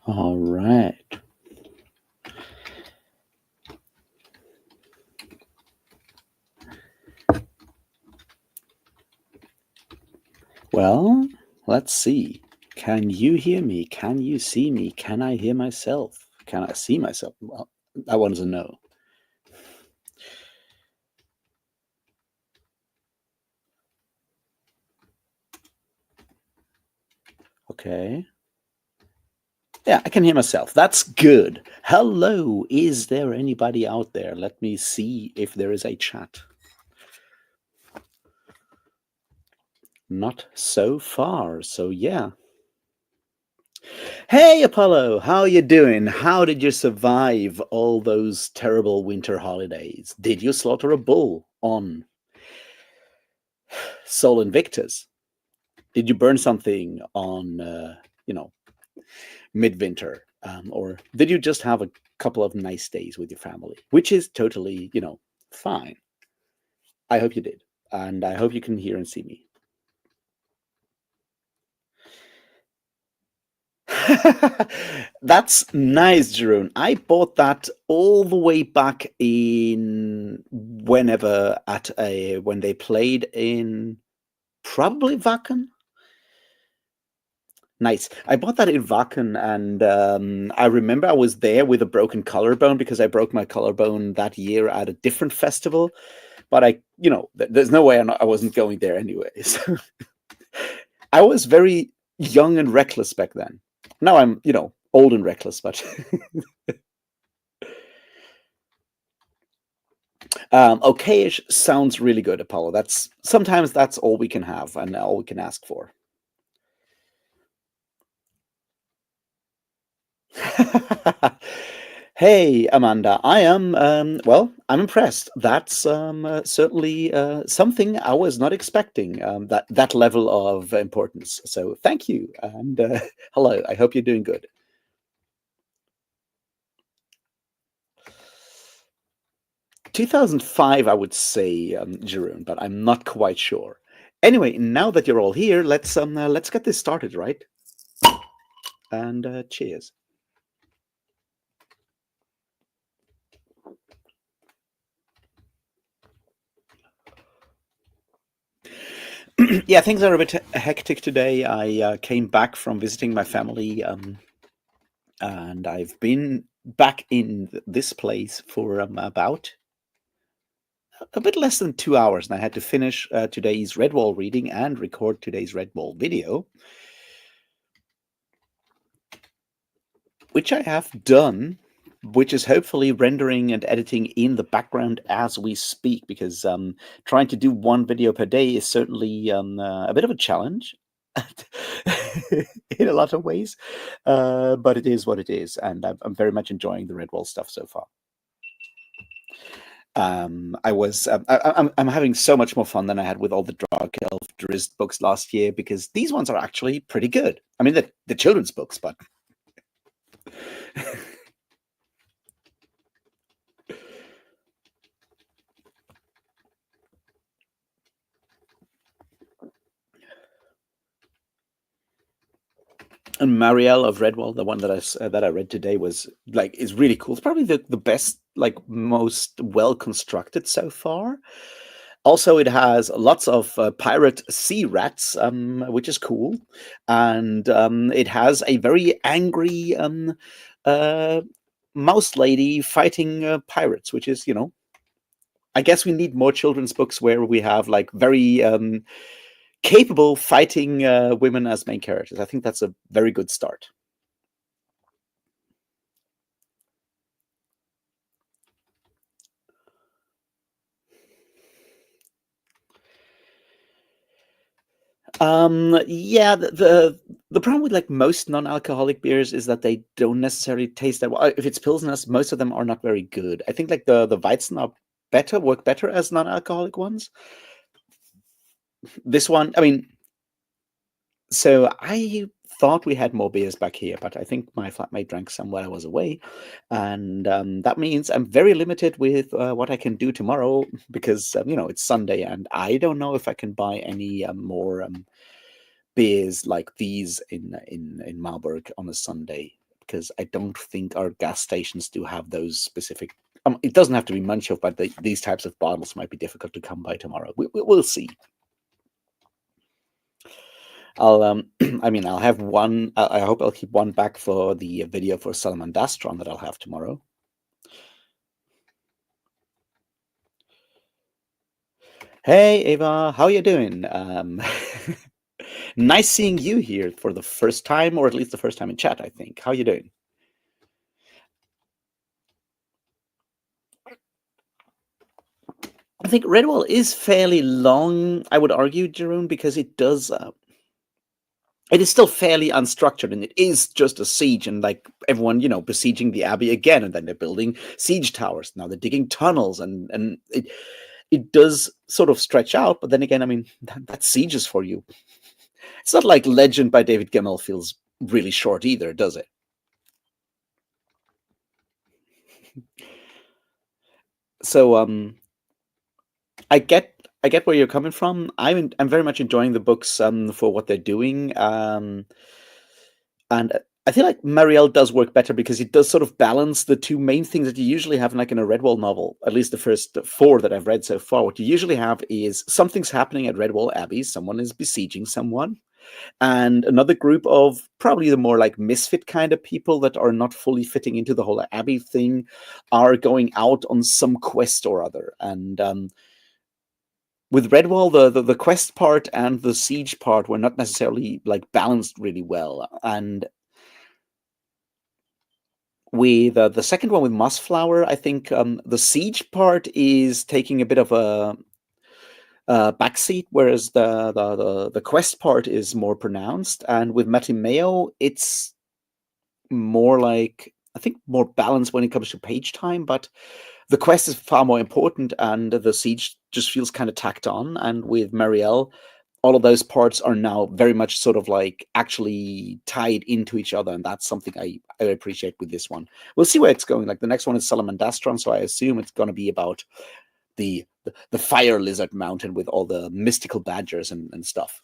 All right. Well, let's see. Can you hear me? Can you see me? Can I hear myself? Can I see myself? Well, I want to know. Okay. Yeah, I can hear myself. That's good. Hello. Is there anybody out there? Let me see if there is a chat. Not so far. So yeah. Hey Apollo, how you doing? How did you survive all those terrible winter holidays? Did you slaughter a bull on Sol Invictus? Did you burn something on you know, midwinter? Or did you just have a couple of nice days with your family? Which is totally, fine. I hope you did. And I hope you can hear and see me. That's nice, Jeroen. I bought that all the way back in whenever at a when they played in probably Wacken. Nice. I bought that in Wacken, and I remember I was there with a broken collarbone because I broke my collarbone that year at a different festival. But there's no way I wasn't going there anyways. I was very young and reckless back then. Now I'm, old and reckless, but okayish sounds really good, Apollo. That's all we can have and all we can ask for. Hey, Amanda, I'm impressed. That's certainly something I was not expecting, that level of importance. So thank you. And hello, I hope you're doing good. 2005, I would say, Jeroen, but I'm not quite sure. Anyway, now that you're all here, let's get this started, right? And cheers. Yeah, things are a bit hectic today. I came back from visiting my family, and I've been back in this place for about a bit less than 2 hours, and I had to finish today's Redwall reading and record today's Redwall video, which I have done, which is hopefully rendering and editing in the background as we speak, because trying to do one video per day is certainly a bit of a challenge in a lot of ways, but it is what it is, and I'm very much enjoying the Redwall stuff so far. I'm having so much more fun than I had with all the Dark Elf Drizzt books last year, because these ones are actually pretty good. I mean, the children's books, but and Marielle of Redwall, the one that I read today, is really cool. It's probably the best, like most well constructed so far. Also, it has lots of pirate sea rats, which is cool, and it has a very angry uh, mouse lady fighting pirates, which is, I guess we need more children's books where we have like very capable fighting women as main characters. I think that's a very good start. Yeah, the problem with like most non-alcoholic beers is that they don't necessarily taste that well. If it's pilsners, most of them are not very good. I think like the Weizen work better as non-alcoholic ones. This one, I mean, so I thought we had more beers back here, but I think my flatmate drank some while I was away, and that means I'm very limited with what I can do tomorrow, because it's Sunday, and I don't know if I can buy any more beers like these in Marburg on a Sunday. because I don't think our gas stations do have those specific. It doesn't have to be Munchov, but these types of bottles might be difficult to come by tomorrow. We'll see. I mean, I'll have one. I hope I'll keep one back for the video for Salamandastron that I'll have tomorrow. Hey, Ava, how you doing? Nice seeing you here for the first time, or at least the first time in chat, I think. How you doing? I think Redwall is fairly long, I would argue, Jeroen, because it does. It is still fairly unstructured, and it is just a siege, and like everyone, besieging the abbey again, and then they're building siege towers. Now they're digging tunnels, and it does sort of stretch out. But then again, I mean, that's sieges for you. It's not like Legend by David Gemmell feels really short either, does it? So I get where you're coming from. I'm very much enjoying the books for what they're doing, and I feel like Marielle does work better because it does sort of balance the two main things that you usually have in a Redwall novel. At least the first 4 that I've read so far. What you usually have is something's happening at Redwall Abbey. Someone is besieging someone, and another group of probably the more like misfit kind of people that are not fully fitting into the whole Abbey thing are going out on some quest or other. And with Redwall, the quest part and the siege part were not necessarily like balanced really well. And with the second one with Mossflower, I think the siege part is taking a bit of a backseat, whereas the quest part is more pronounced. And with Matimeo, it's more like, I think, more balanced when it comes to page time, but the quest is far more important, and the siege just feels kind of tacked on. And with Marielle, all of those parts are now very much sort of like actually tied into each other, and that's something I appreciate with this one. We'll see where it's going. Like the next one is Salamandastron, so I assume it's going to be about the fire lizard mountain with all the mystical badgers and stuff.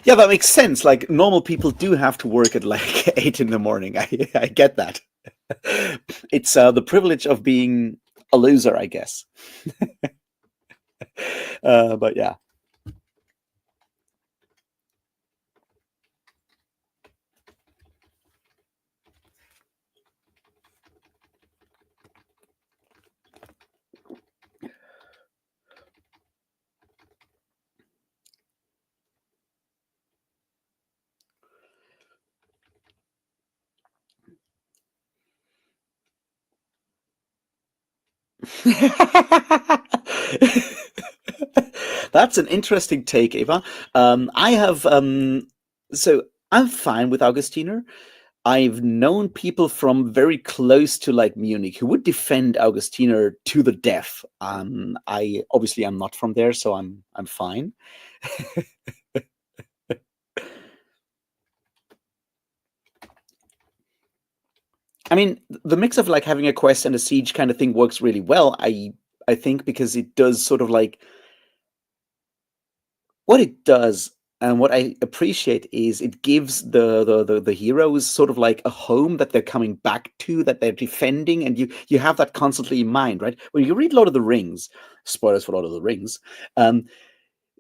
Yeah, that makes sense. Like normal people do have to work at like 8 in the morning. I get that. It's the privilege of being a loser, I guess. But yeah. That's an interesting take, Eva. I have so I'm fine with Augustiner. I've known people from very close to like Munich who would defend Augustiner to the death. I obviously I'm not from there, so I'm fine. I mean, the mix of like having a quest and a siege kind of thing works really well. I think because it does sort of like what it does, and what I appreciate is it gives the heroes sort of like a home that they're coming back to, that they're defending, and you have that constantly in mind, right? When you read Lord of the Rings, spoilers for Lord of the Rings,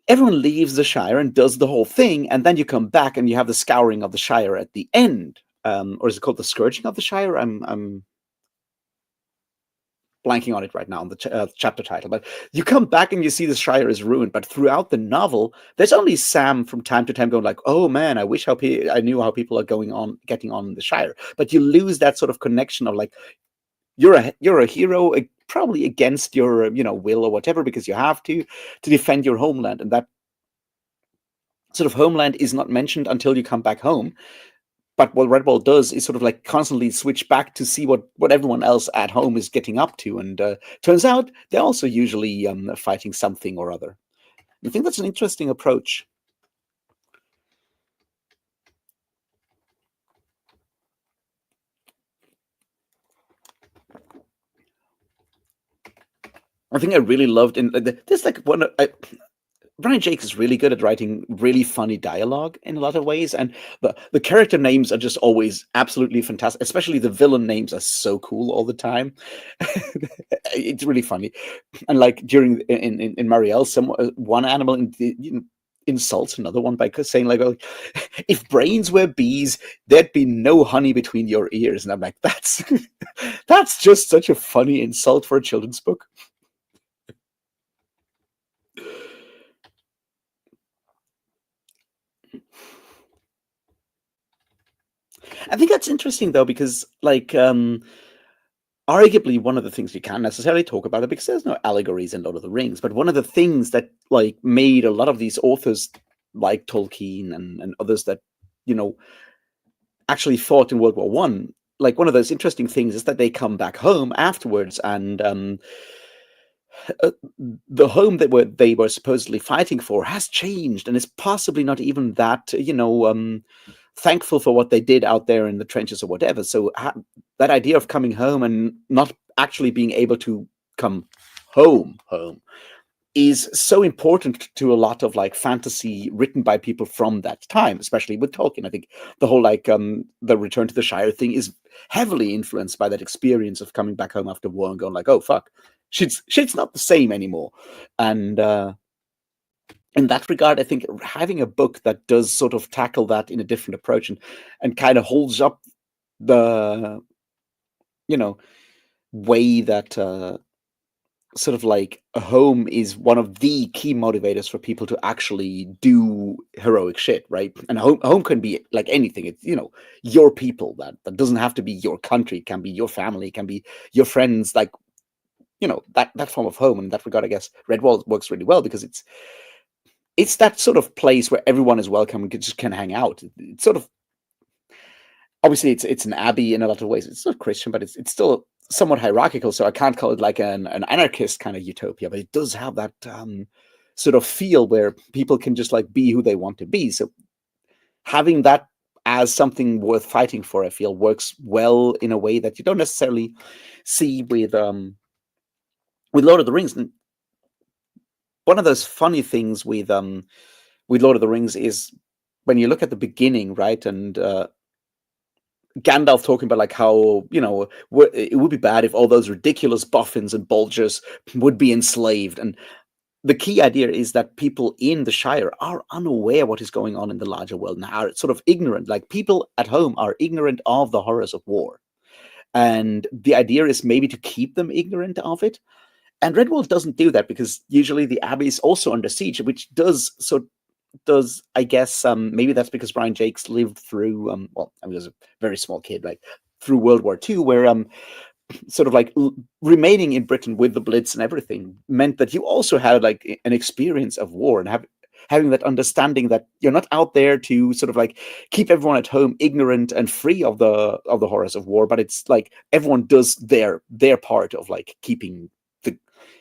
everyone leaves the Shire and does the whole thing, and then you come back and you have the scouring of the Shire at the end. Or is it called the Scourging of the Shire? I'm blanking on it right now on the chapter title, but you come back and you see the Shire is ruined. But throughout the novel, there's only Sam from time to time going like, "Oh man, I wish I knew how people are getting on in the Shire." But you lose that sort of connection of like you're a hero, probably against your will or whatever, because you have to defend your homeland, and that sort of homeland is not mentioned until you come back home. But what Red Bull does is sort of like constantly switch back to see what everyone else at home is getting up to, and turns out they're also usually fighting something or other. I think that's an interesting approach. I think I really loved in there's like Brian Jakes is really good at writing really funny dialogue in a lot of ways, and the character names are just always absolutely fantastic. Especially the villain names are so cool all the time. It's really funny, and like during in Marielle, one animal insults another one by saying like, "Oh, if brains were bees, there'd be no honey between your ears," and I'm like, that's that's just such a funny insult for a children's book. I think that's interesting though, because like arguably one of the things you can't necessarily talk about it because there's no allegories in Lord of the Rings, but one of the things that like made a lot of these authors like Tolkien and others that, you know, actually fought in World War One, like one of those interesting things is that they come back home afterwards and uh, the home that they were supposedly fighting for has changed and is possibly not even that, thankful for what they did out there in the trenches or whatever. So that idea of coming home and not actually being able to come home is so important to a lot of like fantasy written by people from that time, especially with Tolkien. I think the whole like the Return to the Shire thing is heavily influenced by that experience of coming back home after war and going like, oh fuck, shit's not the same anymore. And in that regard, I think having a book that does sort of tackle that in a different approach and kind of holds up the, you know, way that sort of like a home is one of the key motivators for people to actually do heroic shit, right? And home can be like anything. It's, you know, your people. That doesn't have to be your country. It can be your family. It can be your friends. Like, you know, that form of home. And in that regard, I guess Redwall works really well because it's that sort of place where everyone is welcome and just can hang out. It's sort of, obviously it's an abbey in a lot of ways. It's not Christian, but it's still somewhat hierarchical. So I can't call it like an anarchist kind of utopia, but it does have that sort of feel where people can just like be who they want to be. So having that as something worth fighting for, I feel works well in a way that you don't necessarily see with Lord of the Rings. And one of those funny things with Lord of the Rings is when you look at the beginning, right, and Gandalf talking about like how, you know, it would be bad if all those ridiculous boffins and bulgers would be enslaved. And the key idea is that people in the Shire are unaware what is going on in the larger world and are sort of ignorant. Like people at home are ignorant of the horrors of war. And the idea is maybe to keep them ignorant of it. And Redwall doesn't do that because usually the abbey is also under siege, which does I guess maybe that's because Brian Jakes lived through well, I mean, he was a very small kid, like through World War II, where sort of like remaining in Britain with the Blitz and everything meant that you also had like an experience of war and having that understanding that you're not out there to sort of like keep everyone at home ignorant and free of the horrors of war, but it's like everyone does their part of like the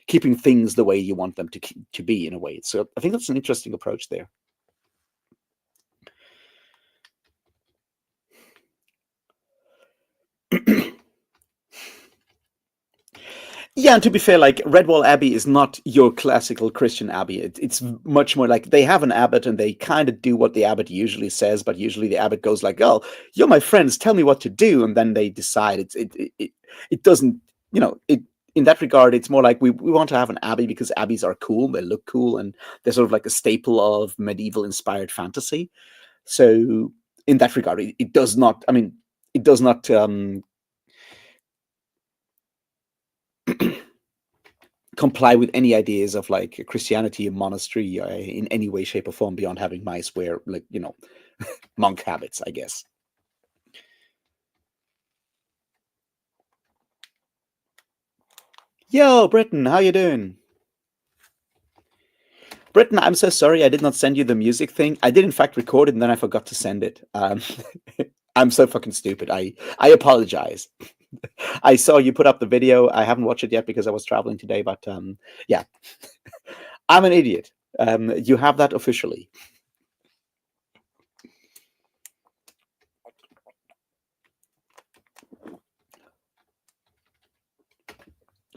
keeping things the way you want them to be in a way. So I think that's an interesting approach there. Yeah, and to be fair, like Redwall Abbey is not your classical Christian abbey. It's much more like they have an abbot and they kind of do what the abbot usually says, but usually the abbot goes like, "Oh, you're my friends. Tell me what to do," and then they decide. It doesn't, you know, it in that regard. It's more like we want to have an abbey because abbeys are cool. They look cool and they're sort of like a staple of medieval inspired fantasy. So in that regard, it does not. I mean, it does not comply with any ideas of like Christianity and monastery in any way, shape, or form beyond having mice wear like, you know, monk habits, I guess. Yo, Britton, how you doing? Britton, I'm so sorry I did not send you the music thing. I did in fact record it and then I forgot to send it. I'm so fucking stupid. I apologize. I saw you put up the video. I haven't watched it yet because I was traveling today, but yeah, I'm an idiot. You have that officially.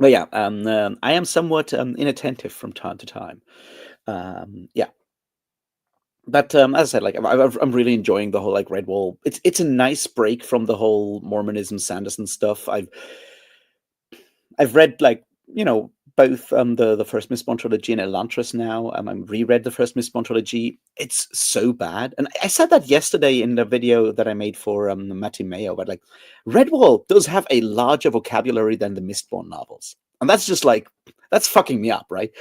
But yeah, I am somewhat inattentive from time to time. Yeah, but as I said, like I'm really enjoying the whole like Redwall. It's a nice break from the whole Mormonism Sanderson stuff. I've read like both the first Mistborn trilogy and Elantris now. I reread the first Mistborn trilogy. It's so bad, and I said that yesterday in the video that I made for Matty Mayo. But like, Redwall does have a larger vocabulary than the Mistborn novels, and that's just like that's fucking me up, right?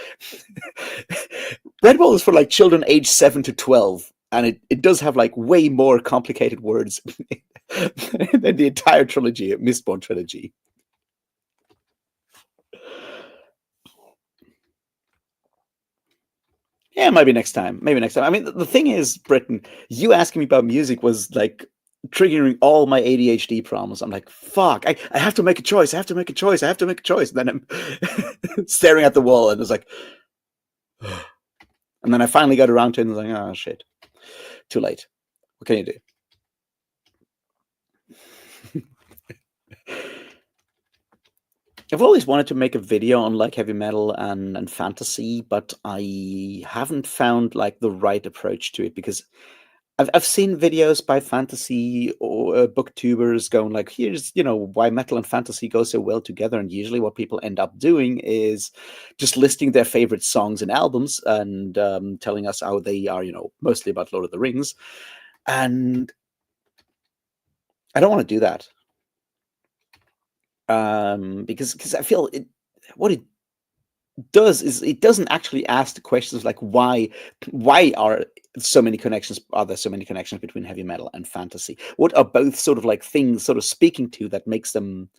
Redwall is for like children aged 7 to 12, and it does have like way more complicated words than the entire trilogy, Mistborn trilogy. Yeah, maybe next time. Maybe next time. I mean, the thing is, Britton, you asking me about music was like triggering all my ADHD problems. I'm like, fuck, I have to make a choice. I have to make a choice. I have to make a choice. And then I'm staring at the wall and it's like, and then I finally got around to it and was like, oh, shit. Too late. What can you do? I've always wanted to make a video on like heavy metal and fantasy, but I haven't found like the right approach to it because I've seen videos by fantasy or booktubers going like, here's why metal and fantasy go so well together, and usually what people end up doing is just listing their favorite songs and albums and telling us how they are mostly about Lord of the Rings, and I don't want to do that because I feel what it does is it doesn't actually ask the questions like why are there so many connections between heavy metal and fantasy. What are both sort of like things sort of speaking to that makes them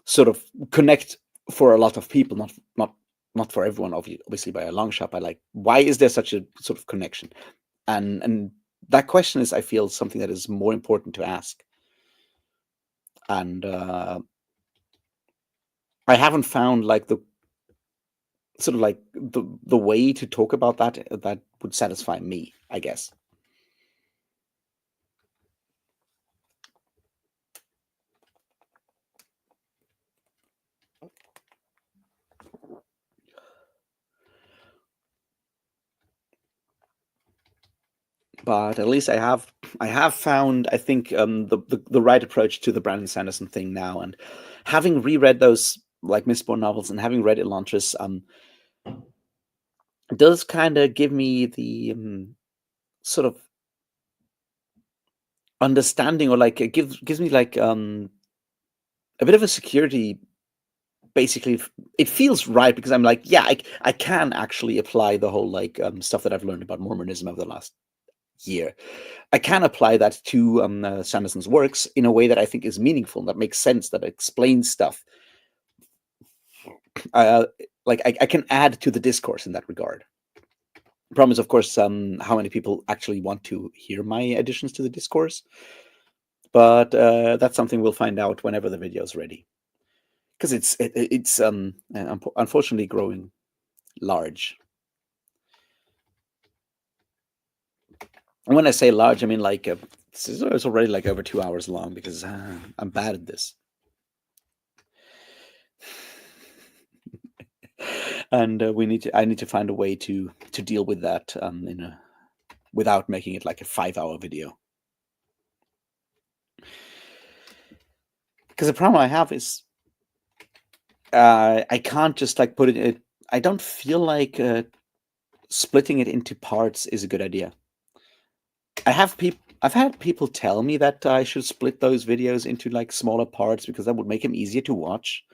sort of connect for a lot of people, not for everyone, obviously by a long shot. But like, why is there such a sort of connection? And that question is, I feel, something that is more important to ask. And I haven't found like the sort of like the way to talk about that would satisfy me, I guess. But at least I have found, I think, the right approach to the Brandon Sanderson thing now. And having reread those like Mistborn novels and having read Elantris, does kind of give me the sort of understanding, or like it gives me like a bit of a security. Basically, it feels right because I'm like, yeah, I can actually apply the whole like stuff that I've learned about Mormonism over the last year. I can apply that to Sanderson's works in a way that I think is meaningful, that makes sense, that explains stuff. Like I can add to the discourse in that regard. The problem is, of course, how many people actually want to hear my additions to the discourse. But that's something we'll find out whenever the video is ready, because it's unfortunately growing large. And when I say large, I mean like it's already like over 2 hours long because I'm bad at this. And I need to find a way to deal with that without making it like a 5-hour video. Because the problem I have is I can't just like put it. I don't feel like splitting it into parts is a good idea. I've had people tell me that I should split those videos into like smaller parts because that would make them easier to watch.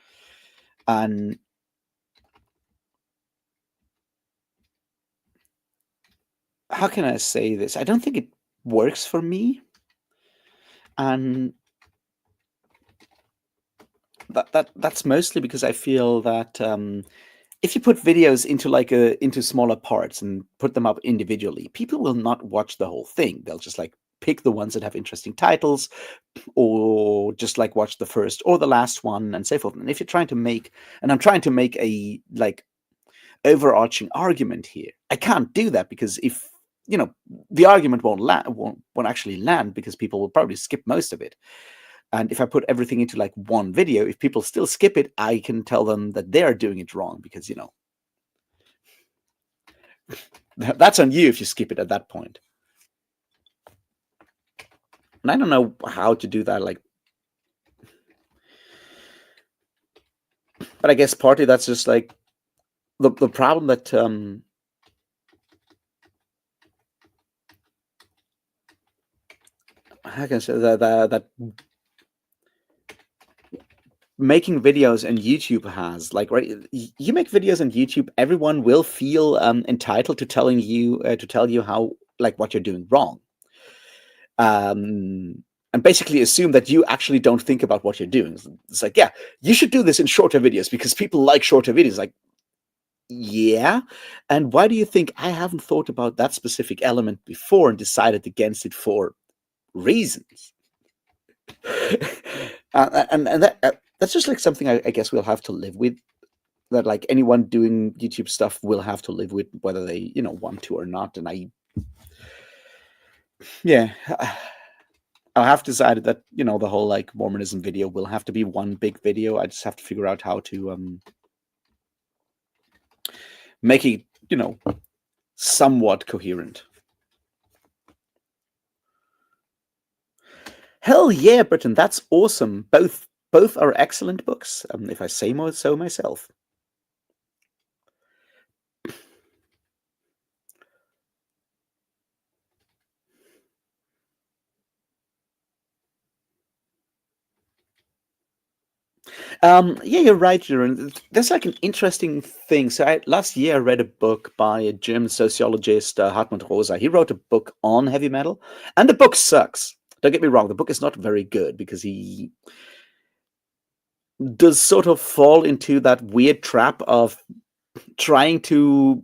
And how can I say this? I don't think it works for me. And that's mostly because I feel that if you put videos into smaller parts and put them up individually, people will not watch the whole thing. They'll just like pick the ones that have interesting titles, or just like watch the first or the last one and so forth. And if you're trying to make, and I'm trying to make a like overarching argument here, I can't do that because if the argument won't actually land because people will probably skip most of it. And if I put everything into like one video, if people still skip it, I can tell them that they are doing it wrong because, that's on you if you skip it at that point. And I don't know how to do that. Like, but I guess partly that's just like the problem that how can I say that making videos on YouTube has, like, right, you make videos on YouTube, everyone will feel entitled to tell you how, like, what you're doing wrong, and basically assume that you actually don't think about what you're doing. It's like, yeah, you should do this in shorter videos because people like shorter videos. Like, yeah, and why do you think I haven't thought about that specific element before and decided against it for reasons? And that's just like something I guess we'll have to live with. That, like, anyone doing YouTube stuff will have to live with, whether they want to or not. And I have decided that the whole like Mormonism video will have to be one big video. I just have to figure out how to make it somewhat coherent. Hell yeah, Britain, that's awesome. Both are excellent books, if I say so myself. Yeah, you're right, Jeroen. There's like an interesting thing. So last year I read a book by a German sociologist, Hartmut Rosa. He wrote a book on heavy metal, and the book sucks. Don't get me wrong, the book is not very good because he does sort of fall into that weird trap of trying to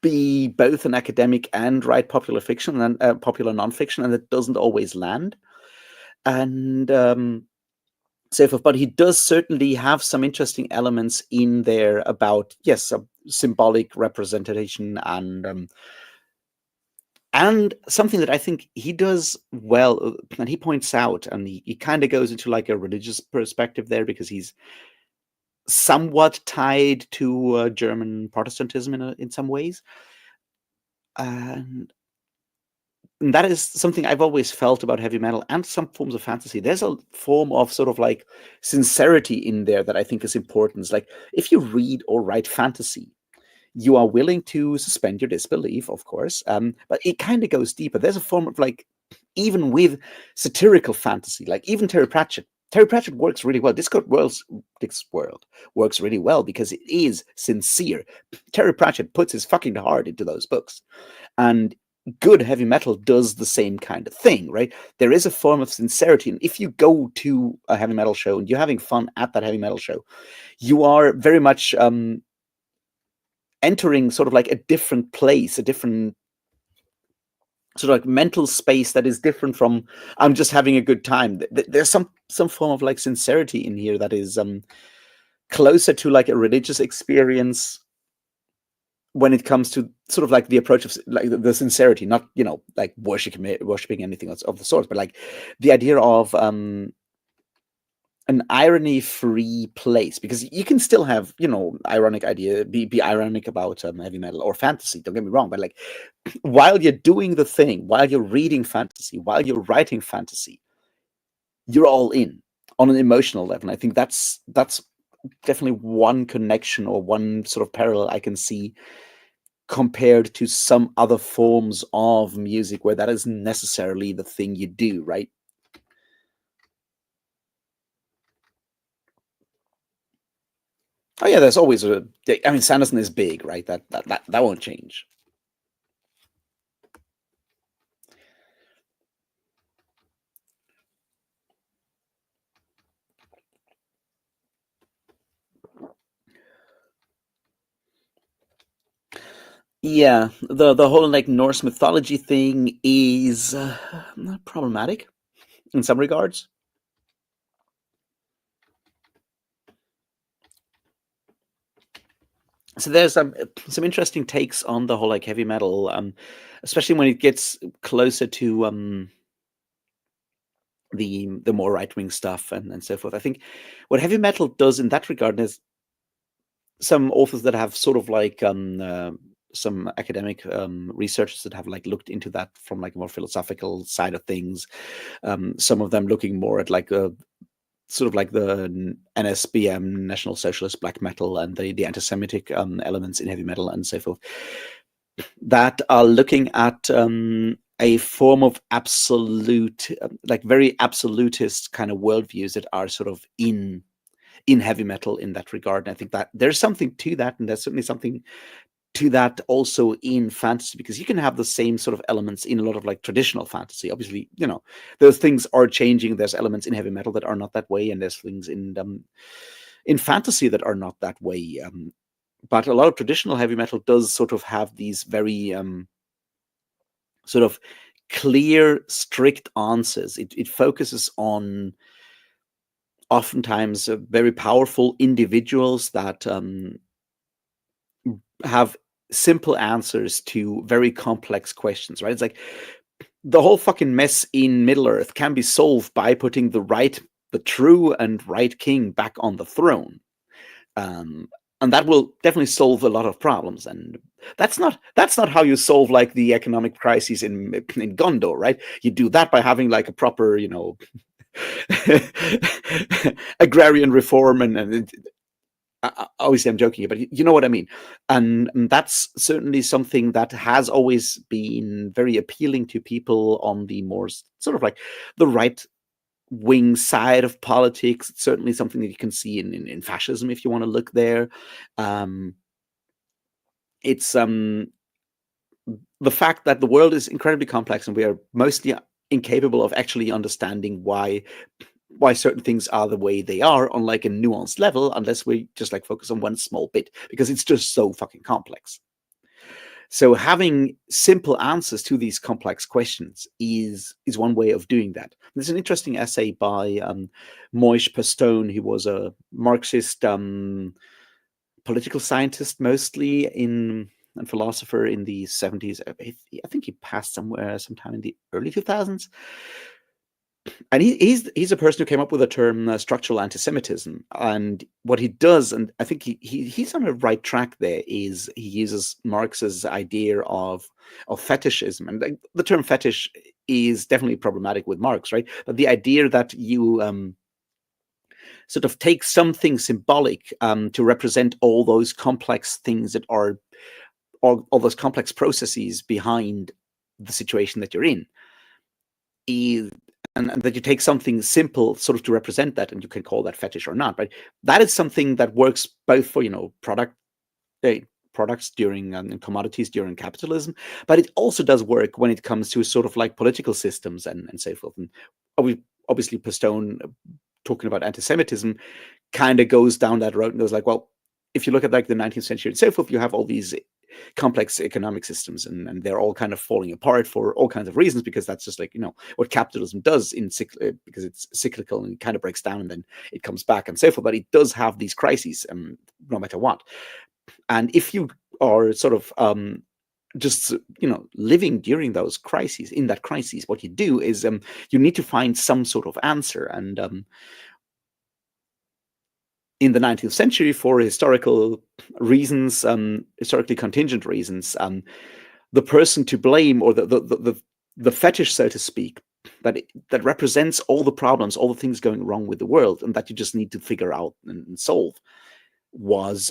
be both an academic and write popular fiction and popular nonfiction, and it doesn't always land. And so forth. But he does certainly have some interesting elements in there about, yes, a symbolic representation and something that I think he does well, and he points out, and he kind of goes into like a religious perspective there because he's somewhat tied to German Protestantism in some ways. And that is something I've always felt about heavy metal and some forms of fantasy. There's a form of sort of like sincerity in there that I think is important. It's like, if you read or write fantasy, you are willing to suspend your disbelief, of course, but it kind of goes deeper. There's a form of, like, even with satirical fantasy, like even Terry Pratchett. Terry Pratchett works really well. Discworld works really well because it is sincere. Terry Pratchett puts his fucking heart into those books. And good heavy metal does the same kind of thing, right? There is a form of sincerity. And if you go to a heavy metal show and you're having fun at that heavy metal show, you are very much entering sort of like a different place, a different sort of like mental space that is different from I'm just having a good time. There's some form of like sincerity in here that is closer to like a religious experience when it comes to sort of like the approach of like the sincerity, not like worshiping anything of the sort, but like the idea of an irony-free place, because you can still have ironic idea, be ironic about heavy metal or fantasy. Don't get me wrong, but like while you're doing the thing, while you're reading fantasy, while you're writing fantasy, you're all in on an emotional level. And I think that's definitely one connection or one sort of parallel I can see compared to some other forms of music where that isn't necessarily the thing you do, right? Oh yeah, there's always I mean, Sanderson is big, right? That won't change. Yeah, the whole like Norse mythology thing is problematic in some regards. So there's some interesting takes on the whole like heavy metal, especially when it gets closer to the more right-wing stuff and so forth. I think what heavy metal does in that regard is some authors that have sort of like some academic researchers that have like looked into that from like a more philosophical side of things. Some of them looking more at like a sort of like the NSBM, National Socialist black metal, and the anti-Semitic elements in heavy metal and so forth, that are looking at a form of absolute, like very absolutist kind of worldviews that are sort of in heavy metal in that regard. And I think that there's something to that, and there's certainly something to that also in fantasy, because you can have the same sort of elements in a lot of like traditional fantasy. Obviously, those things are changing. There's elements in heavy metal that are not that way, and there's things in fantasy that are not that way. But a lot of traditional heavy metal does sort of have these very sort of clear, strict answers. It focuses on oftentimes very powerful individuals that have simple answers to very complex questions, right? It's like the whole fucking mess in Middle Earth can be solved by putting the true and right king back on the throne. And that will definitely solve a lot of problems. And that's not how you solve like the economic crises in Gondor, right? You do that by having like a proper, agrarian reform and obviously I'm joking, but you know what I mean. And that's certainly something that has always been very appealing to people on the more sort of like the right wing side of politics. It's certainly something that you can see in fascism if you want to look there. It's the fact that the world is incredibly complex and we are mostly incapable of actually understanding why certain things are the way they are on like a nuanced level, unless we just like focus on one small bit, because it's just so fucking complex. So having simple answers to these complex questions is one way of doing that. There's an interesting essay by Moïse Pastone, who was a Marxist political scientist mostly and philosopher in the 70s. I think he passed sometime in the early 2000s. And he's a person who came up with the term structural anti-Semitism. And what he does, and I think he's on the right track there, is he uses Marx's idea of fetishism. And the term fetish is definitely problematic with Marx, right? But the idea that you sort of take something symbolic to represent all those complex things that are, all those complex processes behind the situation that you're in, and that you take something simple sort of to represent that, and you can call that fetish or not, right? That is something that works both for products during and commodities during capitalism, but it also does work when it comes to sort of like political systems and so forth. And obviously Pastone, talking about anti-Semitism, kind of goes down that road and goes like, well, if you look at like the 19th century and so forth, you have all these complex economic systems, and they're all kind of falling apart for all kinds of reasons, because that's just like what capitalism does because it's cyclical and it kind of breaks down and then it comes back and so forth. But it does have these crises, no matter what. And if you are sort of just living during those crises, in that crisis, what you do is you need to find some sort of answer. And in the 19th century, for historical reasons, historically contingent reasons, the person to blame, or the fetish, so to speak, that represents all the problems, all the things going wrong with the world, and that you just need to figure out and solve, was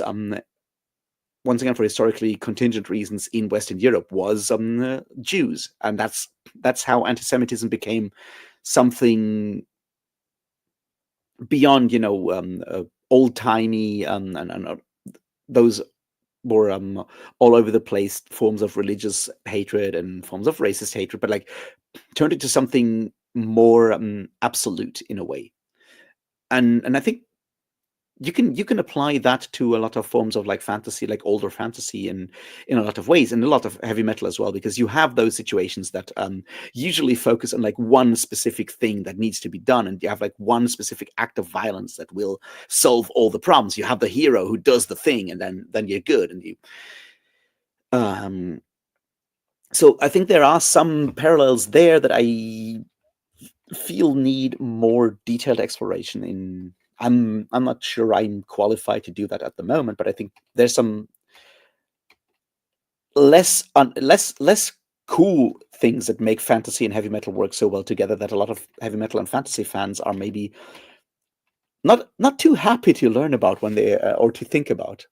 once again, for historically contingent reasons in Western Europe, was Jews. And that's how anti-Semitism became something beyond old-timey and those more all over the place forms of religious hatred and forms of racist hatred, but like turned it to something more absolute in a way. And I think you can apply that to a lot of forms of like fantasy, like older fantasy, in a lot of ways, and a lot of heavy metal as well, because you have those situations that usually focus on like one specific thing that needs to be done, and you have like one specific act of violence that will solve all the problems. You have the hero who does the thing, and then you're good. And you so I think there are some parallels there that I feel need more detailed exploration in. I'm not sure I'm qualified to do that at the moment, but I think there's some less cool things that make fantasy and heavy metal work so well together that a lot of heavy metal and fantasy fans are maybe not too happy to learn about when they or to think about.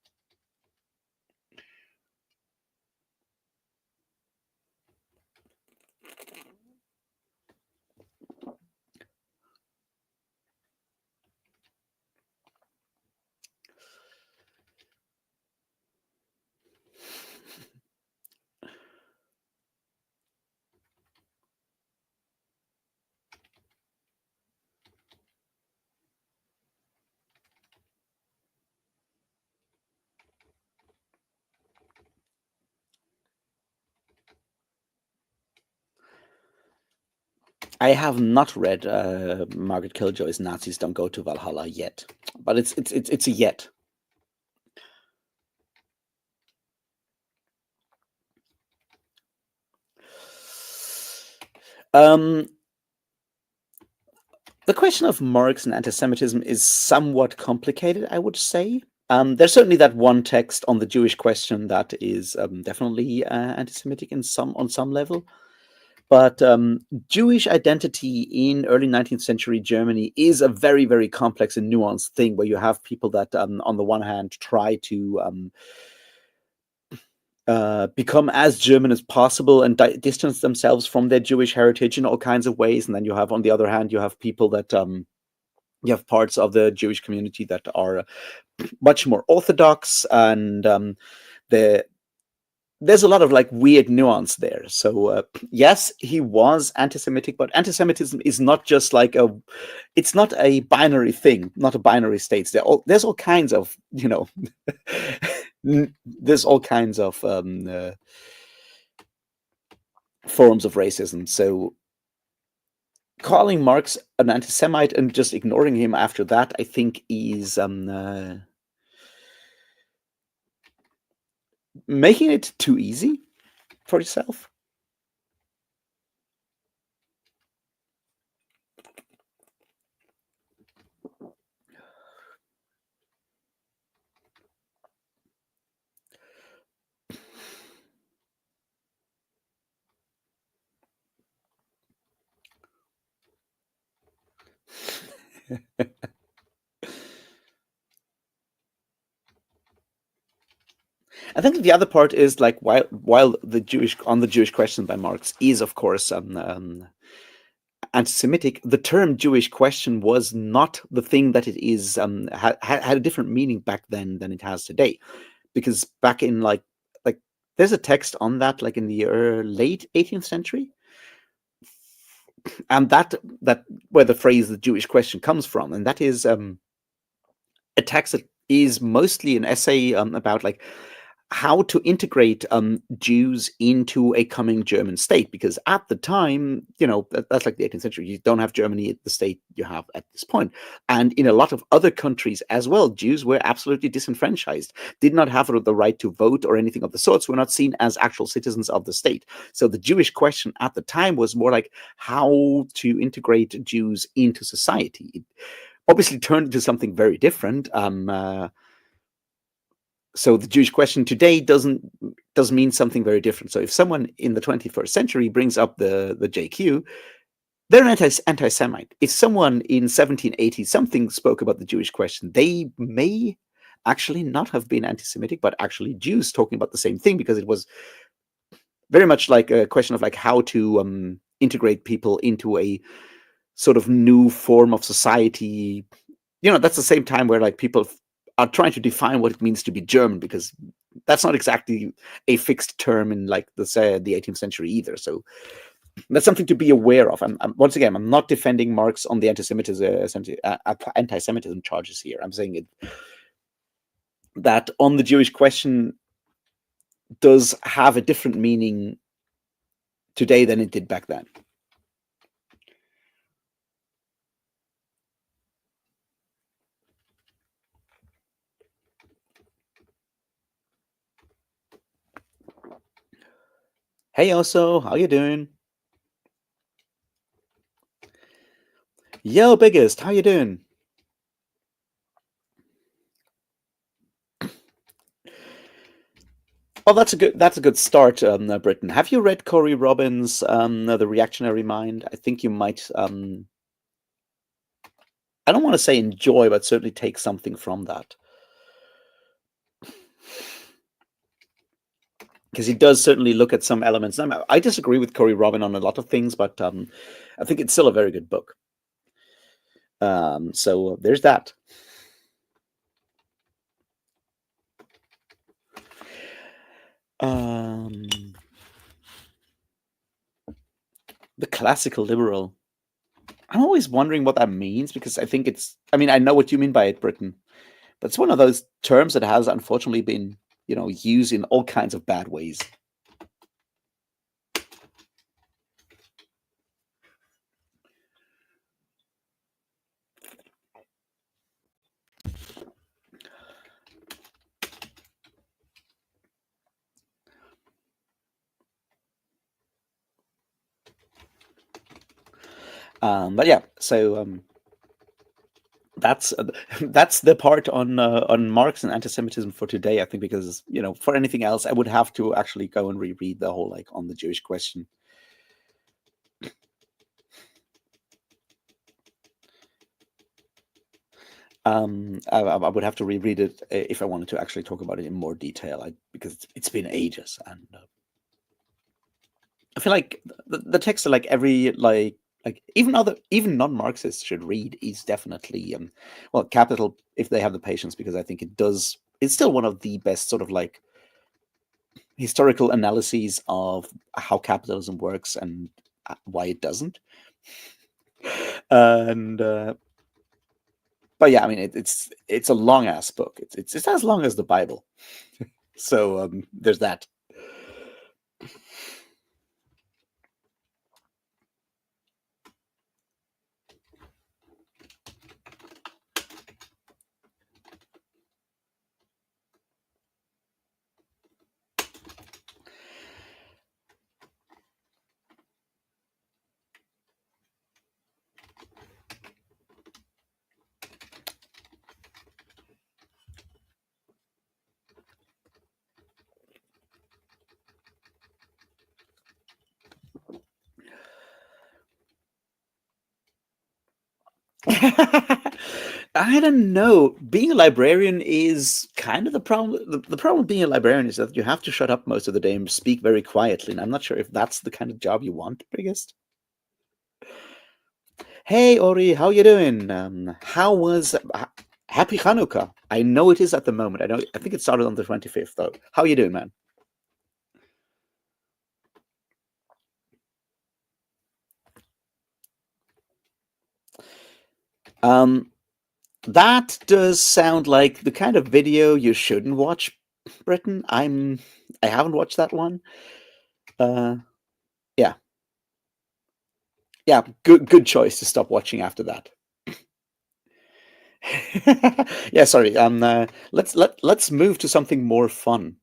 I have not read Margaret Killjoy's Nazis Don't Go to Valhalla yet, but it's a yet. Um, the question of Marx and anti-Semitism is somewhat complicated, I would say. There's certainly that one text on the Jewish question that is definitely anti-Semitic on some level. But Jewish identity in early 19th century Germany is a very, very complex and nuanced thing where you have people that, on the one hand, try to become as German as possible and distance themselves from their Jewish heritage in all kinds of ways. And then you have, on the other hand, you have people that you have parts of the Jewish community that are much more orthodox, and there's a lot of like weird nuance there. So yes, he was anti-Semitic, but anti-Semitism is not just like it's not a binary thing, not a binary state. There's all kinds of, there's all kinds of forms of racism. So calling Marx an anti-Semite and just ignoring him after that, I think, is making it too easy for yourself. I think the other part is like while the Jewish question by Marx is of course anti-Semitic, the term Jewish question was not the thing that it is. Had a different meaning back then than it has today, because back in like there's a text on that like in the late 18th century, and that where the phrase the Jewish question comes from, and that is a text that is mostly an essay about like how to integrate Jews into a coming German state, because at the time, that's like the 18th century. You don't have Germany at the state you have at this point, and in a lot of other countries as well, Jews were absolutely disenfranchised, did not have the right to vote or anything of the sorts, were not seen as actual citizens of the state. So the Jewish question at the time was more like how to integrate Jews into society. It obviously turned into something very different. So the Jewish question today does mean something very different. So if someone in the 21st century brings up the JQ, they're anti-Semite. If someone in 1780 something spoke about the Jewish question, they may actually not have been anti-Semitic, but actually Jews talking about the same thing, because it was very much like a question of like how to integrate people into a sort of new form of society. That's the same time where like people are trying to define what it means to be German, because that's not exactly a fixed term in like the 18th century either. So that's something to be aware of. Once again, I'm not defending Marx on the anti-Semitism charges here. I'm saying that on the Jewish question does have a different meaning today than it did back then. Hey, Oso, how you doing? Yo, biggest, how you doing? Oh, that's a good start, Britain. Have you read Corey Robbins' The Reactionary Mind? I think you might. I don't want to say enjoy, but certainly take something from that, because he does certainly look at some elements. I disagree with Corey Robin on a lot of things, but I think it's still a very good book. So there's that. Um, the classical liberal. I'm always wondering what that means because I think it's. I mean, I know what you mean by it, Britain, but it's one of those terms that has unfortunately been, used in all kinds of bad ways. But yeah, so that's that's the part on Marx and anti-Semitism for today. I think because for anything else, I would have to actually go and reread the whole on the Jewish question. I would have to reread it if I wanted to actually talk about it in more detail, because it's been ages, and I feel like the text that every even non-Marxists should read is definitely well, Capital, if they have the patience, because I think it's still one of the best sort of historical analyses of how capitalism works and why it doesn't. And but yeah, I mean it's a long ass book. It's as long as the Bible. So there's that. I don't know. Being a librarian is kind of the problem. The problem with being a librarian is that you have to shut up most of the day and speak very quietly. And I'm not sure if that's the kind of job you want, biggest. Hey, Ori, how you doing? How was Happy Hanukkah? I know it is at the moment. I think it started on the 25th, though. How you doing, man? Um, that does sound like the kind of video you shouldn't watch, Britain. I haven't watched that one. Uh, yeah, yeah, good choice to stop watching after that. Yeah, sorry. Let's move to something more fun.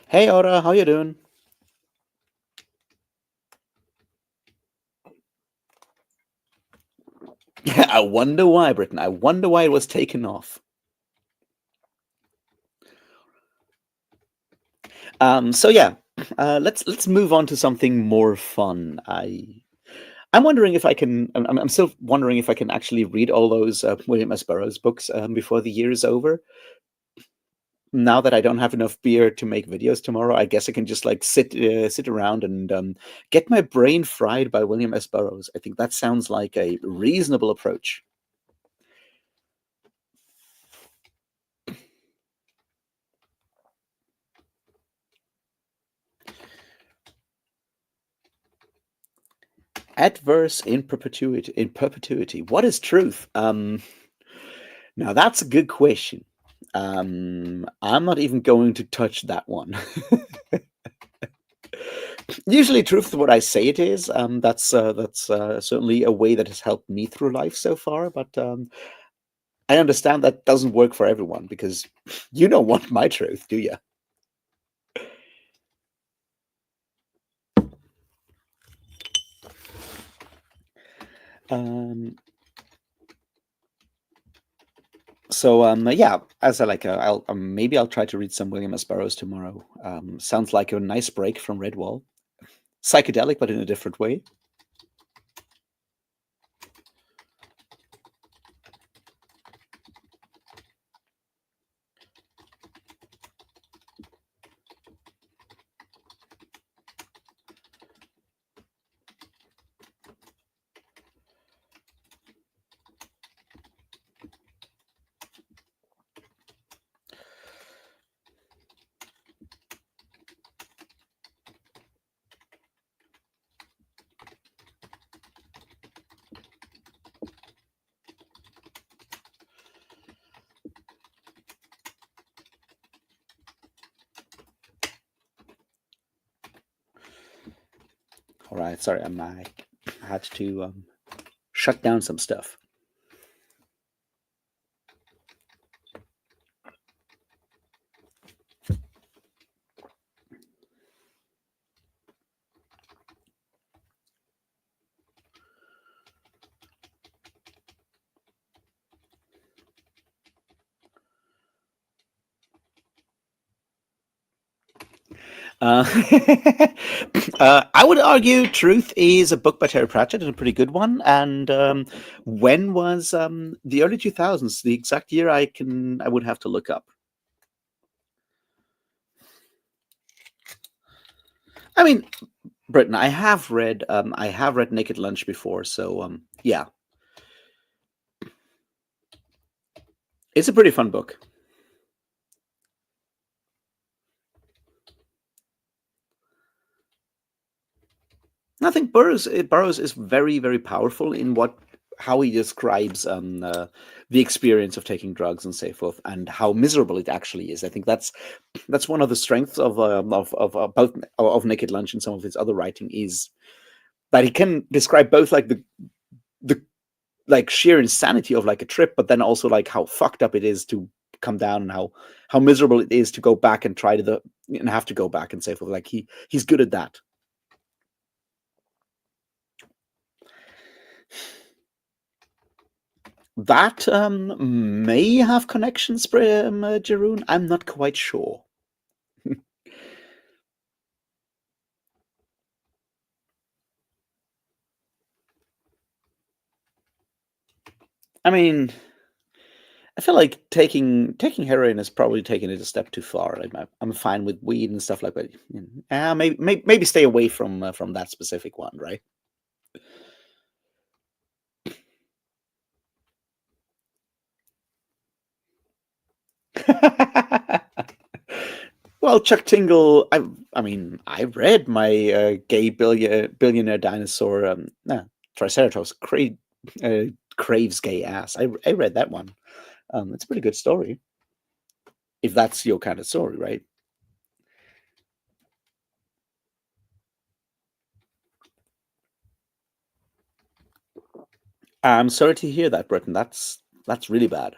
Hey, Ora, how you doing? Yeah, I wonder why, Britain. I wonder why it was taken off. So yeah, let's move on to something more fun. I'm wondering if I can. I'm still wondering if I can actually read all those William S. Burroughs books before the year is over. Now that I don't have enough beer to make videos tomorrow, I guess I can just sit around and get my brain fried by William S. Burroughs. I think that sounds like a reasonable approach. Adverse in perpetuity. In perpetuity, what is truth? Now that's a good question. I'm not even going to touch that one. Usually, truth is what I say it is. That's certainly a way that has helped me through life so far. But I understand that doesn't work for everyone because you don't want my truth, do you? Um, yeah, as I like, I'll maybe I'll try to read some William S. Burroughs tomorrow. Sounds like a nice break from Redwall, psychedelic but in a different way. All right, sorry, I had to shut down some stuff. Uh, I would argue Truth is a book by Terry Pratchett and a pretty good one. And when was the early 2000s? The exact year I would have to look up. I mean, Britain, I have read Naked Lunch before, so yeah, it's a pretty fun book. I think Burroughs is very, very powerful in how he describes the experience of taking drugs and so forth, and how miserable it actually is. I think that's one of the strengths of both of Naked Lunch and some of his other writing is that he can describe both like the like sheer insanity of like a trip, but then also like how fucked up it is to come down and how miserable it is to go back and try to and have to go back and so forth. Like he's good at that. That may have connections, Jeroen. I'm not quite sure. I mean, I feel like taking heroin is probably taking it a step too far. I'm fine with weed and stuff like that. Maybe stay away from that specific one, right? Well, Chuck Tingle. I mean, I read my gay billionaire dinosaur. No, Triceratops craves gay ass. I read that one. It's a pretty good story. If that's your kind of story, right? I'm sorry to hear that, Britton. That's really bad.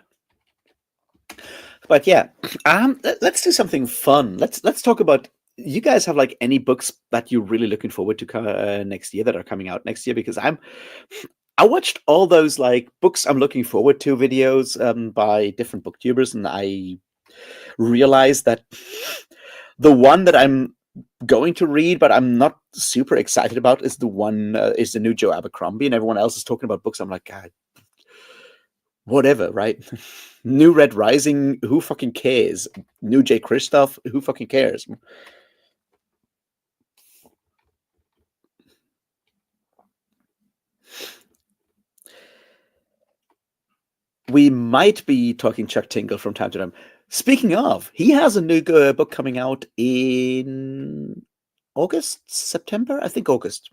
But yeah, let's do something fun. Let's talk about. You guys have like any books that you're really looking forward to next year that are coming out next year? Because I watched all those like books I'm looking forward to videos by different booktubers, and I realized that the one that I'm going to read, but I'm not super excited about, is the new Joe Abercrombie, and everyone else is talking about books. I'm like, God, whatever, right? New Red Rising, who fucking cares? New J. Kristoff, who fucking cares? We might be talking Chuck Tingle from time to time. Speaking of, he has a new book coming out in August, September? I think August.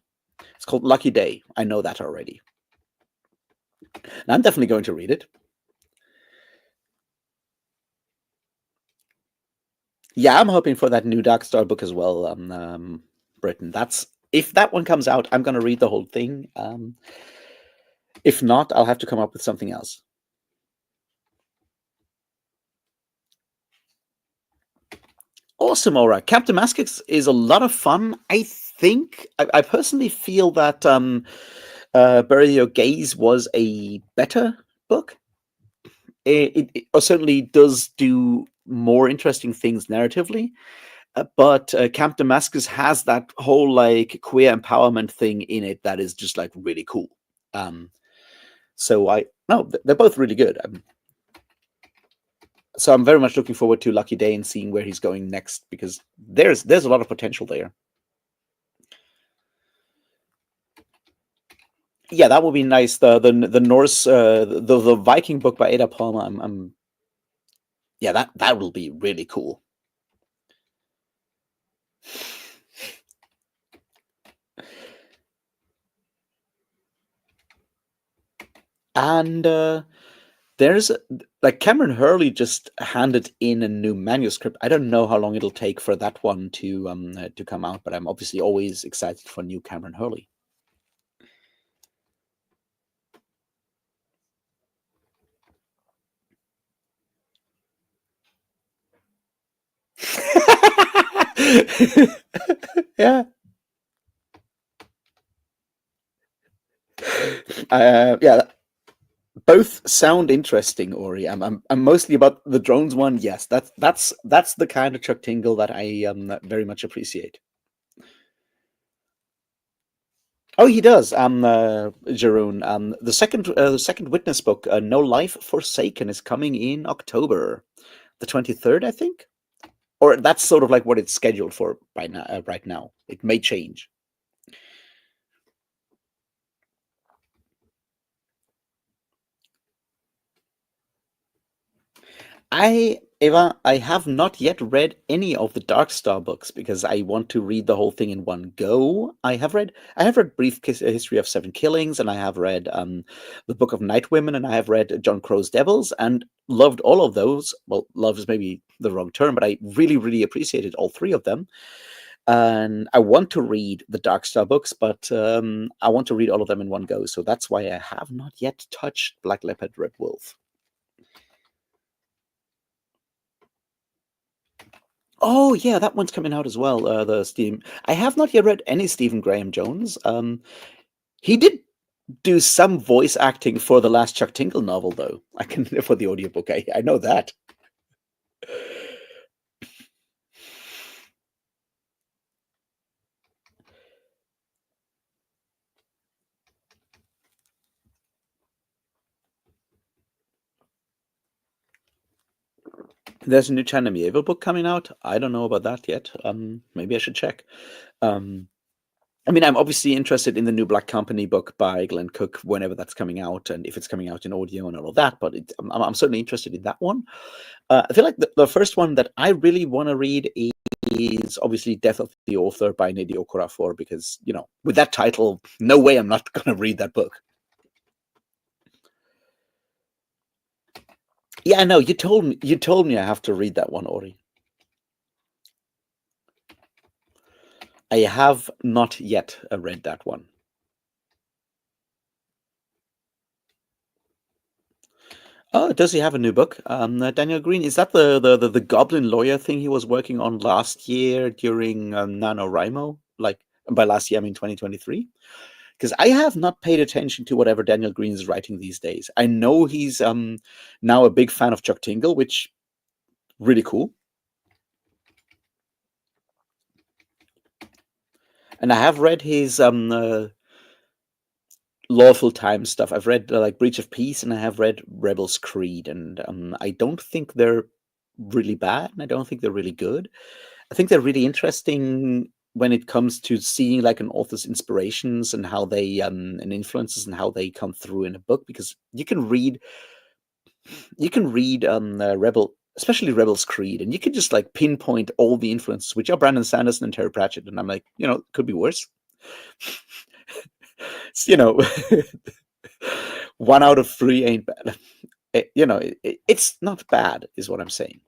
It's called Lucky Day. I know that already. And I'm definitely going to read it. Yeah, I'm hoping for that new Dark Star book as well, Britain. That's if that one comes out, I'm going to read the whole thing. If not, I'll have to come up with something else. Awesome, Aura. Camp Damascus is a lot of fun. I personally feel that Bury Your Gaze was a better book. It certainly does do more interesting things narratively, but Camp Damascus has that whole like queer empowerment thing in it that is just like really cool. Um, so I no, they're both really good. So I'm very much looking forward to Lucky Day and seeing where he's going next because there's a lot of potential there. Yeah, that would be nice. The Norse the Viking book by Ada Palmer. I'm yeah, that will be really cool. And there's like Cameron Hurley just handed in a new manuscript. I don't know how long it'll take for that one to come out, but I'm obviously always excited for new Cameron Hurley. Yeah. Yeah, both sound interesting, Ori. I'm mostly about the drones one. Yes, that's the kind of Chuck Tingle that I very much appreciate. Oh, he does. Jeroen. The second Witness book, No Life Forsaken, is coming in October, the 23rd, I think. Or that's sort of like what it's scheduled for by now. Right now, it may change. Eva, I have not yet read any of the Dark Star books because I want to read the whole thing in one go. I have read Brief History of Seven Killings, and I have read the Book of Night Women, and I have read John Crow's Devils, and loved all of those. Well, love is maybe the wrong term, but I really, really appreciated all three of them. And I want to read the Dark Star books, but I want to read all of them in one go. So that's why I have not yet touched Black Leopard, Red Wolf. Oh yeah, that one's coming out as well. The Steam. I have not yet read any Stephen Graham Jones. He did do some voice acting for the last Chuck Tingle novel, though. I can for the audiobook. I know that. There's a new China Mieville book coming out. I don't know about that yet. Maybe I should check. Um, I mean, I'm obviously interested in the new Black Company book by Glenn Cook whenever that's coming out, and if it's coming out in audio and all of that. But I'm certainly interested in that one. I feel like the first one that I really want to read is obviously Death of the Author by Nnedi Okorafor, because, you know, with that title, no way I'm not going to read that book. Yeah, no, you told me I have to read that one, Ori. I have not yet read that one. Oh, does he have a new book? Daniel Green, is that the Goblin lawyer thing he was working on last year during NaNoWriMo? Like, by last year, I mean 2023? Because I have not paid attention to whatever Daniel Green is writing these days. I know he's now a big fan of Chuck Tingle, which really cool. And I have read his Lawful Time stuff. I've read like Breach of Peace, and I have read Rebel's Creed, and I don't think they're really bad, and I don't think they're really good. I think they're really interesting when it comes to seeing like an author's inspirations and how they and influences and how they come through in a book, because you can read Rebel, especially Rebel's Creed, and you can just like pinpoint all the influences, which are Brandon Sanderson and Terry Pratchett, and I'm like, could be worse. you know, 1 out of 3 ain't bad. It's not bad, is what I'm saying.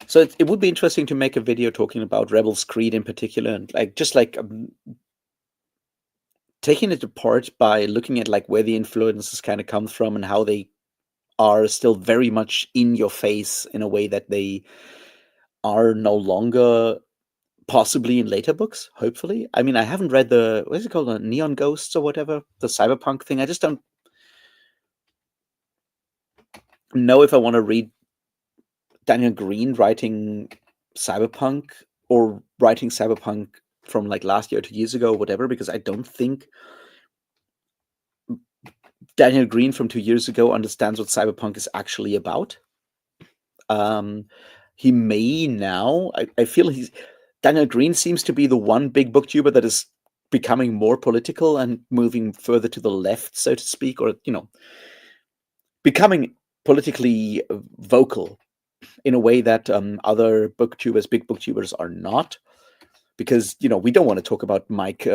So it would be interesting to make a video talking about Rebel's Creed in particular, and like just like taking it apart by looking at like where the influences kind of come from and how they are still very much in your face in a way that they are no longer possibly in later books, hopefully. I mean, I haven't read the, what is it called, Neon Ghosts or whatever, the cyberpunk thing. I just don't know if I want to read Daniel Green writing cyberpunk or writing cyberpunk from like last year or 2 years ago or whatever, because I don't think Daniel Green from 2 years ago understands what cyberpunk is actually about. He may now. I feel Daniel Green seems to be the one big booktuber that is becoming more political and moving further to the left, so to speak, or becoming politically vocal in a way that other booktubers, big booktubers, are not. Because we don't want to talk about Mike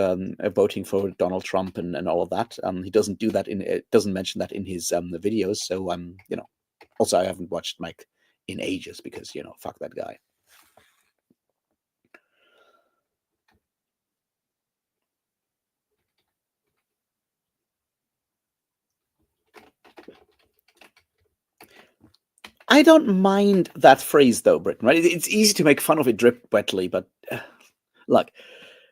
voting for Donald Trump and all of that. He doesn't do that doesn't mention that in his videos. So also I haven't watched Mike in ages because fuck that guy. I don't mind that phrase though, Britain. Right? It's easy to make fun of it drip wetly, but look,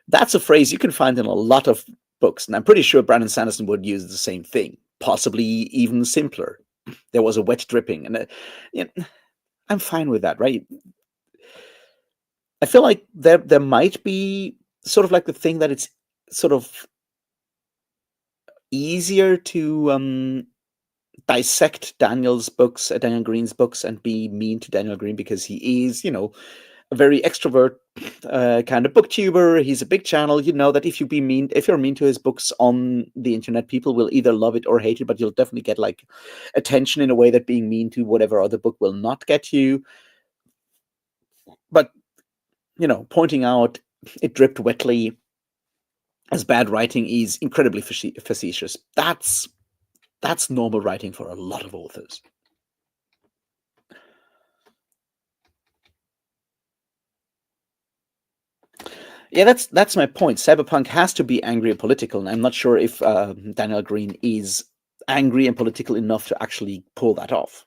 that's a phrase you can find in a lot of books, and I'm pretty sure Brandon Sanderson would use the same thing, possibly even simpler. There was a wet dripping, and I'm fine with that, right? I feel like there might be sort of like the thing that it's sort of easier to dissect Daniel Green's books, and be mean to Daniel Green because he is, a very extrovert kind of booktuber. He's a big channel. You know that if you're mean to his books on the internet, people will either love it or hate it, but you'll definitely get like attention in a way that being mean to whatever other book will not get you. But pointing out it dripped wetly as bad writing is incredibly facetious. That's normal writing for a lot of authors. Yeah, that's my point. Cyberpunk has to be angry and political, and I'm not sure if Daniel Green is angry and political enough to actually pull that off.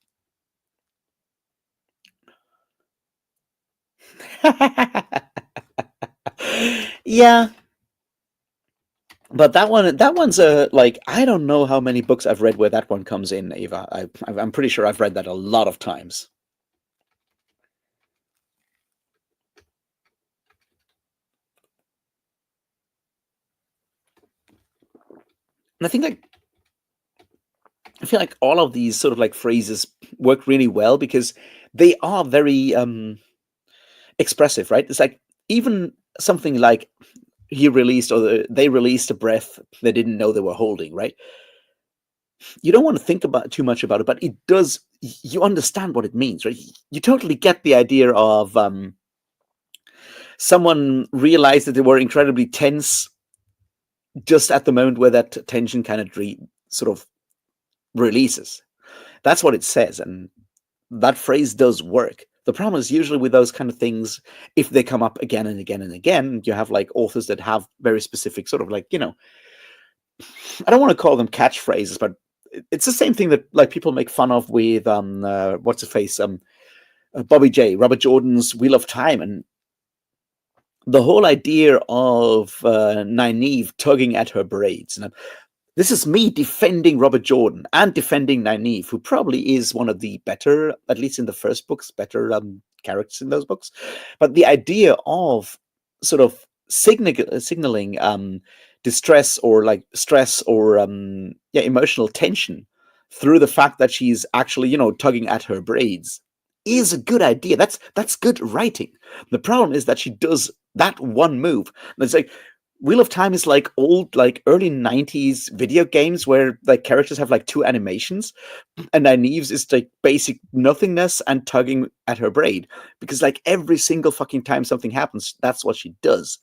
Yeah, but that one's like, I don't know how many books I've read where that one comes in, Ava. I'm pretty sure I've read that a lot of times. And I feel like all of these sort of like phrases work really well because they are very expressive, right? It's like even something like they released a breath they didn't know they were holding, right? You don't want to think about too much about it, but it does. You understand what it means, right? You totally get the idea of someone realized that they were incredibly tense just at the moment where that tension kind of sort of releases. That's what it says, and that phrase does work. The problem is usually with those kind of things, if they come up again and again and again, you have like authors that have very specific sort of like, I don't want to call them catchphrases, but it's the same thing that like people make fun of with what's the face Bobby J, Robert Jordan's Wheel of Time, and the whole idea of Nynaeve tugging at her braids. And this is me defending Robert Jordan and defending Nynaeve, who probably is one of the better, at least in the first books, better characters in those books. But the idea of sort of signaling distress or like stress or emotional tension through the fact that she's actually tugging at her braids is a good idea. That's good writing. The problem is that she does that one move. And it's like Wheel of Time is like old, like early 90s video games where like characters have like two animations, and Nynaeve's is like basic nothingness and tugging at her braid, because like every single fucking time something happens, that's what she does.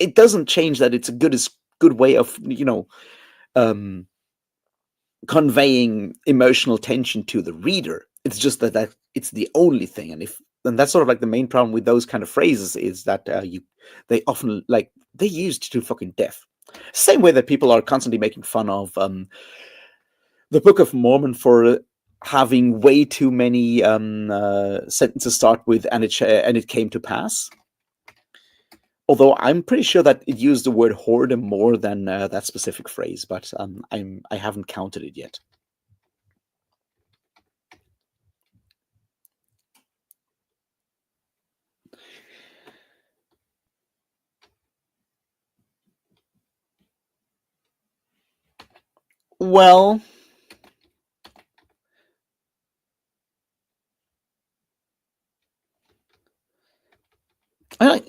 It doesn't change that it's a good way of conveying emotional tension to the reader. It's just that it's the only thing, and that's sort of like the main problem with those kind of phrases is that they often like they're used to fucking death. Same way that people are constantly making fun of the Book of Mormon for having way too many sentences start with and it came to pass. Although I'm pretty sure that it used the word whoredom more than that specific phrase, but I haven't counted it yet. Well, I,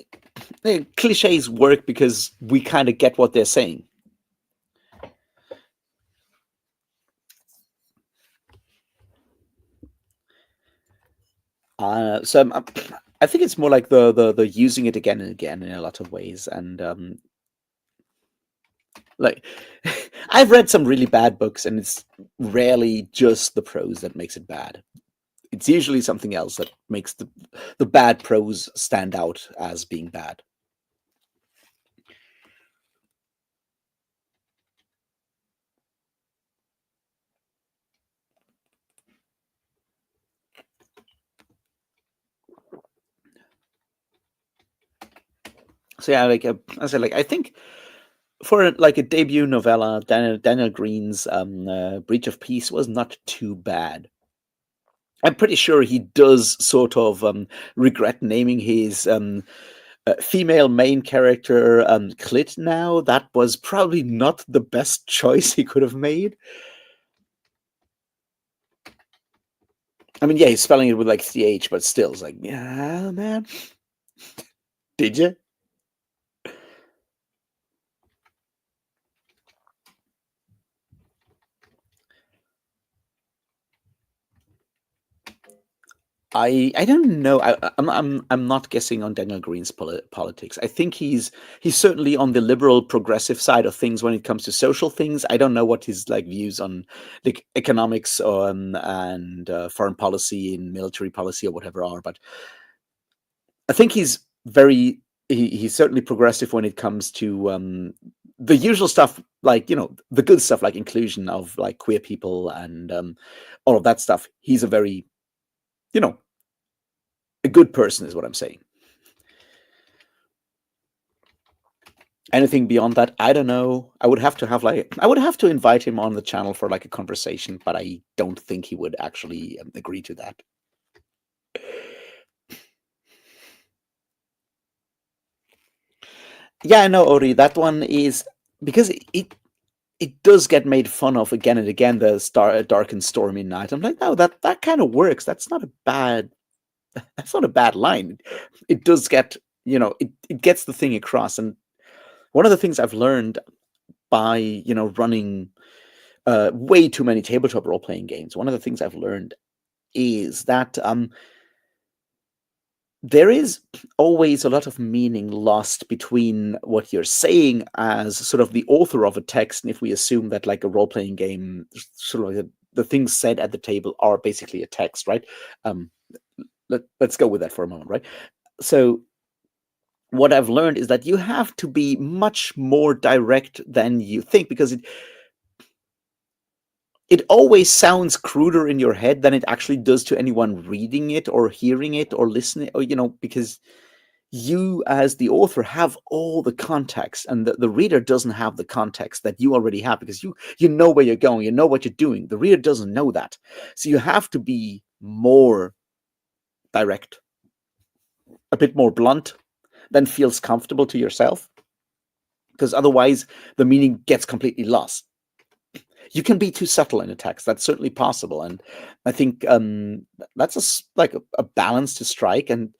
cliches work because we kind of get what they're saying. So I think it's more like the using it again and again in a lot of ways, and like I've read some really bad books, and it's rarely just the prose that makes it bad. It's usually something else that makes the bad prose stand out as being bad. So yeah, like I said, like I think for like a debut novella, Daniel Green's Breach of Peace was not too bad. I'm pretty sure he does sort of regret naming his female main character Clit now. That was probably not the best choice he could have made. I mean, yeah, he's spelling it with like CH, but still, it's like, yeah, man. Did you? I don't know. I'm not guessing on Daniel Green's politics. I think he's certainly on the liberal progressive side of things when it comes to social things. I don't know what his like views on like economics and foreign policy and military policy or whatever are, but I think he's certainly progressive when it comes to the usual stuff, like the good stuff like inclusion of like queer people and all of that stuff. He's a very you know a good person is what I'm saying. Anything beyond that, I don't know. I would have to invite him on the channel for like a conversation, but I don't think he would actually agree to that. Yeah, I know, Ori. That one is because it does get made fun of again and again. The dark and stormy night. I'm like, no, that kind of works. That's not a bad. That's not a bad line. It does get it gets the thing across. And one of the things I've learned by running way too many tabletop role playing games. One of the things I've learned is that there is always a lot of meaning lost between what you're saying as sort of the author of a text, and if we assume that like a role playing game, sort of like the things said at the table are basically a text, right? Um, let's go with that for a moment, right? So what I've learned is that you have to be much more direct than you think because it always sounds cruder in your head than it actually does to anyone reading it or hearing it or listening, or because you as the author have all the context and the reader doesn't have the context that you already have because you know where you're going, you know what you're doing. The reader doesn't know that. So you have to be more direct, a bit more blunt than feels comfortable to yourself, because otherwise the meaning gets completely lost. You can be too subtle in a text. That's certainly possible, and I think that's like a balance to strike. And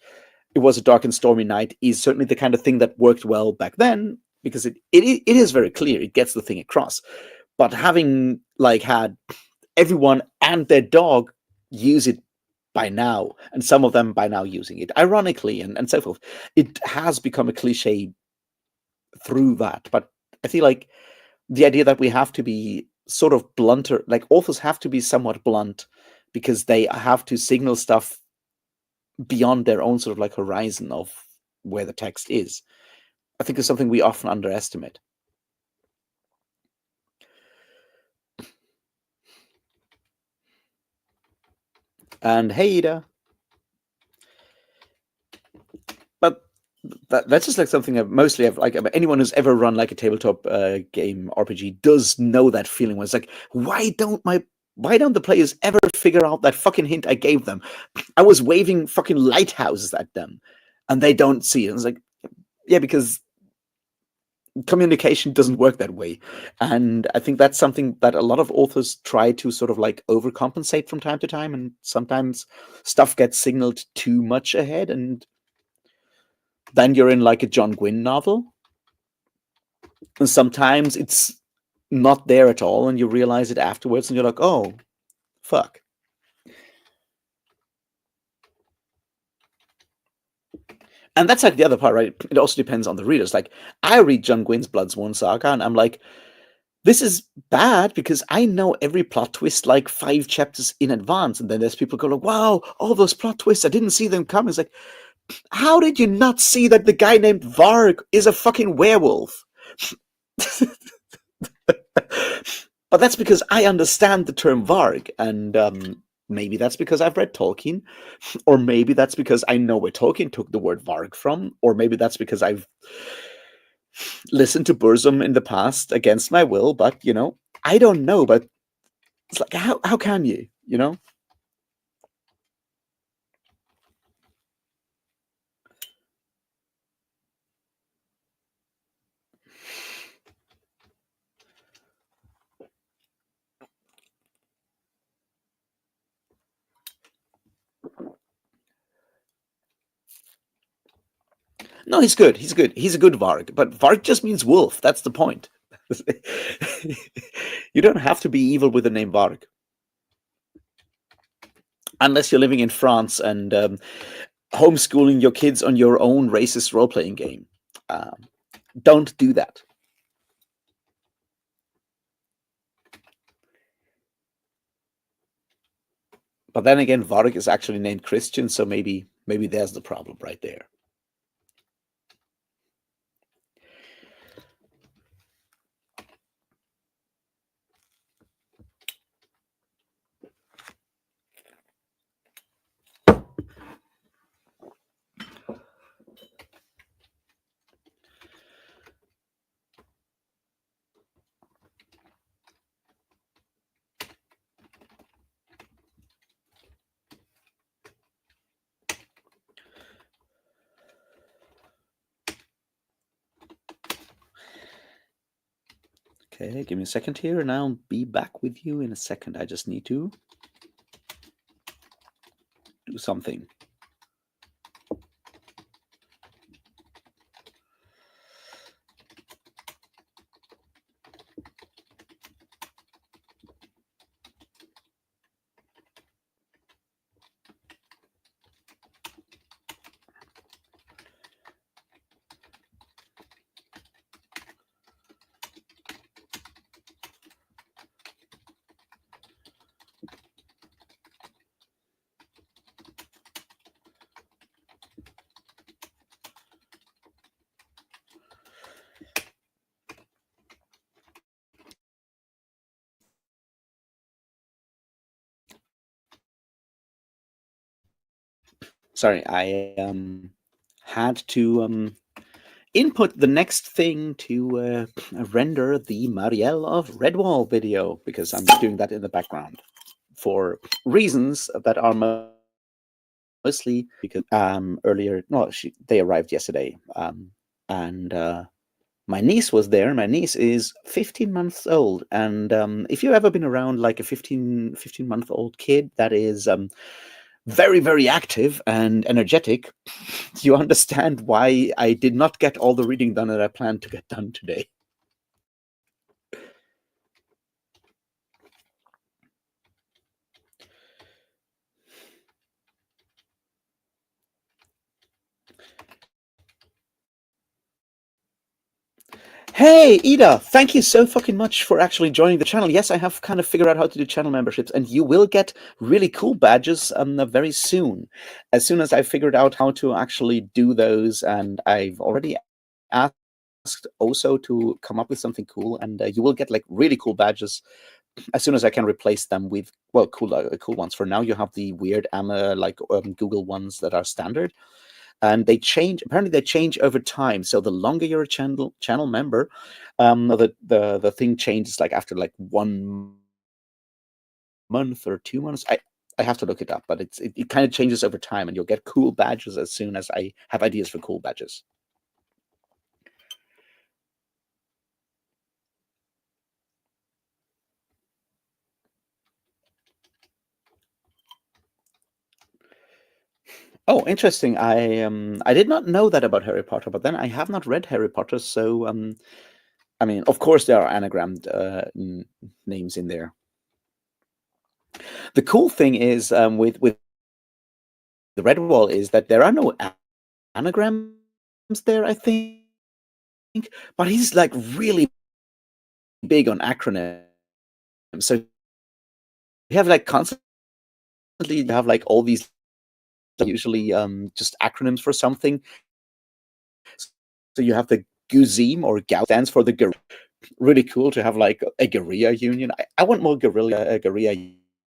It Was a Dark and Stormy Night is certainly the kind of thing that worked well back then because it is very clear. It gets the thing across. But having like had everyone and their dog use it by now, and some of them by now using it ironically and so forth, it has become a cliche through that. But I feel like the idea that we have to be sort of blunter, like authors have to be somewhat blunt because they have to signal stuff beyond their own sort of like horizon of where the text is, I think is something we often underestimate. And hey, Ida. But that's just like something I've mostly have like anyone who's ever run like a tabletop game RPG does know that feeling where it's like, why don't the players ever figure out that fucking hint I gave them? I was waving fucking lighthouses at them and they don't see it. And it's like, yeah, because communication doesn't work that way. And I think that's something that a lot of authors try to sort of like overcompensate from time to time. And sometimes stuff gets signaled too much ahead. And then you're in like a John Gwynne novel. And sometimes it's not there at all. And you realize it afterwards and you're like, oh, fuck. And that's like the other part, right? It also depends on the readers. Like, I read John Gwynne's Bloodsworn Saga, and I'm like, this is bad because I know every plot twist like 5 chapters in advance. And then there's people go like, wow, all those plot twists, I didn't see them coming. It's like, how did you not see that the guy named Varg is a fucking werewolf? But that's because I understand the term Varg, and maybe that's because I've read Tolkien, or maybe that's because I know where Tolkien took the word Varg from, or maybe that's because I've listened to Burzum in the past against my will. But I don't know. But it's like, how can you? No, he's good. He's good. He's a good Varg. But Varg just means wolf. That's the point. You don't have to be evil with the name Varg. Unless you're living in France and homeschooling your kids on your own racist role-playing game. Don't do that. But then again, Varg is actually named Christian, so maybe there's the problem right there. Okay, give me a second here, and I'll be back with you in a second. I just need to do something. Sorry, I had to input the next thing to render the Marielle of Redwall video, because I'm doing that in the background for reasons that are mostly because earlier, no, they arrived yesterday, and my niece was there. My niece is 15 months old, and if you've ever been around like a 15-month-old kid that is very, very active and energetic, you understand why I did not get all the reading done that I planned to get done today. Hey, Ida, thank you so fucking much for actually joining the channel. Yes, I have kind of figured out how to do channel memberships, and you will get really cool badges very soon. As soon as I figured out how to actually do those, and I've already asked also to come up with something cool, and you will get like really cool badges as soon as I can replace them with, well, cool ones. For now, you have the weird Google ones that are standard, and they change. Apparently, they change over time. So the longer you're a channel member, the thing changes like after like 1 month or 2 months. I have to look it up, but it kind of changes over time, and you'll get cool badges as soon as I have ideas for cool badges. Oh, interesting. I did not know that about Harry Potter, but then I have not read Harry Potter, so I mean, of course there are anagrammed names in there. The cool thing is with the Redwall is that there are no anagrams there, I think, but he's like really big on acronyms. So you have like constantly you have like all these usually just acronyms for something. So you have the GUZIM or GAU stands for the guerrilla. Really cool to have like a guerrilla union. I want more guerrilla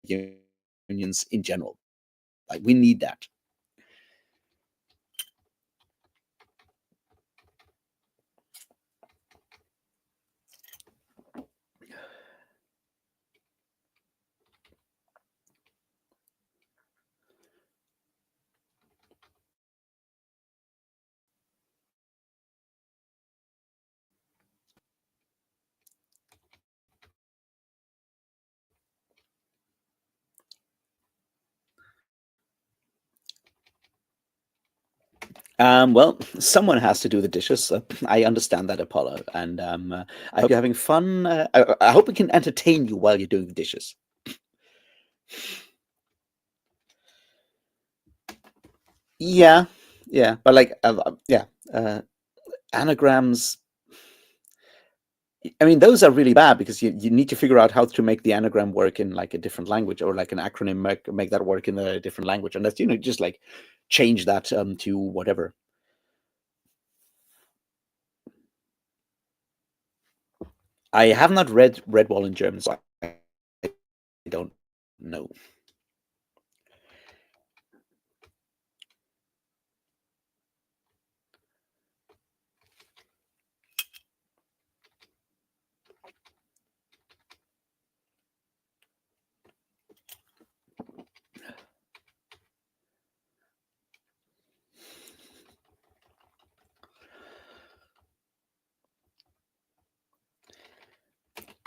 unions in general. Like we need that. Well, someone has to do the dishes. I understand that, Apollo, and I hope you're having fun. I hope we can entertain you while you're doing the dishes. Yeah, yeah, but like, yeah, anagrams. I mean, those are really bad because you need to figure out how to make the anagram work in like a different language, or like an acronym make that work in a different language, and that's just like change that to whatever. I have not read Redwall in German, so I don't know.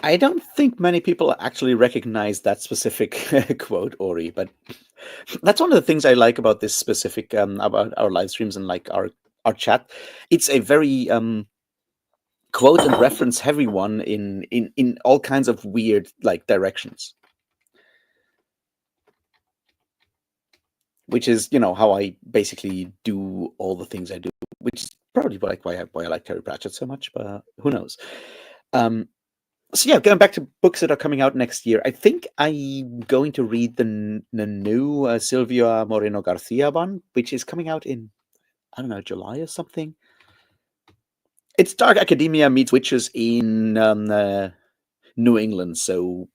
I don't think many people actually recognize that specific quote, Ori, but that's one of the things I like about this specific about our live streams and like our chat. It's a very quote and reference heavy one in all kinds of weird like directions, which is how I basically do all the things I do, which is probably like why I like Terry Pratchett so much, but who knows. So yeah, going back to books that are coming out next year, I think I'm going to read the new Silvia Moreno Garcia one, which is coming out in, I don't know, July or something. It's dark academia meets witches in New England, so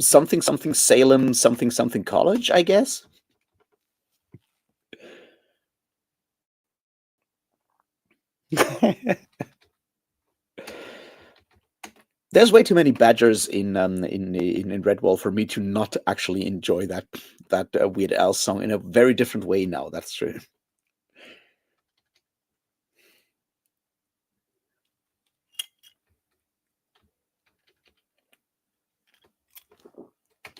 something Salem, something college, I guess. There's way too many badgers in Redwall for me to not actually enjoy that Weird Al song in a very different way now. That's true.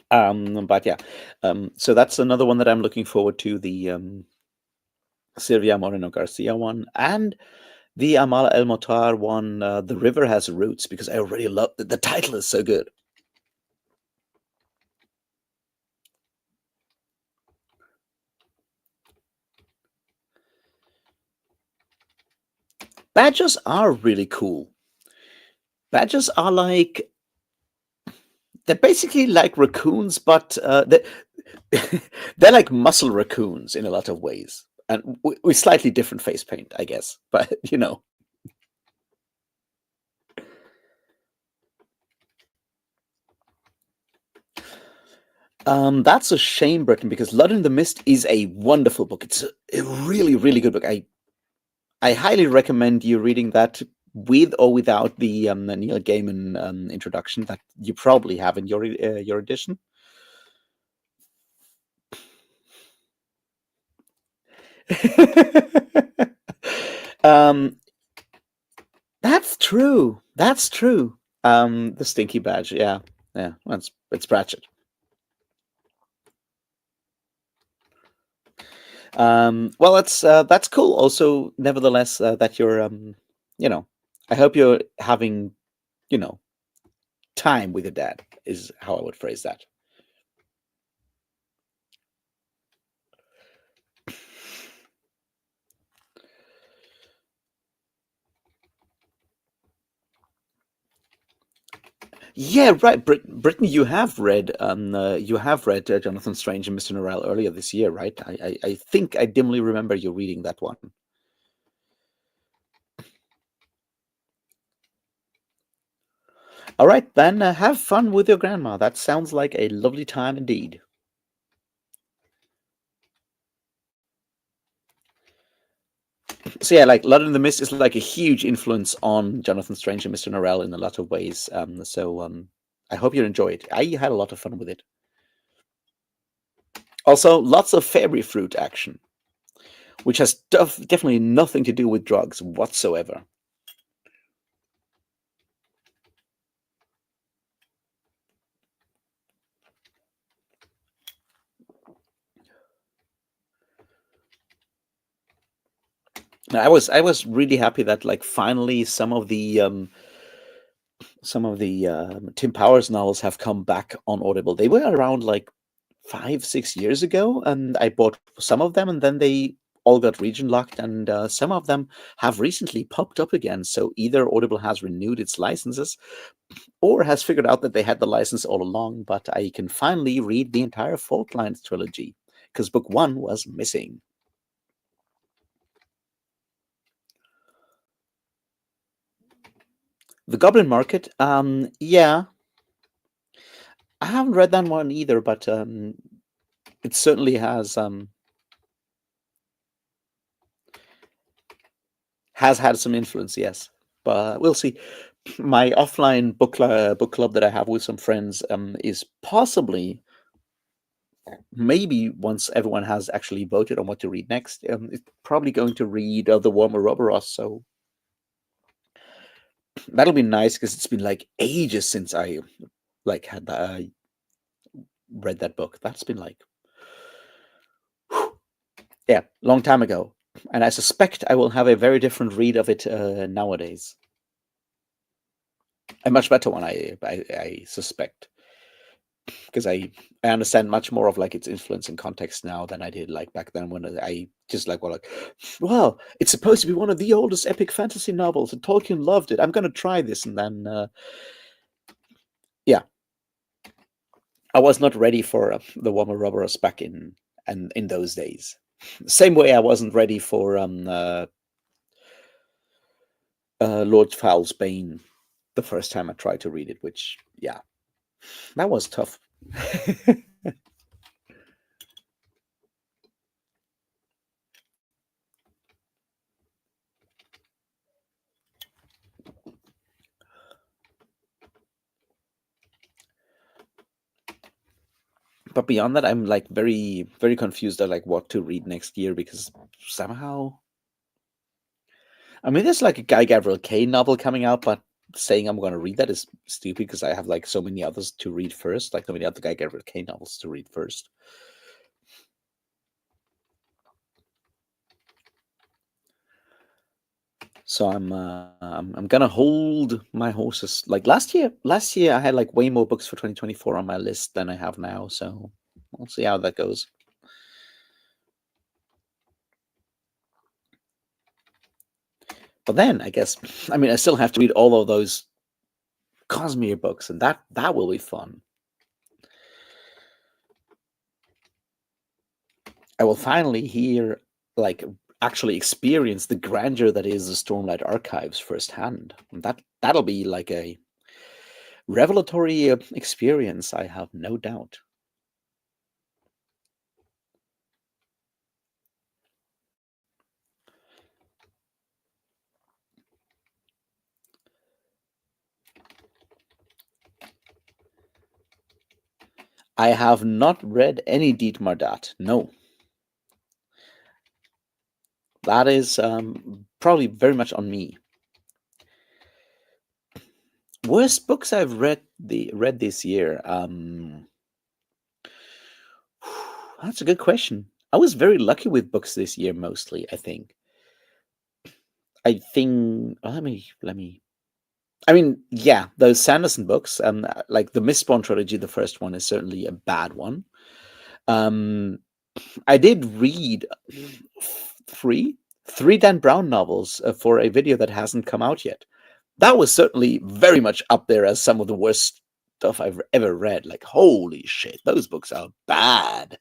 But yeah, so that's another one that I'm looking forward to, the Silvia Moreno Garcia one, and the Amala El Motar one, The River Has Roots, because I already love the title is so good. Badgers are really cool. Badgers are like, they're basically like raccoons, but they're like muscle raccoons in a lot of ways, and with slightly different face paint, I guess. But That's a shame, Britain, because Blood in the Mist is a wonderful book. It's a really, really good book. I highly recommend you reading that with or without the Neil Gaiman introduction that you probably have in your edition. um, that's true. That's true. The Stinky Badge. Yeah, yeah. Well, it's Pratchett. Well, that's cool. Also, nevertheless, that you're you know, I hope you're having you know time with your dad is how I would phrase that. Yeah, right. Brittany, you have read Jonathan Strange and Mr. Norrell earlier this year, right? I think I dimly remember you reading that one. All right, then have fun with your grandma. That sounds like a lovely time indeed. So yeah, like Blood in the Mist is like a huge influence on Jonathan Strange and Mr. Norrell in a lot of ways. I hope you enjoy it. I had a lot of fun with it. Also, lots of fairy fruit action, which has definitely nothing to do with drugs whatsoever. I was really happy that like finally some of the Tim Powers novels have come back on Audible. They were around like 5-6 years ago, and I bought some of them, and then they all got region locked, and some of them have recently popped up again. So either Audible has renewed its licenses, or has figured out that they had the license all along. But I can finally read the entire Fault Lines trilogy because book one was missing. The Goblin Market, yeah, I haven't read that one either, but it certainly has had some influence, yes. But we'll see. My offline book club that I have with some friends is possibly, maybe once everyone has actually voted on what to read next, it's probably going to read The Warmer Roboros. So that'll be nice because it's been like ages since I like had read that book. That's been like, yeah, long time ago. And I suspect I will have a very different read of it nowadays. A much better one, I suspect, because I understand much more of like its influence and context now than I did like back then when I just like, well, like, well, it's supposed to be one of the oldest epic fantasy novels, and Tolkien loved it. I'm gonna try this, and then yeah, I was not ready for the Warmer Roboros back in those days. Same way I wasn't ready for Lord Fowl's Bane the first time I tried to read it, which yeah, that was tough. But beyond that, I'm like very, very confused at like what to read next year because somehow, I mean, there's like a Guy Gabriel Kane novel coming out, but saying I'm going to read that is stupid because I have like so many others to read first, like so many other Guy Gabriel Kane novels to read first. So I'm gonna hold my horses. Like last year I had like way more books for 2024 on my list than I have now. So we'll see how that goes. But then I guess, I mean, I still have to read all of those Cosmere books, and that will be fun. I will finally hear, like, actually experience the grandeur that is the Stormlight Archives firsthand. And that'll be like a revelatory experience, I have no doubt. I have not read any Dietmar Dat. No, that is probably very much on me. Worst books I've read this year. That's a good question. I was very lucky with books this year, mostly. I think. Let me. I mean, yeah, those Sanderson books, like the Mistborn trilogy, the first one is certainly a bad one. I did read three three Dan Brown novels for a video that hasn't come out yet. That was certainly very much up there as some of the worst stuff I've ever read. Like, holy shit, those books are bad,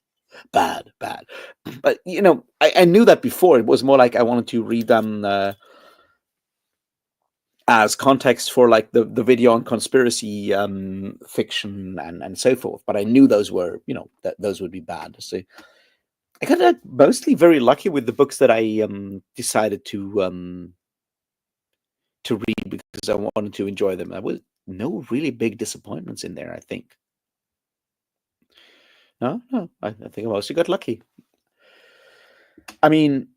bad, bad. But I knew that before. It was more like I wanted to read them as context for like the video on conspiracy fiction and so forth. But I knew those were that those would be bad. So I got mostly very lucky with the books that I decided to read because I wanted to enjoy them. There was no really big disappointments in there, I think. No, no, I think I mostly got lucky. I mean,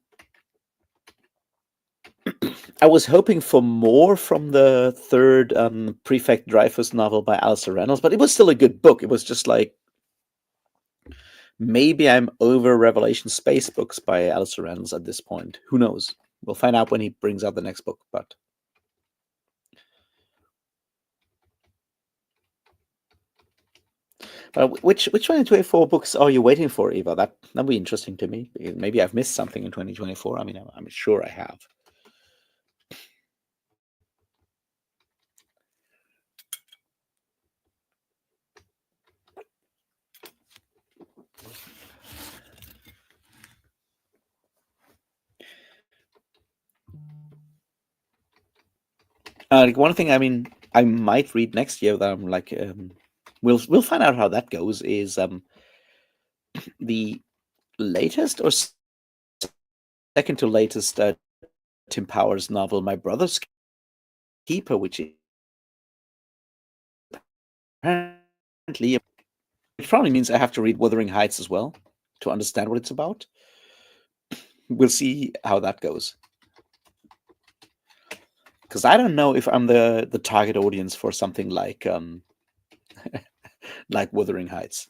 I was hoping for more from the third Prefect Dreyfus novel by Alistair Reynolds, but it was still a good book. It was just like, maybe I'm over Revelation Space books by Alistair Reynolds at this point. Who knows? We'll find out when he brings out the next book, but which 2024 books are you waiting for, Eva? That'd be interesting to me. Maybe I've missed something in 2024. I mean, I'm sure I have. One thing, I mean, I might read next year that I'm like, we'll find out how that goes. Is the latest or second to latest Tim Powers novel, My Brother's Keeper, which is apparently, which probably means I have to read Wuthering Heights as well to understand what it's about. We'll see how that goes. Because I don't know if I'm the target audience for something like like Wuthering Heights.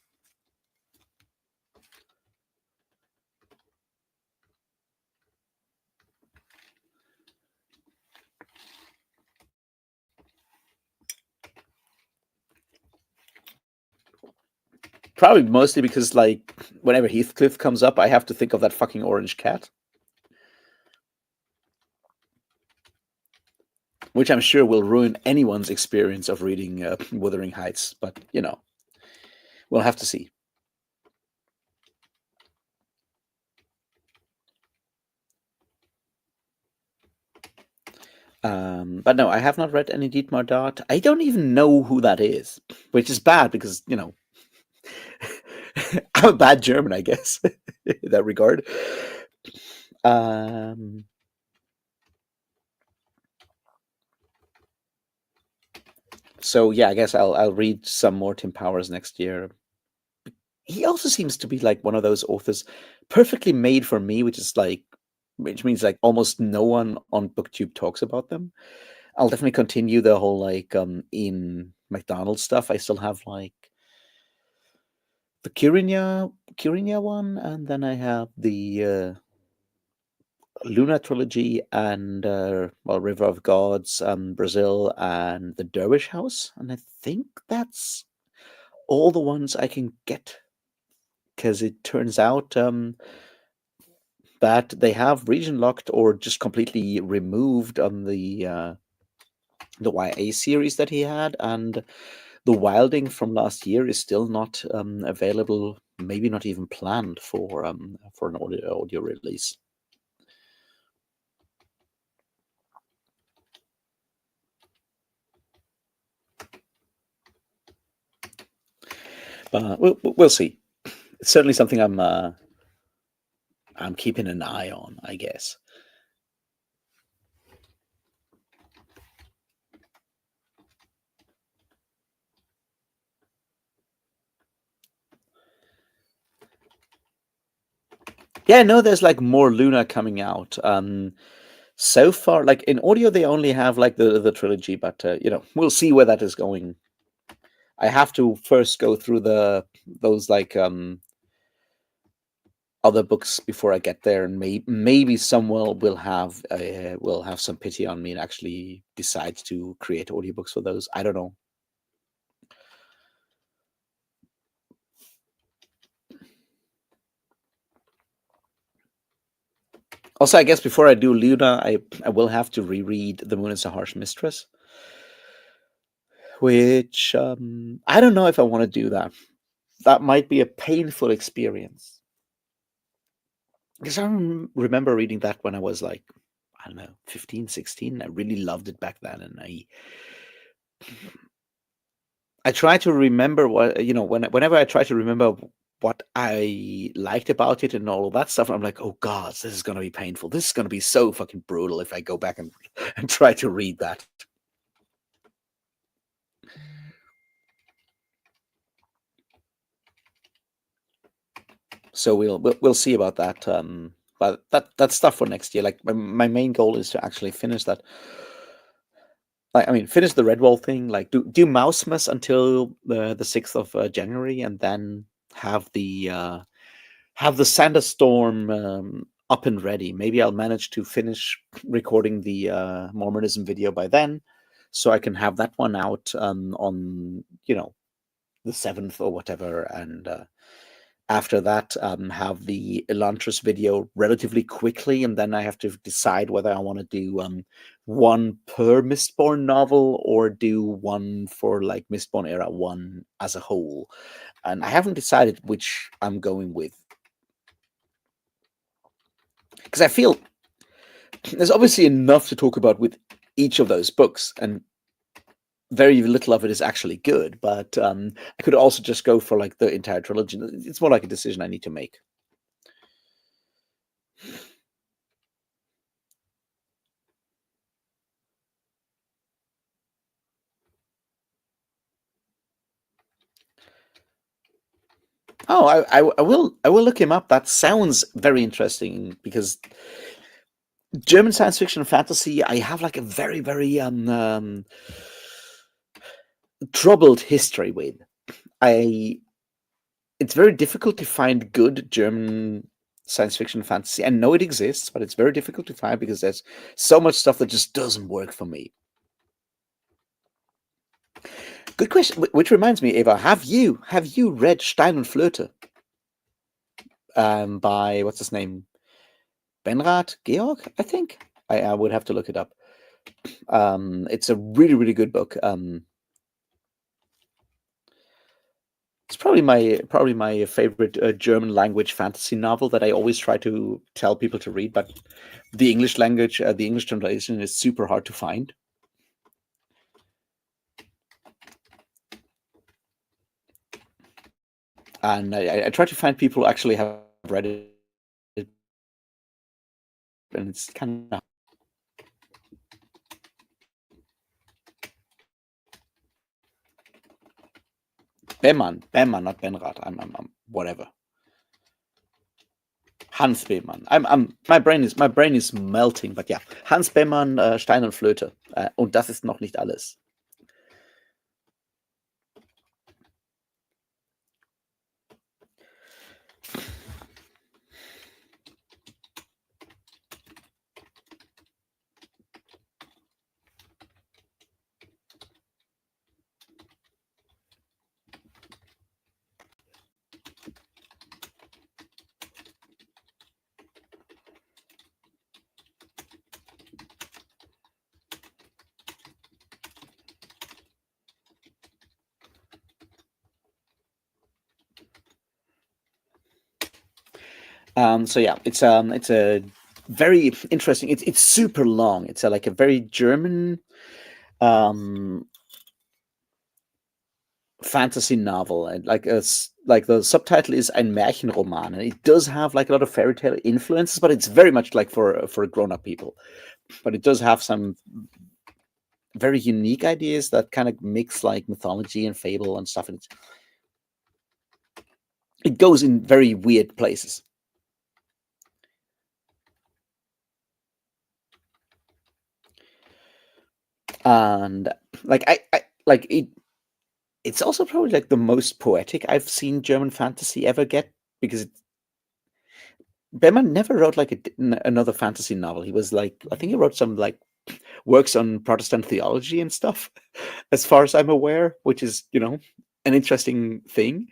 Probably mostly because, like, whenever Heathcliff comes up, I have to think of that fucking orange cat, which I'm sure will ruin anyone's experience of reading Wuthering Heights. But we'll have to see. But no, I have not read any Dietmar Dart. I don't even know who that is, which is bad because I'm a bad German, I guess, in that regard. So yeah, I guess I'll read some more Tim Powers next year. He also seems to be like one of those authors perfectly made for me, which means like almost no one on BookTube talks about them. I'll definitely continue the whole like in McDonald's stuff. I still have like the Kirinya one, and then I have the Luna trilogy and River of Gods, Brazil, and the Dervish House, and I think that's all the ones I can get because it turns out that they have region locked or just completely removed on the YA series that he had, and the Wilding from last year is still not available. Maybe not even planned for an audio release. But we'll see. It's certainly something I'm keeping an eye on, I guess. Yeah, no, there's like more Luna coming out. So far, like in audio, they only have like the trilogy, but we'll see where that is going. I have to first go through those like other books before I get there, and maybe someone will have some pity on me and actually decide to create audiobooks for those. I don't know. Also, I guess before I do Luna, I will have to reread The Moon is a Harsh Mistress, which I don't know if I want to do that. That might be a painful experience. Because I remember reading that when I was like, I don't know, 15, 16. I really loved it back then. And I try to remember whenever I try to remember what I liked about it and all of that stuff, I'm like, oh God, this is going to be painful. This is going to be so fucking brutal if I go back and try to read that. So we'll see about that. But that's stuff for next year. Like my main goal is to actually finish that. Like, I mean, finish the Redwall thing. Like do Mousemas until the 6th of January, and then have the Sanderstorm up and ready. Maybe I'll manage to finish recording the Mormonism video by then, so I can have that one out on the 7th or whatever, and after that have the Elantris video relatively quickly, and then I have to decide whether I want to do one per Mistborn novel or do one for like Mistborn Era 1 as a whole. And I haven't decided which I'm going with. Because I feel there's obviously enough to talk about with each of those books, and very little of it is actually good. But I could also just go for like the entire trilogy. It's more like a decision I need to make. Oh, I will look him up. That sounds very interesting because German science fiction and fantasy, I have like a very, very troubled history with. It's very difficult to find good German science fiction and fantasy. I know it exists, but it's very difficult to find because there's so much stuff that just doesn't work for me. Good question. Which reminds me, Eva, have you read Stein und Flöte by what's his name? Benrath Georg, I think. I would have to look it up. It's a really, really good book. It's probably my favorite German language fantasy novel that I always try to tell people to read, but the English language, the English translation is super hard to find. And I try to find people who actually have read it, and it's kind of Beman, not Benrath. I'm whatever. Hans Bemann. My brain is melting, but yeah, Hans Bemann, Stein und Flöte. Und das ist noch nicht alles. So yeah, it's a very interesting. It's super long. It's like a very German fantasy novel, and like the subtitle is Ein Märchenroman, and it does have like a lot of fairy tale influences, but it's very much like for grown up people. But it does have some very unique ideas that kind of mix like mythology and fable and stuff, and it goes in very weird places. and like I like it. It's also probably like the most poetic I've seen German fantasy ever get, because Berman never wrote like another fantasy novel. He was like, I think he wrote some like works on Protestant theology and stuff, as far as I'm aware, which is, an interesting thing.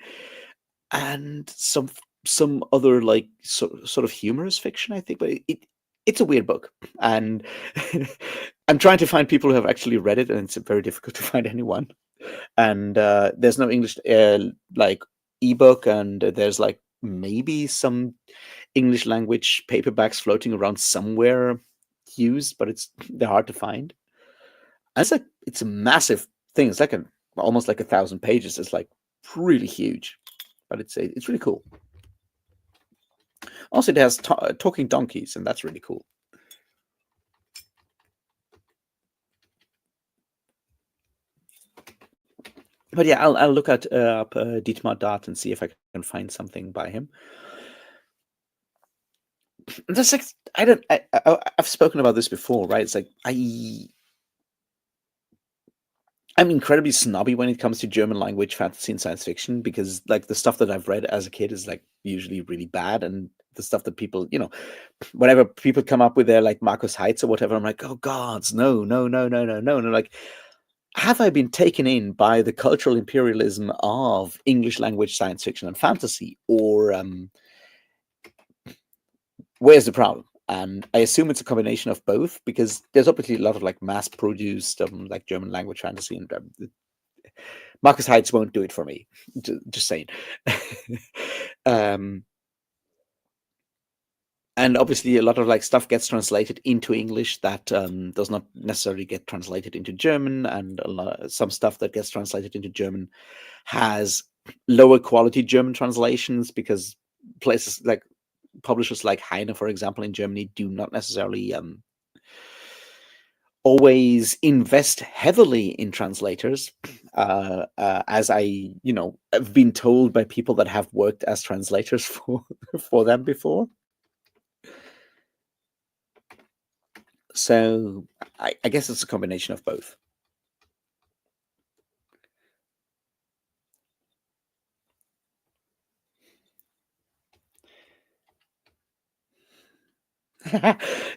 And some other like sort of humorous fiction, I think, but it's a weird book, and I'm trying to find people who have actually read it, and it's very difficult to find anyone. And there's no English like ebook, and there's like maybe some English language paperbacks floating around somewhere used, but they're hard to find. And it's a massive thing. It's like almost like 1,000 pages. It's like really huge, but it's really cool. Also, it has talking donkeys, and that's really cool. But yeah, I'll look at up Dietmar Dart and see if I can find something by him. That's like I've spoken about this before, right? It's like I'm incredibly snobby when it comes to German language fantasy and science fiction, because like the stuff that I've read as a kid is like usually really bad, and the stuff that people, whenever people come up with their like Marcus Heitz or whatever, I'm like, oh gods, no, no, no, no, no, no, no. Like, have I been taken in by the cultural imperialism of English language science fiction and fantasy, or where's the problem? And I assume it's a combination of both, because there's obviously a lot of like mass-produced like German language fantasy, and Marcus Heitz won't do it for me. Just saying. um, and obviously, a lot of like stuff gets translated into English that does not necessarily get translated into German, and some stuff that gets translated into German has lower quality German translations, because places like publishers like Heine, for example, in Germany, do not necessarily always invest heavily in translators, as have been told by people that have worked as translators for them before. So I guess it's a combination of both.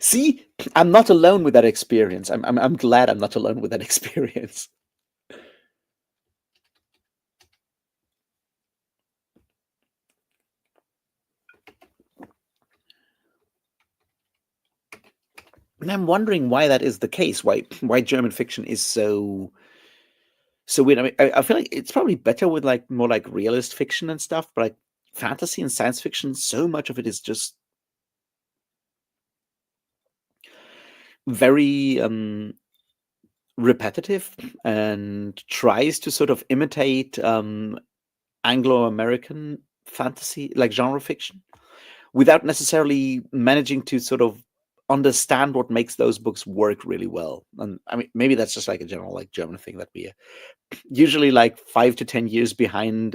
See, I'm not alone with that experience. I'm glad I'm not alone with that experience. And I'm wondering why that is the case. Why German fiction is so weird. I mean, I feel like it's probably better with like more like realist fiction and stuff, but like fantasy and science fiction, so much of it is just very repetitive, and tries to sort of imitate Anglo-American fantasy, like genre fiction, without necessarily managing to sort of understand what makes those books work really well. And I mean, maybe that's just like a general like German thing, that we usually like 5 to 10 years behind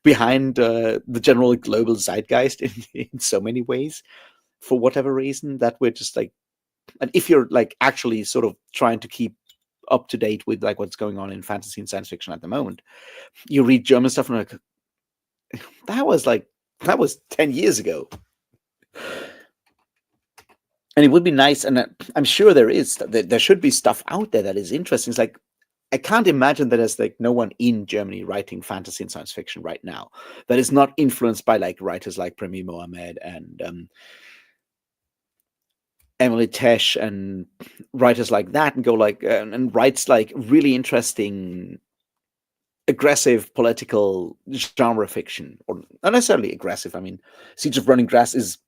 behind the general global zeitgeist in so many ways, for whatever reason, that we're just like, and if you're like actually sort of trying to keep up to date with like what's going on in fantasy and science fiction at the moment, you read German stuff and like, that was 10 years ago. And it would be nice, and I'm sure there should be stuff out there that is interesting. It's like, I can't imagine that there's like no one in Germany writing fantasy and science fiction right now that is not influenced by like writers like Premi Mohamed and Emily Tesh and writers like that, and go like and writes like really interesting, aggressive political genre fiction, or not necessarily aggressive. I mean, Siege of Running Grass is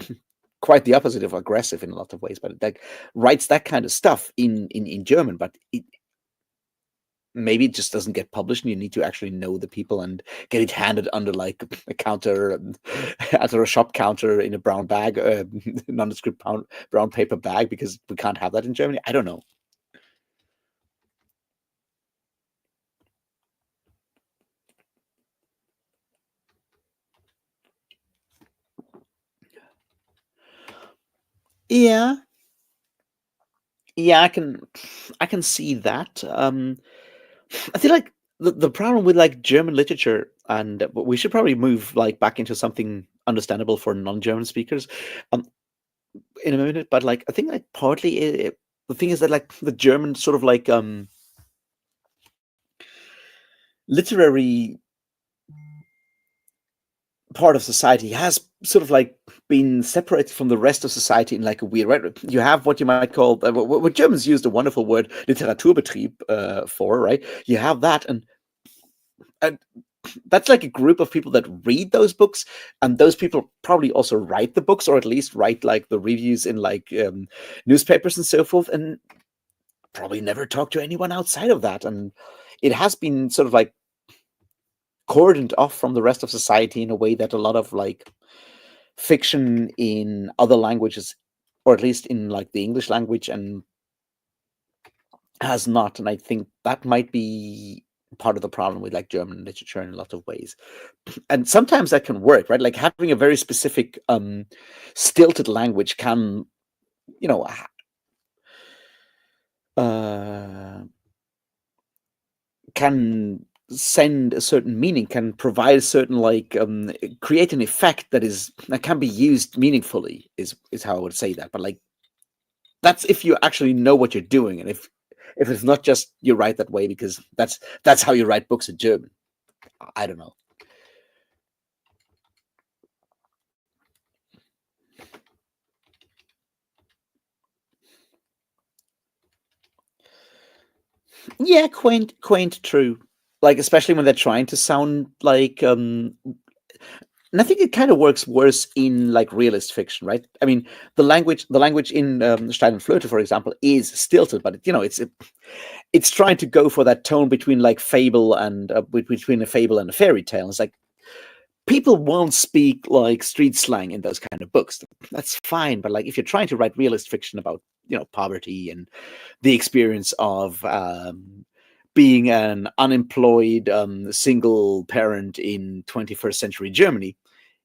quite the opposite of aggressive in a lot of ways, but like writes that kind of stuff in German, but maybe it just doesn't get published, and you need to actually know the people and get it handed under like a counter under a shop counter in a brown bag, nondescript brown paper bag, because we can't have that in Germany. I don't know. Yeah, Yeah, I can see that. I feel like the problem with like German literature, and we should probably move like back into something understandable for non-German speakers um, in a minute. But like I think like partly the thing is that like the German sort of like literary part of society has sort of like been separated from the rest of society in like a weird way. You have what you might call what Germans use the wonderful word Literaturbetrieb for, right? You have that, and that's like a group of people that read those books, and those people probably also write the books, or at least write like the reviews in like newspapers and so forth, and probably never talk to anyone outside of that. And it has been sort of like cordoned off from the rest of society in a way that a lot of like fiction in other languages, or at least in like the English language, and has not. And I think that might be part of the problem with like German literature in a lot of ways. And sometimes that can work, right? Like having a very specific stilted language can, you know, uh, can send a certain meaning, can provide a certain like create an effect that can be used meaningfully, is how I would say that. But like that's if you actually know what you're doing, and if it's not just you write that way because that's how you write books in German. I don't know. Yeah, quaint, true. Like especially when they're trying to sound like and I think it kind of works worse in like realist fiction, right? I mean, the language in Stein and Flöte, for example, is stilted, but it's trying to go for that tone between like fable and between a fable and a fairy tale. It's like people won't speak like street slang in those kind of books. That's fine, but like if you're trying to write realist fiction about poverty and the experience of being an unemployed single parent in 21st century Germany,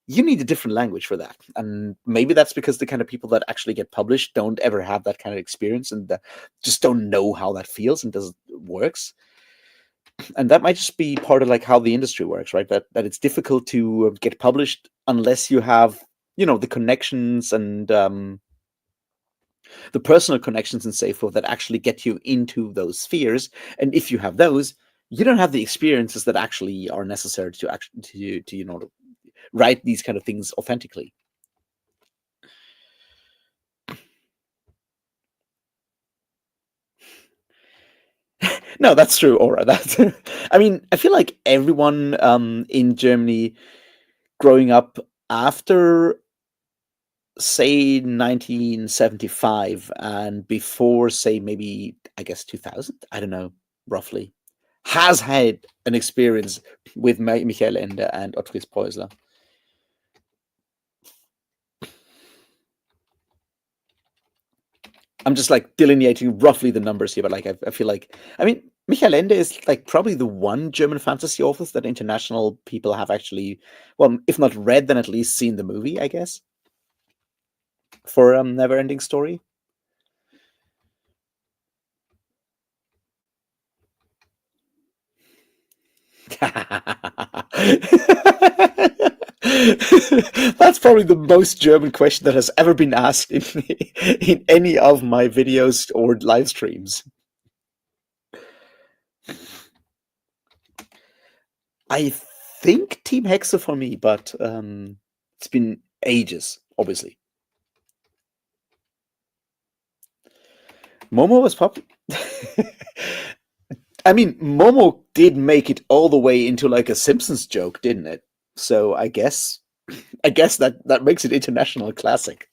you need a different language for that. And maybe that's because the kind of people that actually get published don't ever have that kind of experience, and just don't know how that feels and does works. And that might just be part of like how the industry works, right? That it's difficult to get published unless you have the connections and the personal connections and so forth that actually get you into those spheres. And if you have those, you don't have the experiences that actually are necessary to actually to write these kind of things authentically. No, that's true, Aura. That's I mean, I feel like everyone in Germany growing up after say 1975 and before say maybe I guess 2000, I don't know, roughly, has had an experience with Michael Ende and Ottfried Preußler. I'm just like delineating roughly the numbers here, but like I feel like, I mean, Michael Ende is like probably the one German fantasy author that international people have actually, well, if not read, then at least seen the movie, I guess, for Neverending Story. That's probably the most German question that has ever been asked in any of my videos or live streams. I think Team Hexe for me, but it's been ages, obviously. Momo was popular. I mean, Momo did make it all the way into like a Simpsons joke, didn't it? So I guess that makes it international classic.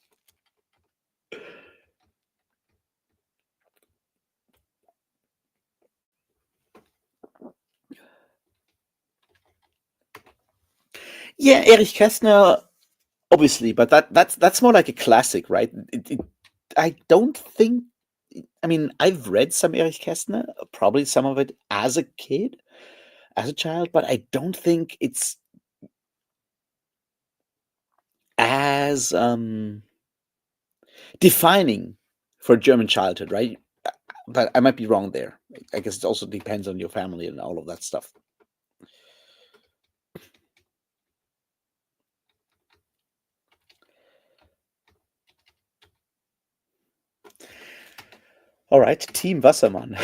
Yeah, Erich Kästner, obviously, but that's more like a classic, right? I don't think. I mean, I've read some Erich Kästner, probably some of it as a kid, as a child, but I don't think it's as defining for German childhood, right? but I might be wrong there. I guess it also depends on your family and all of that stuff. All right, Team Wassermann.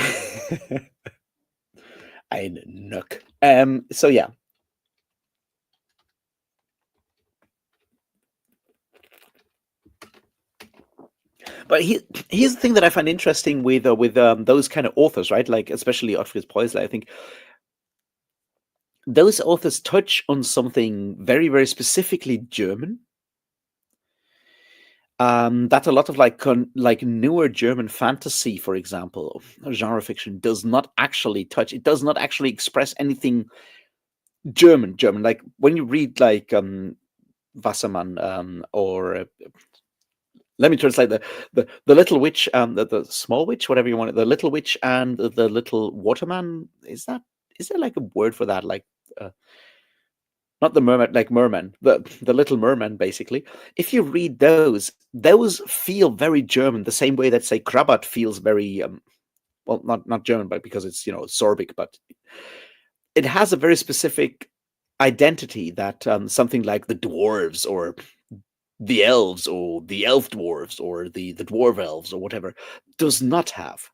Ein Nuck. So yeah, but here's the thing that I find interesting with those kind of authors, right? Like especially Otfried Preußler. I think those authors touch on something very, very specifically German. That a lot of like newer German fantasy, for example, genre fiction does not actually touch. It does not actually express anything German. Like when you read like Wassermann or let me translate the Little Witch, the Small Witch, whatever you want, the Little Witch and the Little Waterman. Is there like a word for that? Like not the mermaid, like merman, the Little Merman, basically. If you read those feel very German, the same way that say Krabat feels very well, not German, but because it's Sorbic, but it has a very specific identity that something like the dwarves or the elves or the elf dwarves or the dwarf elves or whatever does not have.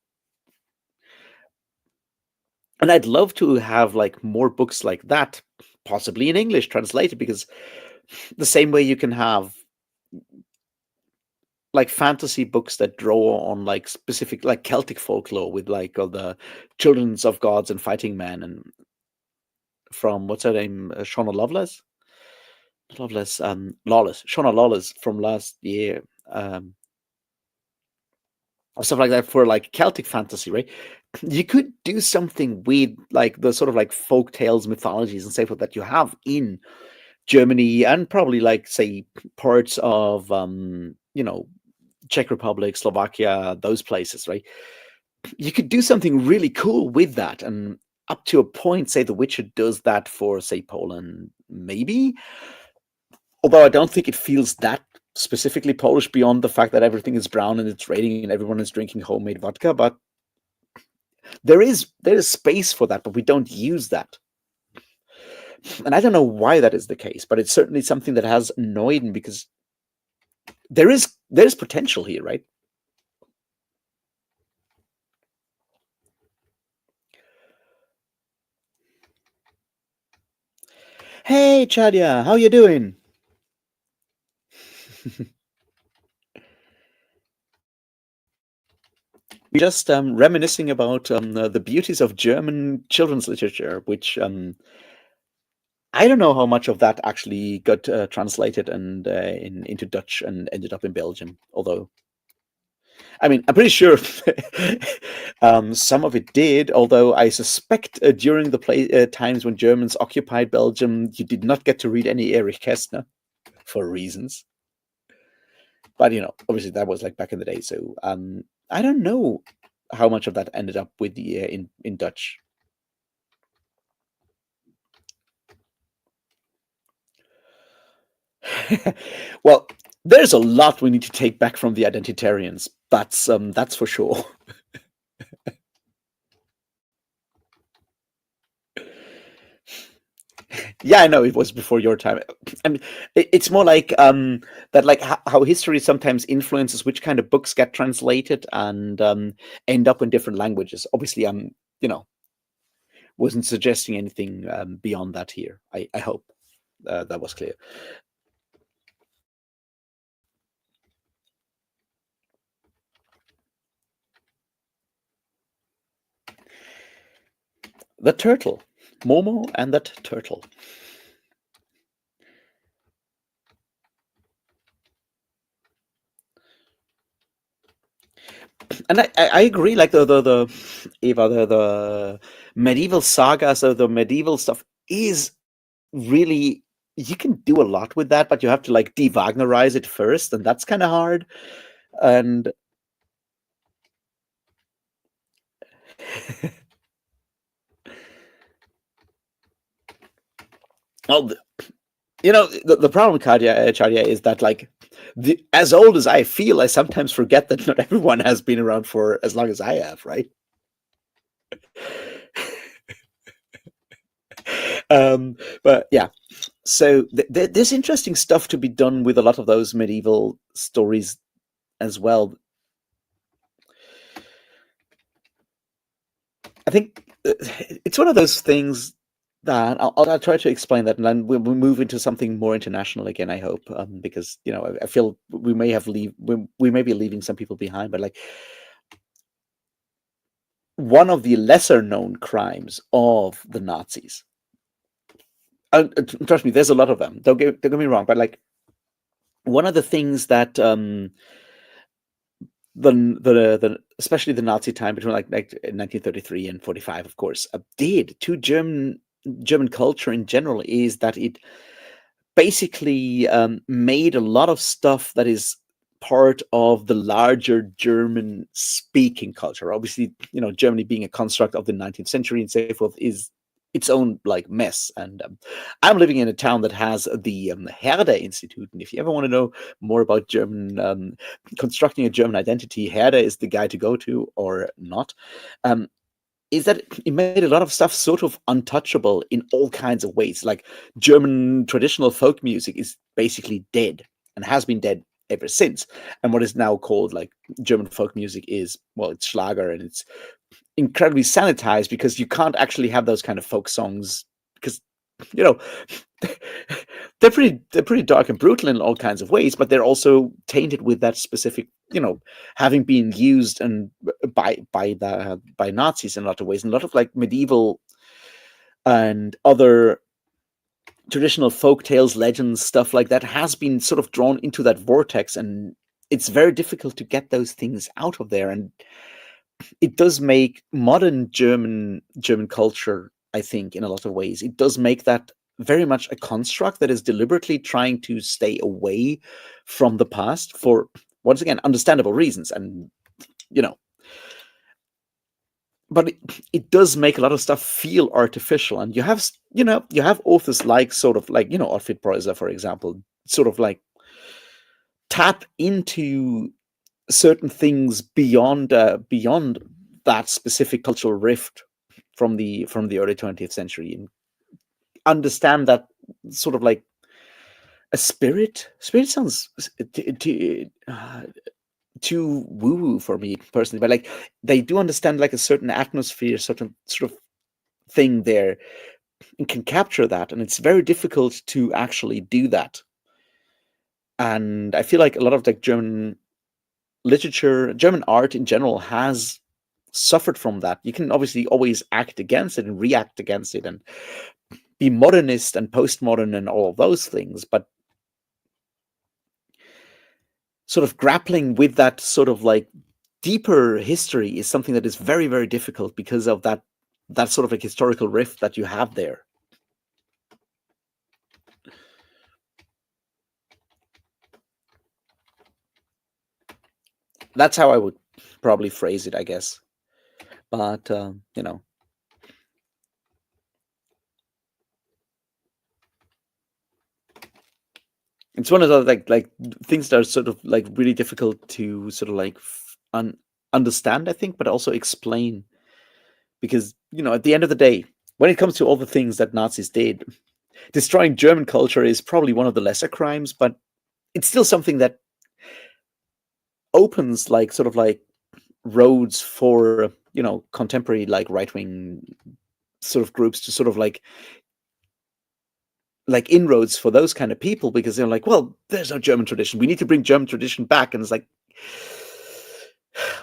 And I'd love to have like more books like that, possibly in English translated, because the same way you can have like fantasy books that draw on like specific like Celtic folklore with like all the children's of gods and fighting men and from what's her name, Shauna Lawless, Shauna Lawless from last year, or stuff like that for like Celtic fantasy, right? You could do something with like the sort of like folk tales, mythologies, and so forth that you have in Germany and probably like say parts of Czech Republic, Slovakia, those places, right? You could do something really cool with that, and up to a point, say The Witcher does that for say Poland, maybe. Although I don't think it feels that specifically Polish beyond the fact that everything is brown and it's raining and everyone is drinking homemade vodka, but there is space for that, but we don't use that. And I don't know why that is the case, but it's certainly something that has annoyed me because there's potential here, right? Hey Chadia, how you doing? We're just reminiscing about the beauties of German children's literature, which I don't know how much of that actually got translated and into Dutch and ended up in Belgium. Although, I mean, I'm pretty sure some of it did. Although I suspect during the times when Germans occupied Belgium, you did not get to read any Erich Kästner for reasons. But obviously that was like back in the day. So I don't know how much of that ended up with the in Dutch. Well, there's a lot we need to take back from the identitarians. That's for sure. Yeah, I know it was before your time. I mean, it's more like that, like how history sometimes influences which kind of books get translated and end up in different languages. Obviously, wasn't suggesting anything beyond that here. I hope that was clear. The turtle, Momo, and that turtle. And I agree. Like the Eva, the medieval sagas or the medieval stuff is really, you can do a lot with that, but you have to like de-Wagnerize it first, and that's kind of hard. And well, the problem with Charya is that like as old as I feel, I sometimes forget that not everyone has been around for as long as I have, right? But yeah, so there's interesting stuff to be done with a lot of those medieval stories as well. I think it's one of those things that I'll try to explain that, and then we'll move into something more international again. I hope, because I feel we may be leaving some people behind, but like one of the lesser known crimes of the Nazis. Trust me, there's a lot of them. Don't get me wrong, but like one of the things that the especially the Nazi time between like 1933 and 45, of course, did to German culture in general is that it basically made a lot of stuff that is part of the larger German speaking culture. Obviously, Germany being a construct of the 19th century and so forth is its own like mess. And I'm living in a town that has the Herder Institute, and if you ever want to know more about German constructing a German identity, Herder is the guy to go to, or not. Is that it made a lot of stuff sort of untouchable in all kinds of ways. Like German traditional folk music is basically dead and has been dead ever since. And what is now called like German folk music is, well, it's Schlager, and it's incredibly sanitized because you can't actually have those kind of folk songs because you know they're pretty dark and brutal in all kinds of ways, but they're also tainted with that specific having been used and by Nazis in a lot of ways, and a lot of like medieval and other traditional folk tales, legends, stuff like that has been sort of drawn into that vortex, and it's very difficult to get those things out of there. And it does make modern German culture, I think, in a lot of ways, it does make that very much a construct that is deliberately trying to stay away from the past for, once again, understandable reasons. And but it does make a lot of stuff feel artificial. And you have authors like sort of like Otfried Preußer, for example, sort of like tap into certain things beyond that specific cultural rift from the early 20th century, and understand that sort of like a spirit sounds too woo-woo for me personally, but like they do understand like a certain atmosphere, certain sort of thing there, and can capture that, and it's very difficult to actually do that. And I feel like a lot of like German literature, German art in general, has suffered from that. You can obviously always act against it and react against it and be modernist and postmodern and all of those things, but sort of grappling with that sort of like deeper history is something that is very, very difficult because of that sort of like historical rift that you have there. That's how I would probably phrase it, I guess. But it's one of the like things that are sort of like really difficult to sort of like understand, I think, but also explain, because at the end of the day, when it comes to all the things that Nazis did, destroying German culture is probably one of the lesser crimes, but it's still something that opens like sort of like roads for contemporary like right-wing sort of groups to sort of like inroads for those kind of people, because they're like, well, there's no German tradition, we need to bring German tradition back. And it's like,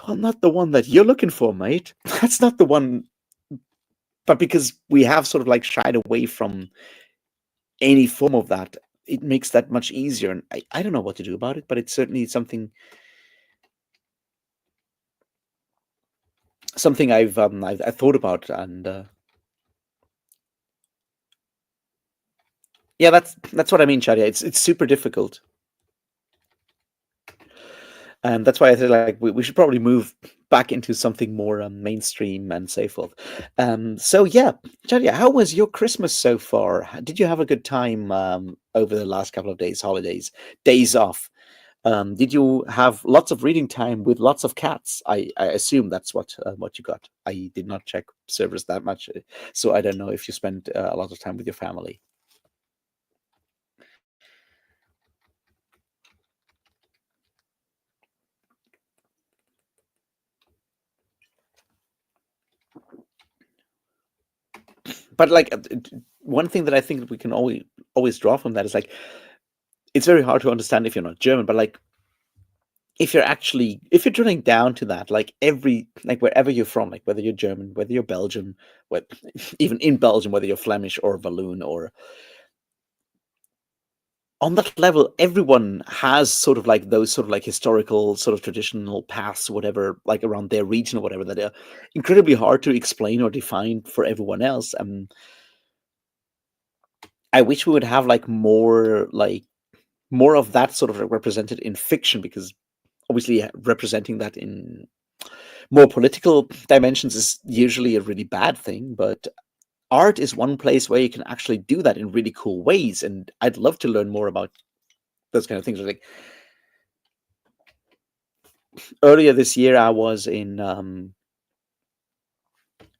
well, not the one that you're looking for, mate. That's not the one. But because we have sort of like shied away from any form of that, it makes that much easier. And I don't know what to do about it, but it's certainly something I've thought about. And yeah, that's what I mean, Shadia. It's super difficult. And that's why I feel like we should probably move back into something more mainstream and so forth. So yeah, Shadia, how was your Christmas so far? Did you have a good time over the last couple of days, holidays, days off? Did you have lots of reading time with lots of cats? I assume that's what you got. I did not check servers that much, so I don't know if you spent a lot of time with your family. But like one thing that I think we can always draw from that is like it's very hard to understand if you're not German, but like if you're drilling down to that, like wherever you're from, like whether you're German, whether you're Belgian, what even in Belgium, whether you're Flemish or Walloon or on that level, everyone has sort of like those sort of like historical sort of traditional paths, whatever, like around their region or whatever, that are incredibly hard to explain or define for everyone else. I wish we would have more of that sort of represented in fiction, because obviously representing that in more political dimensions is usually a really bad thing, but art is one place where you can actually do that in really cool ways, and I'd love to learn more about those kind of things. Like earlier this year, I was in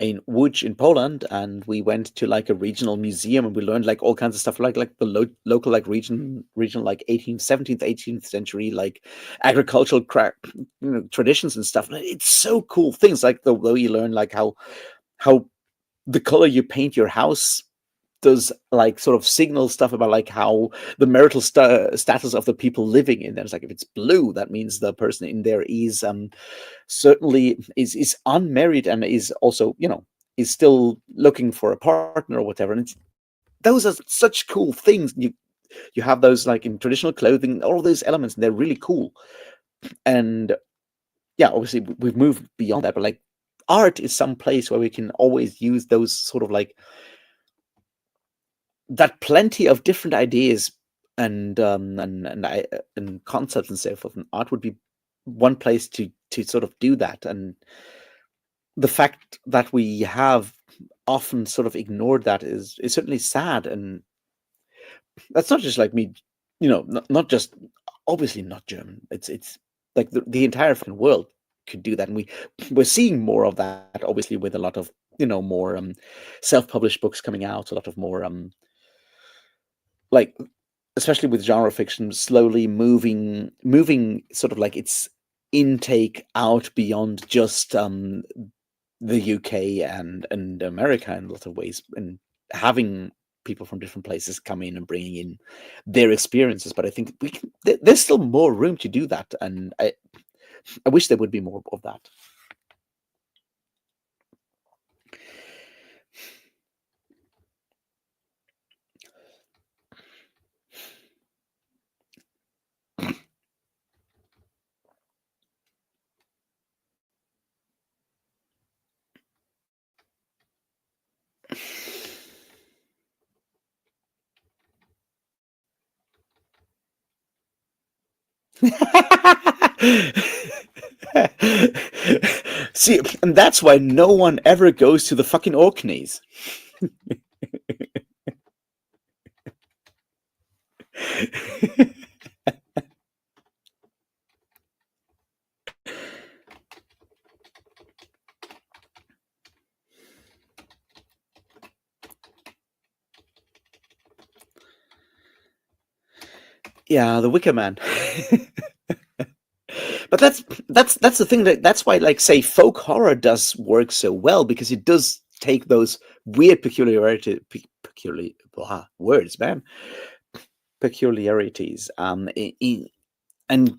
Łódź in Poland, and we went to like a regional museum, and we learned like all kinds of stuff, like the local like regional like 18th, 17th, 18th century like agricultural traditions and stuff. And it's so cool things like the way you learn like how the color you paint your house does like sort of signal stuff about like how the marital status of the people living in there. It's like if it's blue, that means the person in there is certainly is unmarried and is also is still looking for a partner or whatever. And those are such cool things. You have those like in traditional clothing, all those elements, and they're really cool. And yeah, obviously we've moved beyond that, but like art is some place where we can always use those sort of like that plenty of different ideas and concepts and so forth. And art would be one place to sort of do that. And the fact that we have often sort of ignored that is certainly sad. And that's not just like me, not just obviously not German. It's like the entire fucking world could do that, and we're seeing more of that. Obviously, with a lot of more self-published books coming out, a lot of more like especially with genre fiction slowly moving sort of like its intake out beyond just the UK and America in a lot of ways, and having people from different places come in and bringing in their experiences. But I think there's still more room to do that, and I wish there would be more of that. See, and that's why no one ever goes to the fucking Orkneys. Yeah, the Wicker Man. But that's the thing, that's why like say folk horror does work so well, because it does take those weird words, man, peculiarities, and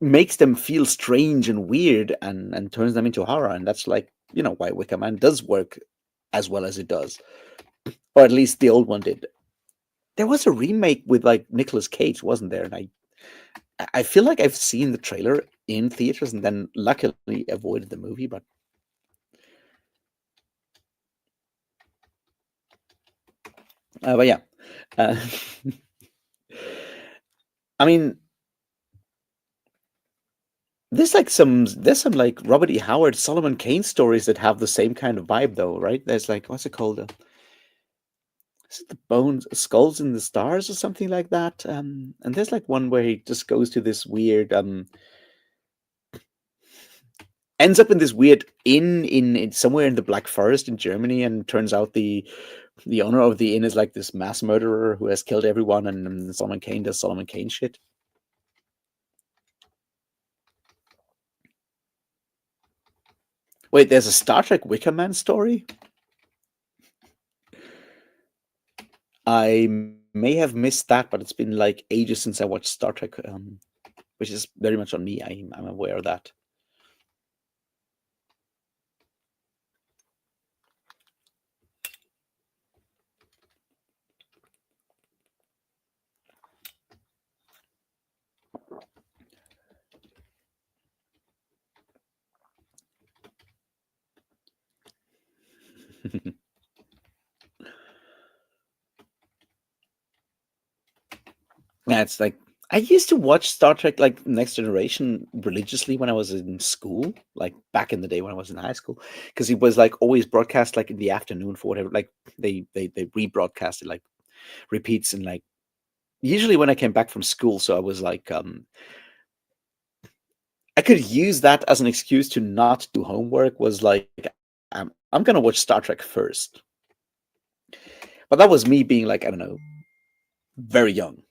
makes them feel strange and weird, and turns them into horror. And that's like why Wicker Man does work as well as it does, or at least the old one did. There was a remake with like Nicolas Cage, wasn't there? And I feel like I've seen the trailer in theaters and then luckily avoided the movie, but yeah. Uh, I mean, there's some like Robert E. Howard, Solomon Kane stories that have the same kind of vibe, though, right? There's like, what's it called? is it the bones, skulls in the stars, or something like that? And there's like one where he just goes to this weird, ends up in this weird inn in somewhere in the Black Forest in Germany, and turns out the owner of the inn is like this mass murderer who has killed everyone, and Solomon Kane does Solomon Kane shit. Wait, there's a Star Trek Wicker Man story? I may have missed that, but it's been like ages since I watched Star Trek, which is very much on me. I'm aware of that. Yeah, it's like I used to watch Star Trek like Next Generation religiously when I was in school, like back in the day when I was in high school, because it was like always broadcast like in the afternoon for whatever. Like they rebroadcast it like repeats, and like usually when I came back from school, so I was like I could use that as an excuse to not do homework. Was like I'm gonna watch Star Trek first, but that was me being like, I don't know, very young.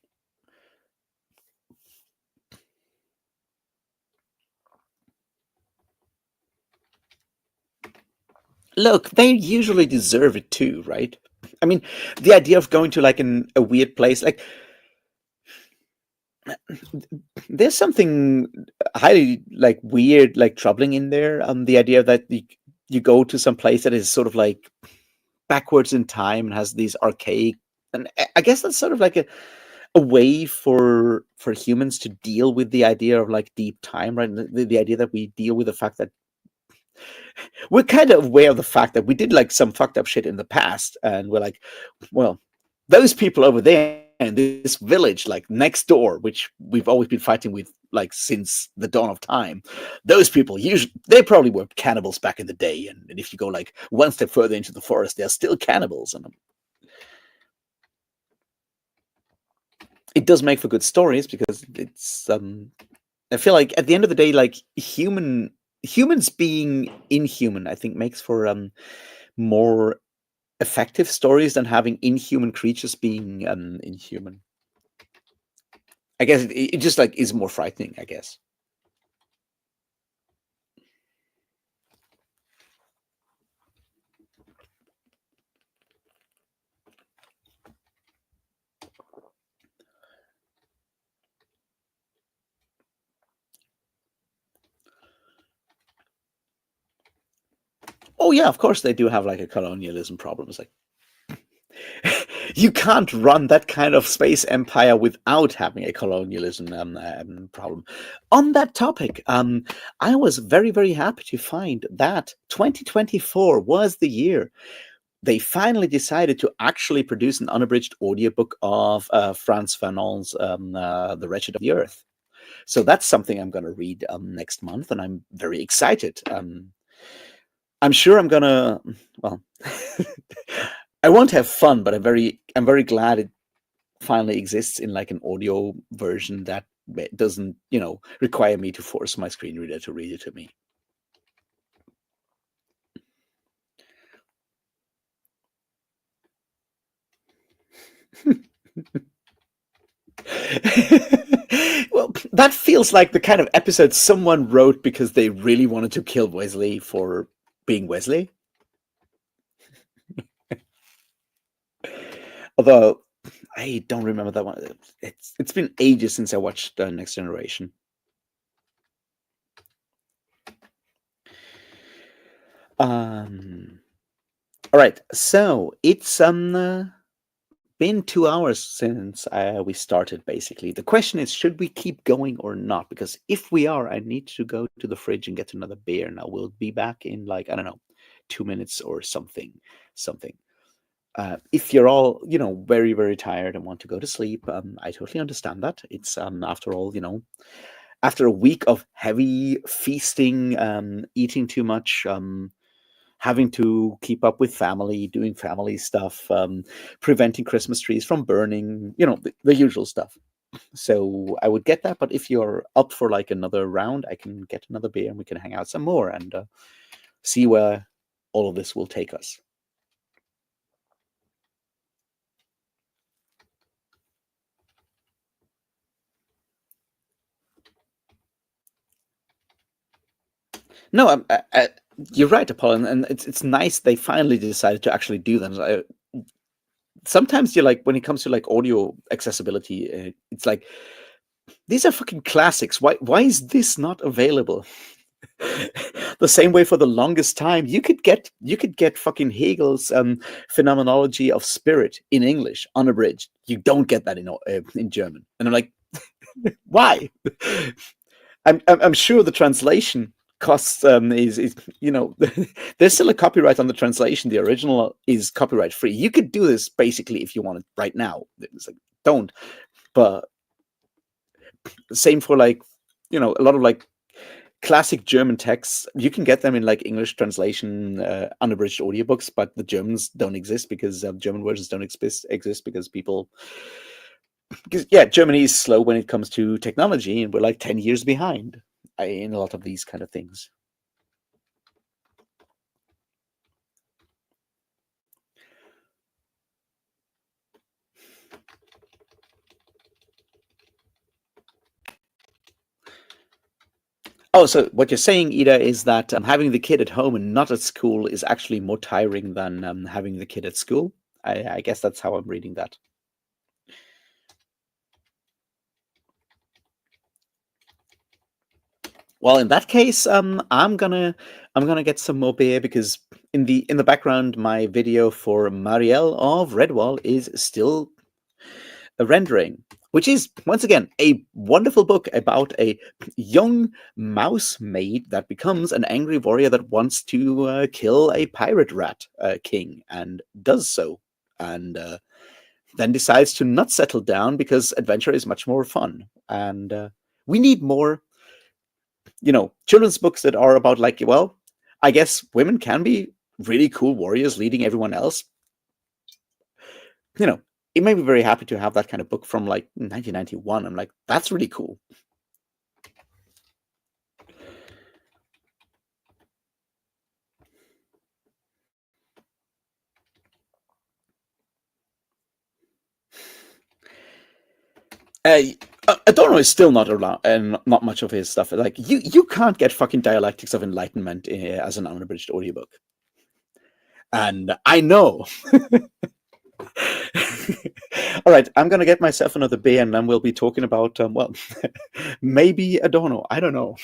Look, they usually deserve it too, right? I mean, the idea of going to like a weird place, like there's something highly like weird, like troubling in there. The idea that you go to some place that is sort of like backwards in time and has these archaic, and I guess that's sort of like a way for humans to deal with the idea of like deep time, right? The idea that we deal with the fact that we're kind of aware of the fact that we did like some fucked up shit in the past, and we're like, well, those people over there in this village, like next door, which we've always been fighting with like since the dawn of time, those people usually they probably were cannibals back in the day, and if you go like one step further into the forest, they're still cannibals, and it does make for good stories because it's I feel like at the end of the day, like humans being inhuman, I think makes for more effective stories than having inhuman creatures being inhuman. I guess it just like is more frightening, I guess. Oh yeah, of course they do have like a colonialism problem. It's like you can't run that kind of space empire without having a colonialism problem. On that topic, I was very, very happy to find that 2024 was the year they finally decided to actually produce an unabridged audiobook of Frantz Fanon's The Wretched of the Earth. So that's something I'm going to read next month, and I'm very excited. I'm sure I'm gonna. Well, I won't have fun, but I'm very glad it finally exists in like an audio version that doesn't, require me to force my screen reader to read it to me. Well, that feels like the kind of episode someone wrote because they really wanted to kill Wesley for being Wesley. Although I don't remember that one. It's been ages since I watched Next Generation. All right, so it's been 2 hours since we started. Basically, the question is, should we keep going or not? Because if we are, I need to go to the fridge and get another beer. Now we'll be back in like, I don't know, 2 minutes or something. If you're all, very, very tired and want to go to sleep, I totally understand that. It's after all, after a week of heavy feasting, eating too much, having to keep up with family, doing family stuff, preventing Christmas trees from burning, the usual stuff. So I would get that. But if you're up for like another round, I can get another beer and we can hang out some more and see where all of this will take us. No, you're right, Apollon, and it's nice they finally decided to actually do that. Sometimes you like when it comes to like audio accessibility, it's like these are fucking classics. Why is this not available? The same way for the longest time, you could get fucking Hegel's phenomenology of spirit in English unabridged. You don't get that in German, and I'm like, why? I'm sure the translation costs is there's still a copyright on the translation. The original is copyright free. You could do this basically if you wanted right now. It's like don't, but same for like a lot of like classic German texts. You can get them in like English translation, unabridged audiobooks, but the Germans don't exist because German versions don't exist because people. Because yeah, Germany is slow when it comes to technology, and we're like 10 years behind in a lot of these kind of things. Oh, so what you're saying, Ida, is that having the kid at home and not at school is actually more tiring than having the kid at school. I guess that's how I'm reading that. Well, in that case, I'm gonna get some more beer because in the background, my video for Marielle of Redwall is still a rendering, which is once again a wonderful book about a young mouse maid that becomes an angry warrior that wants to kill a pirate rat king and does so, and then decides to not settle down because adventure is much more fun. And we need more children's books that are about like, well, I guess women can be really cool warriors leading everyone else. You know, it made me very happy to have that kind of book from like 1991. I'm like, that's really cool. Uh, Adorno is still not around, and not much of his stuff. Like you can't get fucking Dialectics of Enlightenment as an unabridged audiobook, and I know. All right, I'm gonna get myself another beer, and then we'll be talking about well, maybe Adorno. I don't know.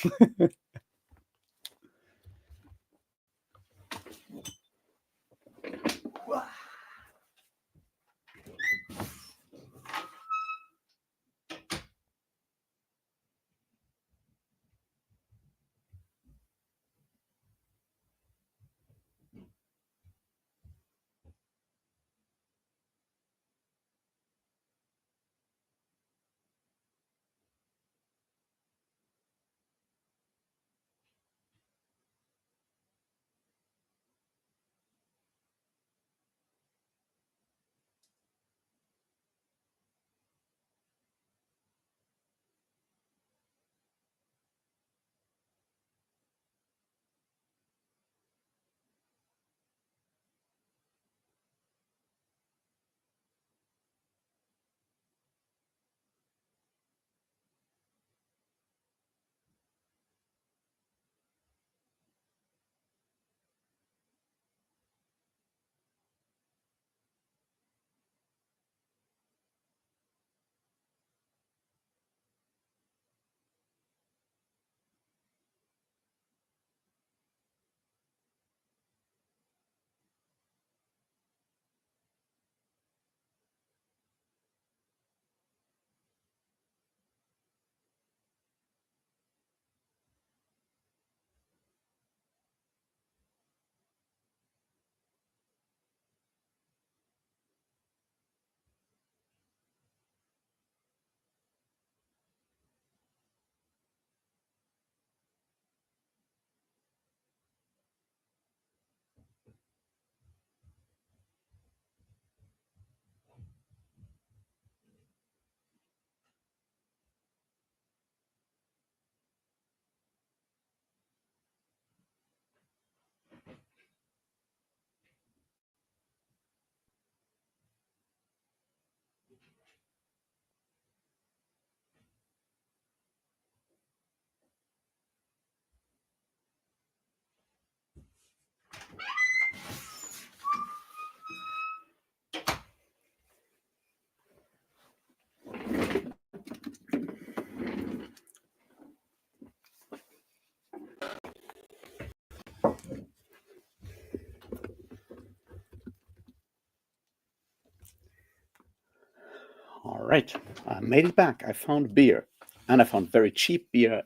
right, I made it back. I found beer, and I found very cheap beer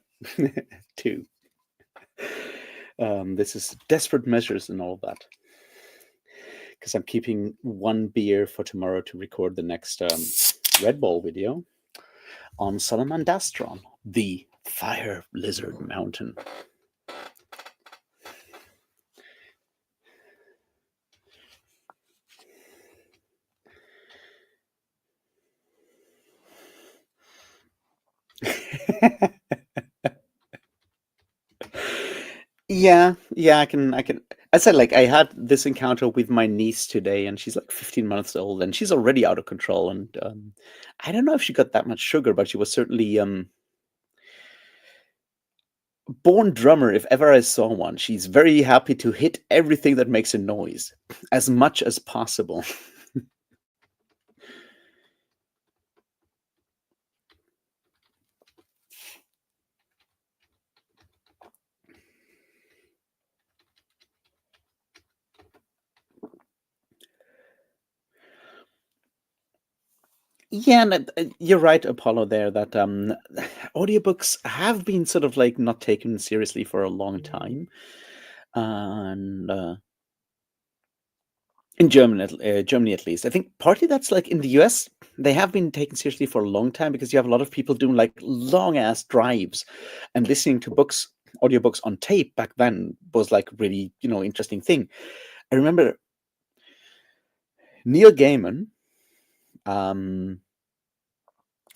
too. This is desperate measures and all that, because I'm keeping one beer for tomorrow to record the next Red Ball video on Salamandastron, the fire lizard mountain. Yeah, I can. I said, like, I had this encounter with my niece today, and she's like 15 months old, and she's already out of control. And I don't know if she got that much sugar, but she was certainly born drummer if ever I saw one. She's very happy to hit everything that makes a noise, as much as possible. Yeah, and you're right, Apollo, there, that audiobooks have been sort of like not taken seriously for a long time. And in Germany at least, I think partly that's like in the US, they have been taken seriously for a long time because you have a lot of people doing like long ass drives and listening to audiobooks on tape back then was like really, interesting thing. I remember Neil Gaiman um,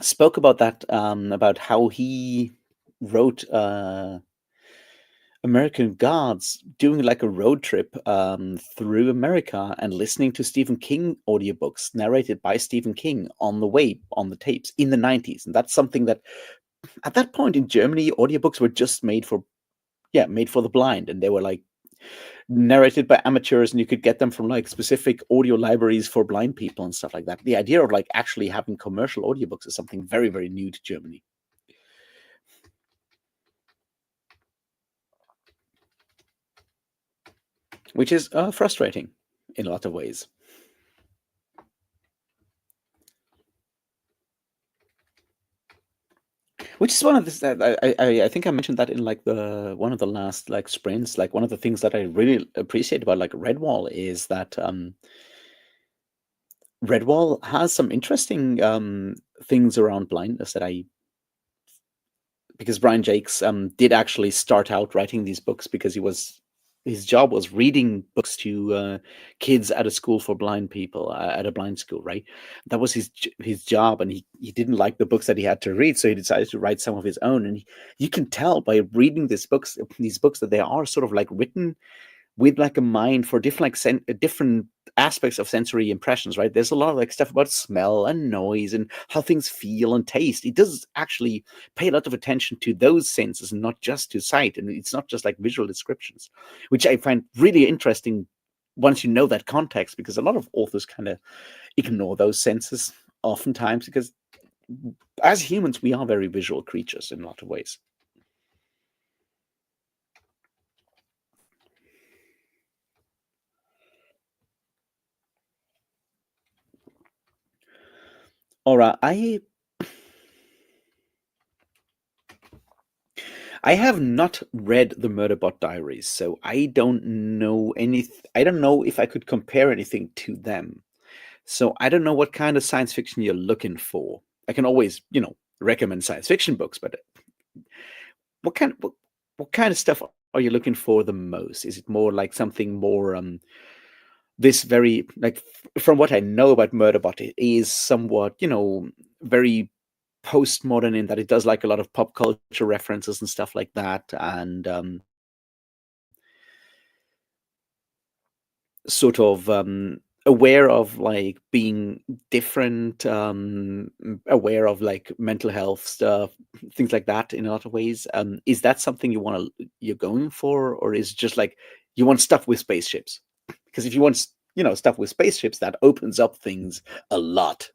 spoke about that, about how he wrote American Gods doing like a road trip through America and listening to Stephen King audiobooks narrated by Stephen King on the way on the tapes in the 90s. And that's something that at that point in Germany, audiobooks were just made for the blind, and they were like narrated by amateurs, and you could get them from like specific audio libraries for blind people and stuff like that. The idea of like actually having commercial audiobooks is something very, very new to Germany, which is frustrating in a lot of ways. Which is one of the I think I mentioned that in like the one of the last like sprints. Like one of the things that I really appreciate about like Redwall is that Redwall has some interesting things around blindness that I because Brian Jakes did actually start out writing these books because his job was reading books to kids at a school for blind people, at a blind school, right? That was his job, and he didn't like the books that he had to read, so he decided to write some of his own. And you can tell by reading these books that they are sort of like written with like a mind for different different aspects of sensory impressions, right? There's a lot of like stuff about smell and noise and how things feel and taste. It does actually pay a lot of attention to those senses and not just to sight. And it's not just like visual descriptions, which I find really interesting once you know that context, because a lot of authors kind of ignore those senses oftentimes because as humans, we are very visual creatures in a lot of ways. All right, I have not read the Murderbot Diaries, so I don't know I don't know if I could compare anything to them. So I don't know what kind of science fiction you're looking for. I can always, recommend science fiction books, but what kind of stuff are you looking for the most? Is it more like something more this very like from what I know about Murderbot, it is somewhat, very postmodern in that it does like a lot of pop culture references and stuff like that, and sort of aware of like being different, aware of like mental health stuff, things like that in a lot of ways. Is that something you're going for, or is it just like you want stuff with spaceships? Because if you want, stuff with spaceships, that opens up things a lot.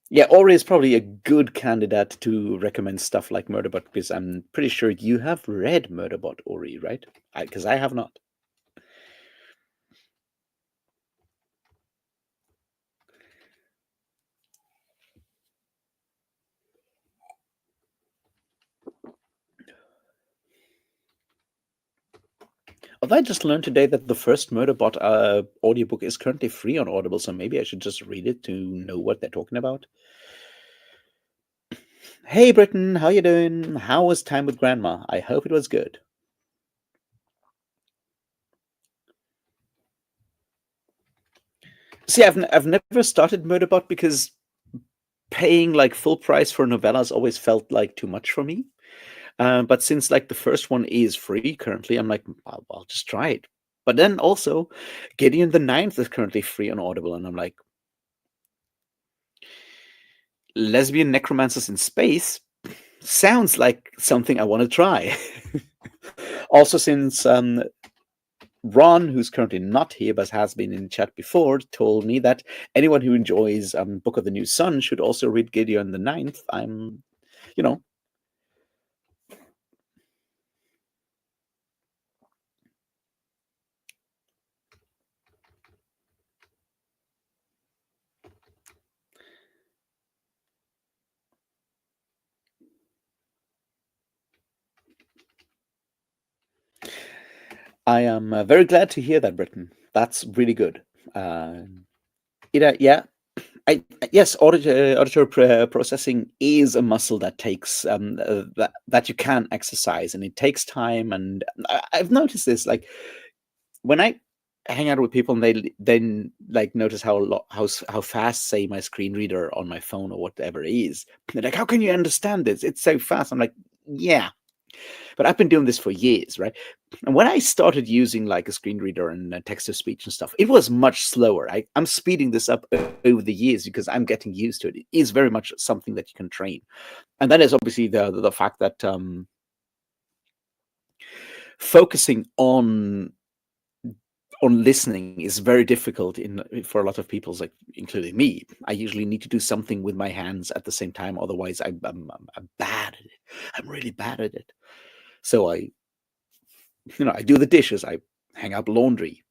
Yeah, Ori is probably a good candidate to recommend stuff like Murderbot, because I'm pretty sure you have read Murderbot, Ori, right? Because I have not. I just learned today that the first Murderbot audiobook is currently free on Audible, so maybe I should just read it to know what they're talking about. Hey, Britton, how you doing? How was time with Grandma? I hope it was good. See, I've never started Murderbot because paying like full price for novellas always felt like too much for me. But since like the first one is free currently, I'm like, I'll just try it. But then also, Gideon the Ninth is currently free on Audible, and I'm like, lesbian necromancers in space sounds like something I want to try. Also, since Ron, who's currently not here but has been in chat before, told me that anyone who enjoys Book of the New Sun should also read Gideon the Ninth. I'm, you know, I am very glad to hear that, Britton. That's really good. Yeah, yes, auditory processing is a muscle that takes that you can exercise, and it takes time. And I've noticed this, like when I hang out with people, and they then like notice how fast, say, my screen reader on my phone or whatever is. They're like, "How can you understand this? It's so fast." I'm like, "Yeah." But I've been doing this for years, right? And when I started using like a screen reader and text to speech and stuff, it was much slower. I'm speeding this up over the years because I'm getting used to it. It is very much something that you can train. And that is obviously the fact that focusing on listening is very difficult for a lot of people, like including me. I usually need to do something with my hands at the same time, otherwise I'm bad at it. I'm really bad at it. So I do the dishes, I hang up laundry,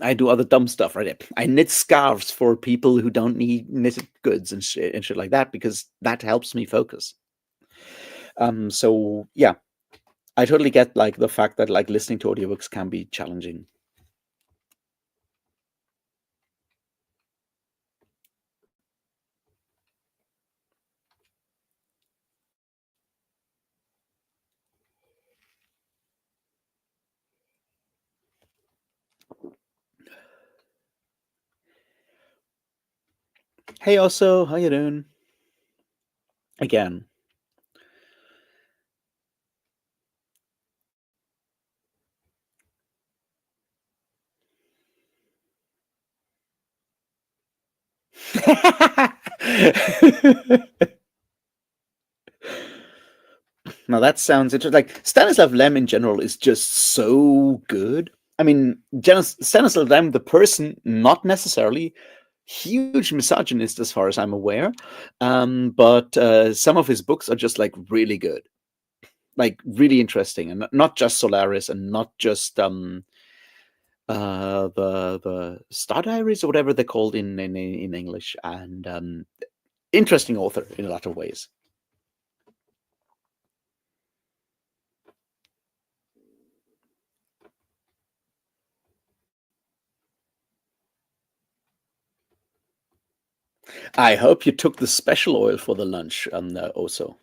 I do other dumb stuff, right? I knit scarves for people who don't need knitted goods and shit like that, because that helps me focus. So yeah, I totally get like the fact that like listening to audiobooks can be challenging. Hey, also, how you doing? Again. Now that sounds interesting. Like Stanislav Lem in general is just so good. I mean, Stanislav Lem, the person, not necessarily huge misogynist as far as I'm aware, but some of his books are just like really good, like really interesting, and not just Solaris, and not just the Star Diaries or whatever they're called in English, and interesting author in a lot of ways. I hope you took the special oil for the lunch, also.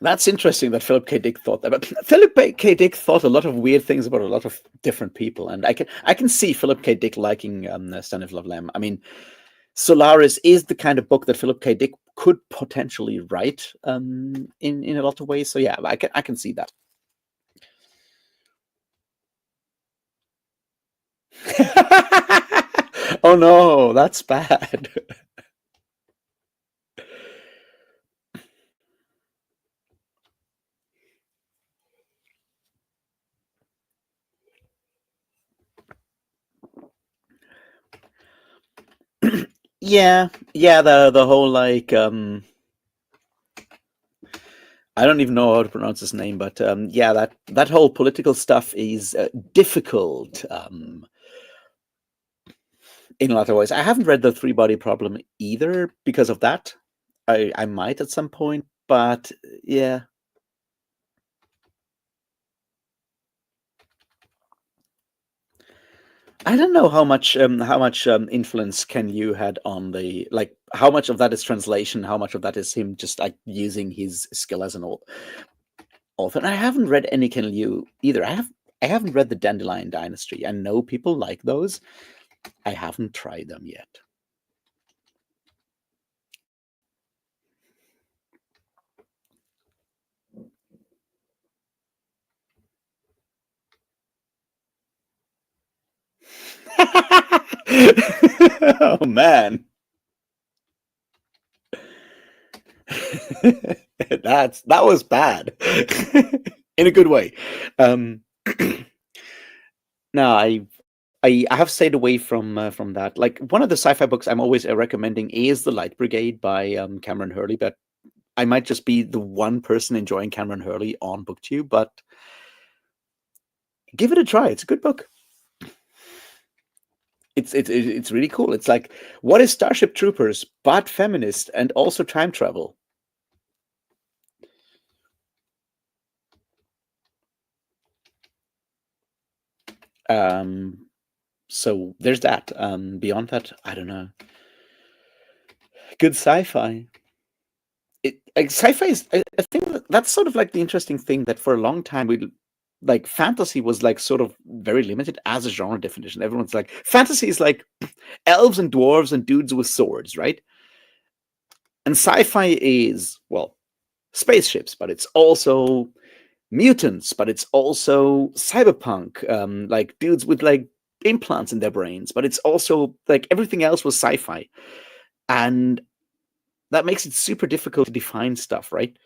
That's interesting that Philip K. Dick thought that. But Philip K. Dick thought a lot of weird things about a lot of different people, and I can see Philip K. Dick liking Stanislav Lem. I mean, Solaris is the kind of book that Philip K. Dick could potentially write in a lot of ways. So yeah, I can see that. Oh no, that's bad. Yeah, the whole like I don't even know how to pronounce his name, but yeah, that whole political stuff is difficult in a lot of ways. I haven't read the Three Body Problem either because of that. I might at some point, but yeah, I don't know how much influence Ken Liu had on the like how much of that is translation, how much of that is him just like using his skill as an author. And I haven't read any Ken Liu either. I haven't read the Dandelion Dynasty. I know people like those. I haven't tried them yet. Oh man. That was bad. In a good way. No, I have stayed away from that. Like one of the sci-fi books I'm always recommending is The Light Brigade by Cameron Hurley, but I might just be the one person enjoying Cameron Hurley on BookTube, but give it a try. It's a good book. It's really cool. It's like, what is Starship Troopers but feminist and also time travel? So there's that. Beyond that, I don't know. Good sci-fi. Sci-fi is, I think that's sort of like the interesting thing that for a long time we like fantasy was like sort of very limited as a genre definition. Everyone's like fantasy is like elves and dwarves and dudes with swords, right? And sci-fi is, well, spaceships, but it's also mutants, but it's also cyberpunk, like dudes with like implants in their brains, but it's also like everything else was sci-fi. And that makes it super difficult to define stuff, right?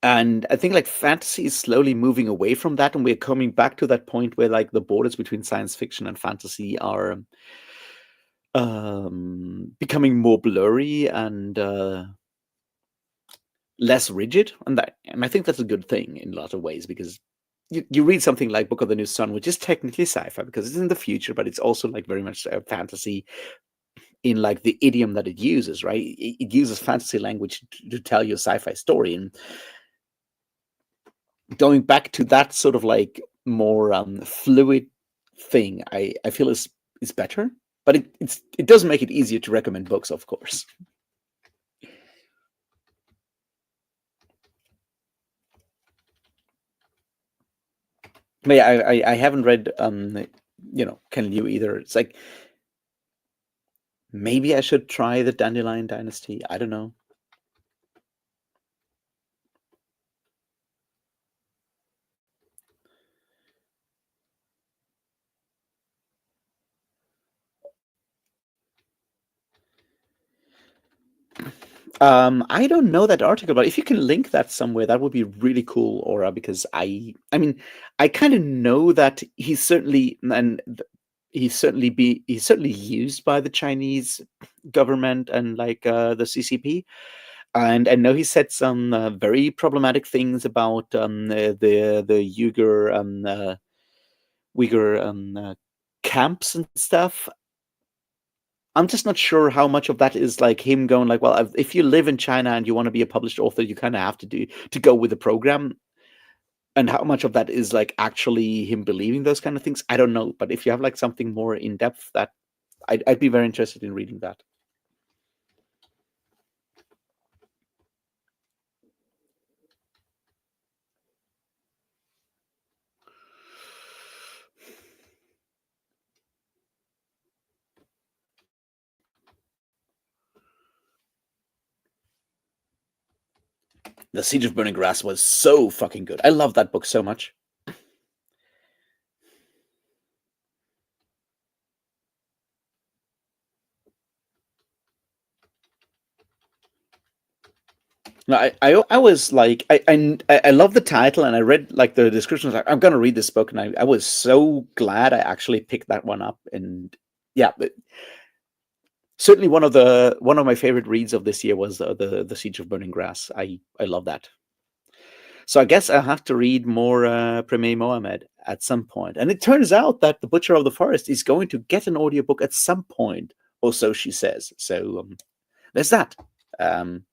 And I think like fantasy is slowly moving away from that, and we're coming back to that point where like the borders between science fiction and fantasy are becoming more blurry and less rigid, and I think that's a good thing in a lot of ways, because you read something like Book of the New Sun, which is technically sci-fi because it's in the future, but it's also like very much fantasy in like the idiom that it uses, right? It uses fantasy language to tell you a sci-fi story, and going back to that sort of like more fluid thing, I feel is better, but it does make it easier to recommend books, of course. But yeah, I haven't read Ken Liu either. It's like maybe I should try the Dandelion Dynasty. I don't know. I don't know that article, but if you can link that somewhere, that would be really cool, Aura, because I mean, I kind of know that he's certainly he's certainly used by the Chinese government and like the CCP, and I know he said some very problematic things about the Uyghur camps and stuff. I'm just not sure how much of that is like him going like, well, if you live in China and you want to be a published author, you kind of have to go with the program, and how much of that is like actually him believing those kind of things. I don't know, but if you have like something more in depth, that I'd be very interested in reading that. The Siege of Burning Grass was so fucking good. I love that book so much. No, I was like I love the title, and I read like the description. I was like, I'm gonna read this book, and I was so glad I actually picked that one up. And yeah, certainly one of my favorite reads of this year was the Siege of Burning Grass. I love that. So I guess I'll have to read more Premier Mohammed at some point. And it turns out that The Butcher of the Forest is going to get an audiobook at some point, or so she says. So there's that. And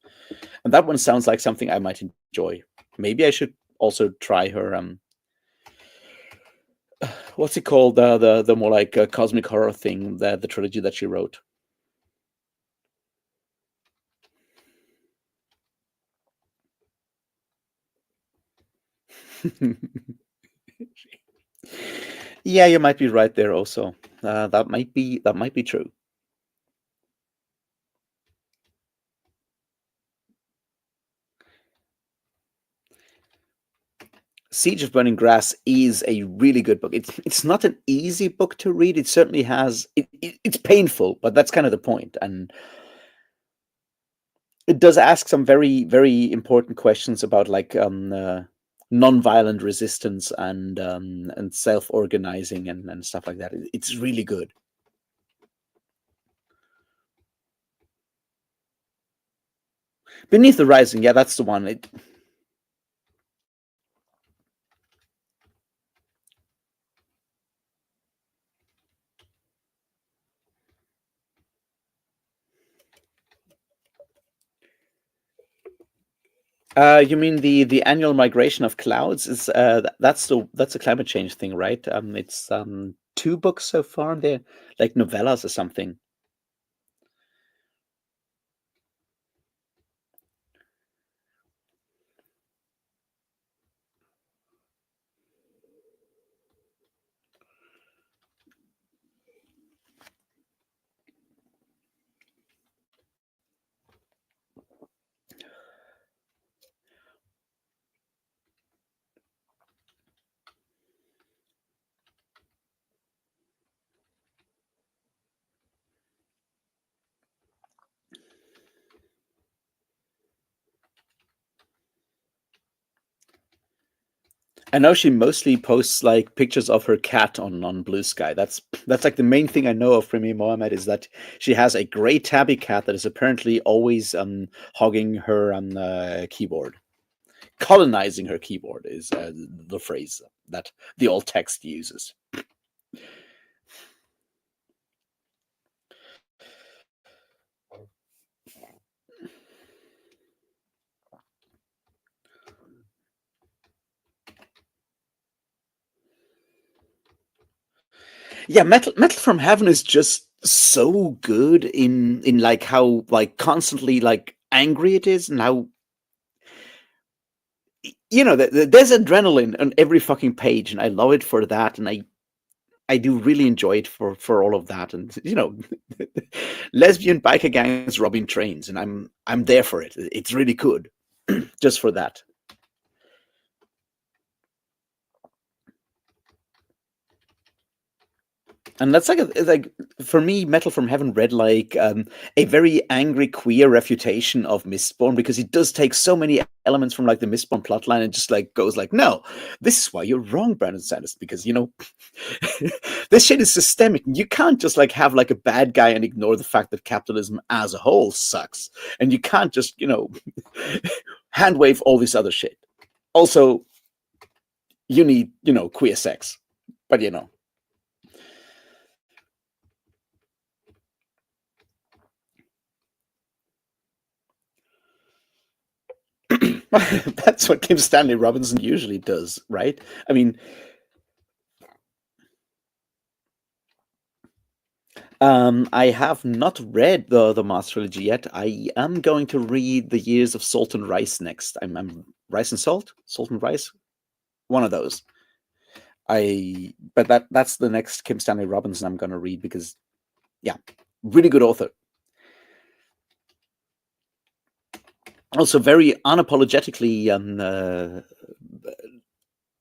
that one sounds like something I might enjoy. Maybe I should also try her what's it called? The more like cosmic horror thing, the trilogy that she wrote. Yeah, you might be right there also. That might be true. Siege of Burning Grass is a really good book. It's not an easy book to read. It certainly has it's painful, but that's kind of the point. And it does ask some very, very important questions about like non-violent resistance and self-organizing and stuff like that. It's really good. Beneath the Rising, yeah, that's the one. You mean the annual migration of clouds? Is that's a climate change thing, right? It's two books so far. They're like novellas or something. I know she mostly posts like pictures of her cat on Blue Sky. That's like the main thing I know of Premier Mohammed is that she has a gray tabby cat that is apparently always hogging her keyboard. Colonizing her keyboard is the phrase that the alt text uses. Yeah, Metal from Heaven is just so good in like how like constantly like angry it is and how there's adrenaline on every fucking page and I love it for that and I do really enjoy it for all of that and lesbian biker gangs robbing trains and I'm there for it. It's really good just for that. And that's like for me, Metal from Heaven read like a very angry queer refutation of Mistborn because it does take so many elements from like the Mistborn plotline and just like goes like, no, this is why you're wrong, Brandon Sanders, because this shit is systemic. You can't just like have like a bad guy and ignore the fact that capitalism as a whole sucks, and you can't just hand wave all this other shit. Also, you need queer sex, but that's what Kim Stanley Robinson usually does, right? I mean, I have not read the Mars trilogy yet. I am going to read The Years of Salt and Rice next. I'm Rice and Salt and Rice, one of those. But that's the next Kim Stanley Robinson I'm going to read because, yeah, really good author. Also very unapologetically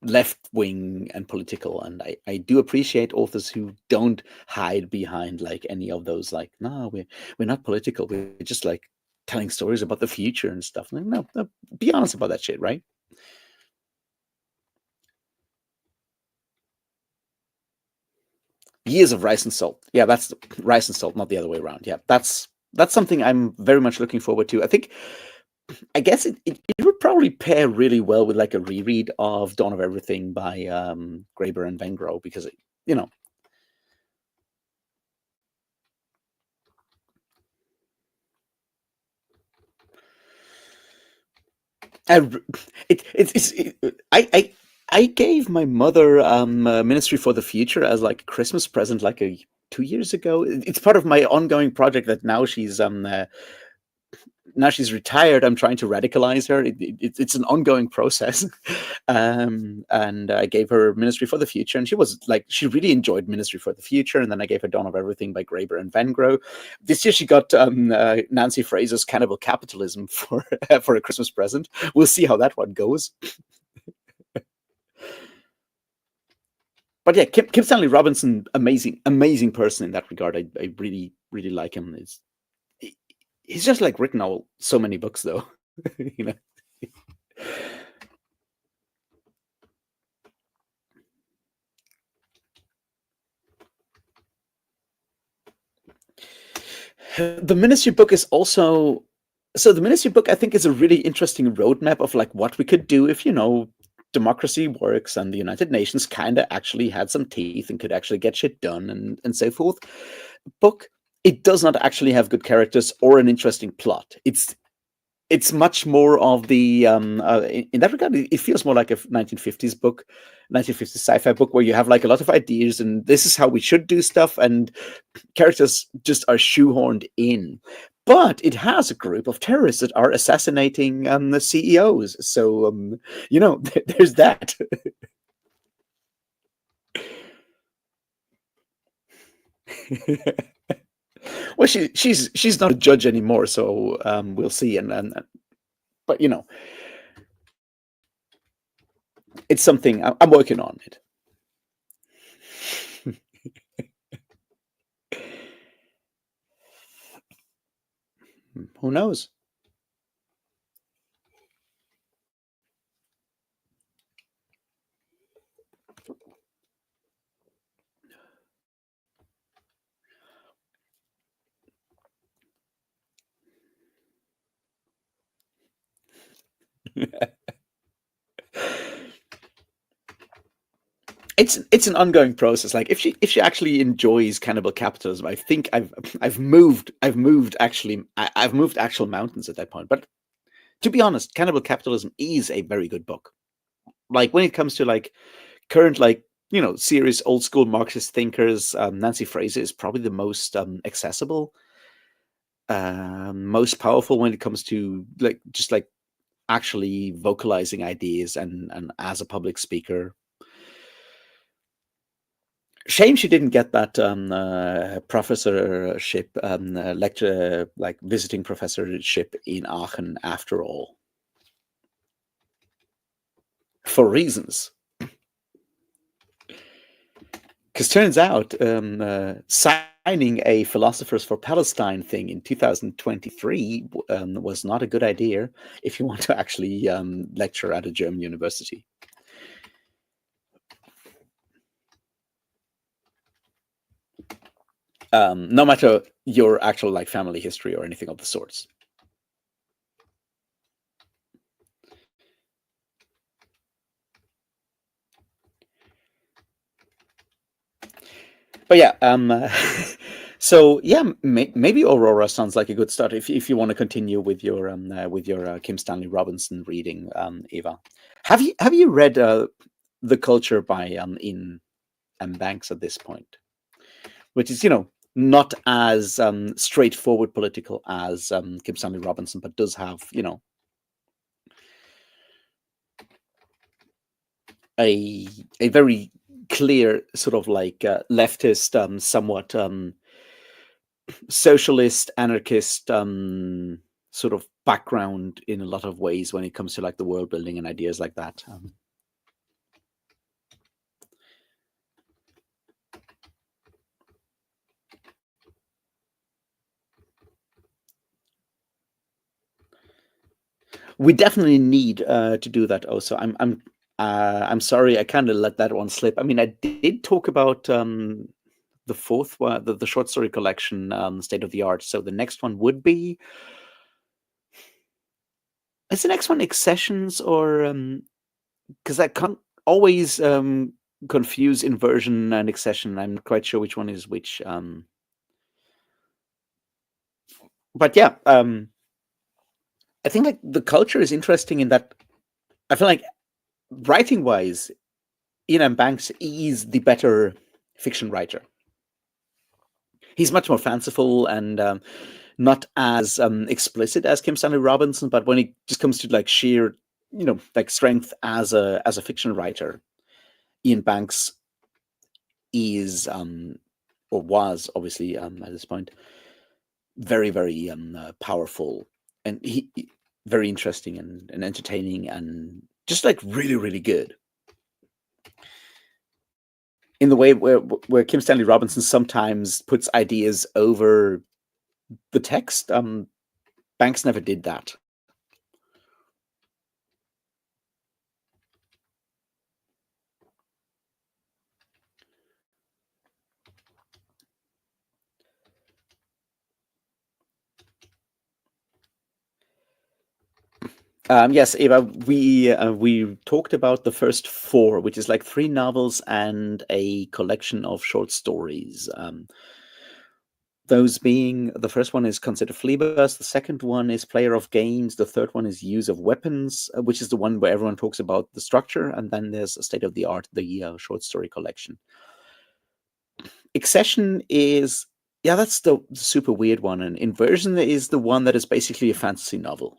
left wing and political, and I do appreciate authors who don't hide behind like any of those like, no, we're not political, we're just like telling stories about the future and stuff. Like, no, be honest about that shit, right? Years of Rice and Salt. Yeah, that's Rice and Salt, not the other way around. Yeah, that's something I'm very much looking forward to. I guess it would probably pair really well with like a reread of Dawn of Everything by Graeber and Vengro, because you know I, I gave my mother Ministry for the Future as like a Christmas present like 2 years ago. It's part of my ongoing project that now she's retired. I'm trying to radicalize her. It's an ongoing process. And I gave her Ministry for the Future, and she really enjoyed Ministry for the Future. And then I gave her Dawn of Everything by Graeber and Vengro. This year she got Nancy Fraser's Cannibal Capitalism for for a Christmas present. We'll see how that one goes. But yeah, Kim Stanley Robinson, amazing person in that regard. I really really like him. He's just like written so many books though. you know. The Ministry book is also the Ministry book, I think, is a really interesting roadmap of like what we could do if democracy works and the United Nations kind of actually had some teeth and could actually get shit done and so forth. Book, it does not actually have good characters or an interesting plot. It's much more of the in that regard, it feels more like a 1950s book, 1950s sci-fi book, where you have like a lot of ideas and this is how we should do stuff, and characters just are shoehorned in. But it has a group of terrorists that are assassinating the CEOs, so there's that. Well, she's not a judge anymore, so we'll see. But it's something I'm working on it. Who knows? It's an ongoing process. Like if she actually enjoys Cannibal Capitalism, I think I've moved actual mountains at that point. But to be honest, Cannibal Capitalism is a very good book. Like when it comes to like current serious old school Marxist thinkers, Nancy Fraser is probably the most accessible, most powerful when it comes to like actually vocalizing ideas and as a public speaker. Shame she didn't get that professorship, lecture, like visiting professorship in Aachen after all. For reasons. Because turns out signing a Philosophers for Palestine thing in 2023 was not a good idea if you want to actually lecture at a German university. No matter your actual like family history or anything of the sorts. But yeah, so yeah, maybe Aurora sounds like a good start if you want to continue with your Kim Stanley Robinson reading, Eva. Have you read The Culture by Ian M. Banks at this point, which is not as straightforward political as Kim Stanley Robinson, but does have a very clear sort of like leftist, somewhat socialist, anarchist sort of background in a lot of ways when it comes to like the world building and ideas like that. We definitely need to do that. Also, I'm sorry, I kind of let that one slip. I mean, I did talk about the fourth one, the short story collection, State of the Art. So the next one would be, is the next one Accessions, or because I can't always confuse inversion and accession. I'm not quite sure which one is which. But yeah, I think like the culture is interesting in that I feel like writing wise, Ian M. Banks is the better fiction writer. He's much more fanciful and not as explicit as Kim Stanley Robinson, but when it just comes to like sheer, like strength as a fiction writer, Ian Banks is or was obviously at this point very, very powerful, and very interesting and entertaining, and just like really, really good in the way where Kim Stanley Robinson sometimes puts ideas over the text. Banks never did that. Yes, Eva, we talked about the first four, which is like three novels and a collection of short stories. Those being, the first one is Consider Fleabus, the second one is Player of Games, the third one is Use of Weapons, which is the one where everyone talks about the structure, and then there's State of the Art, the short story collection. Accession is, yeah, that's the super weird one, and Inversion is the one that is basically a fantasy novel.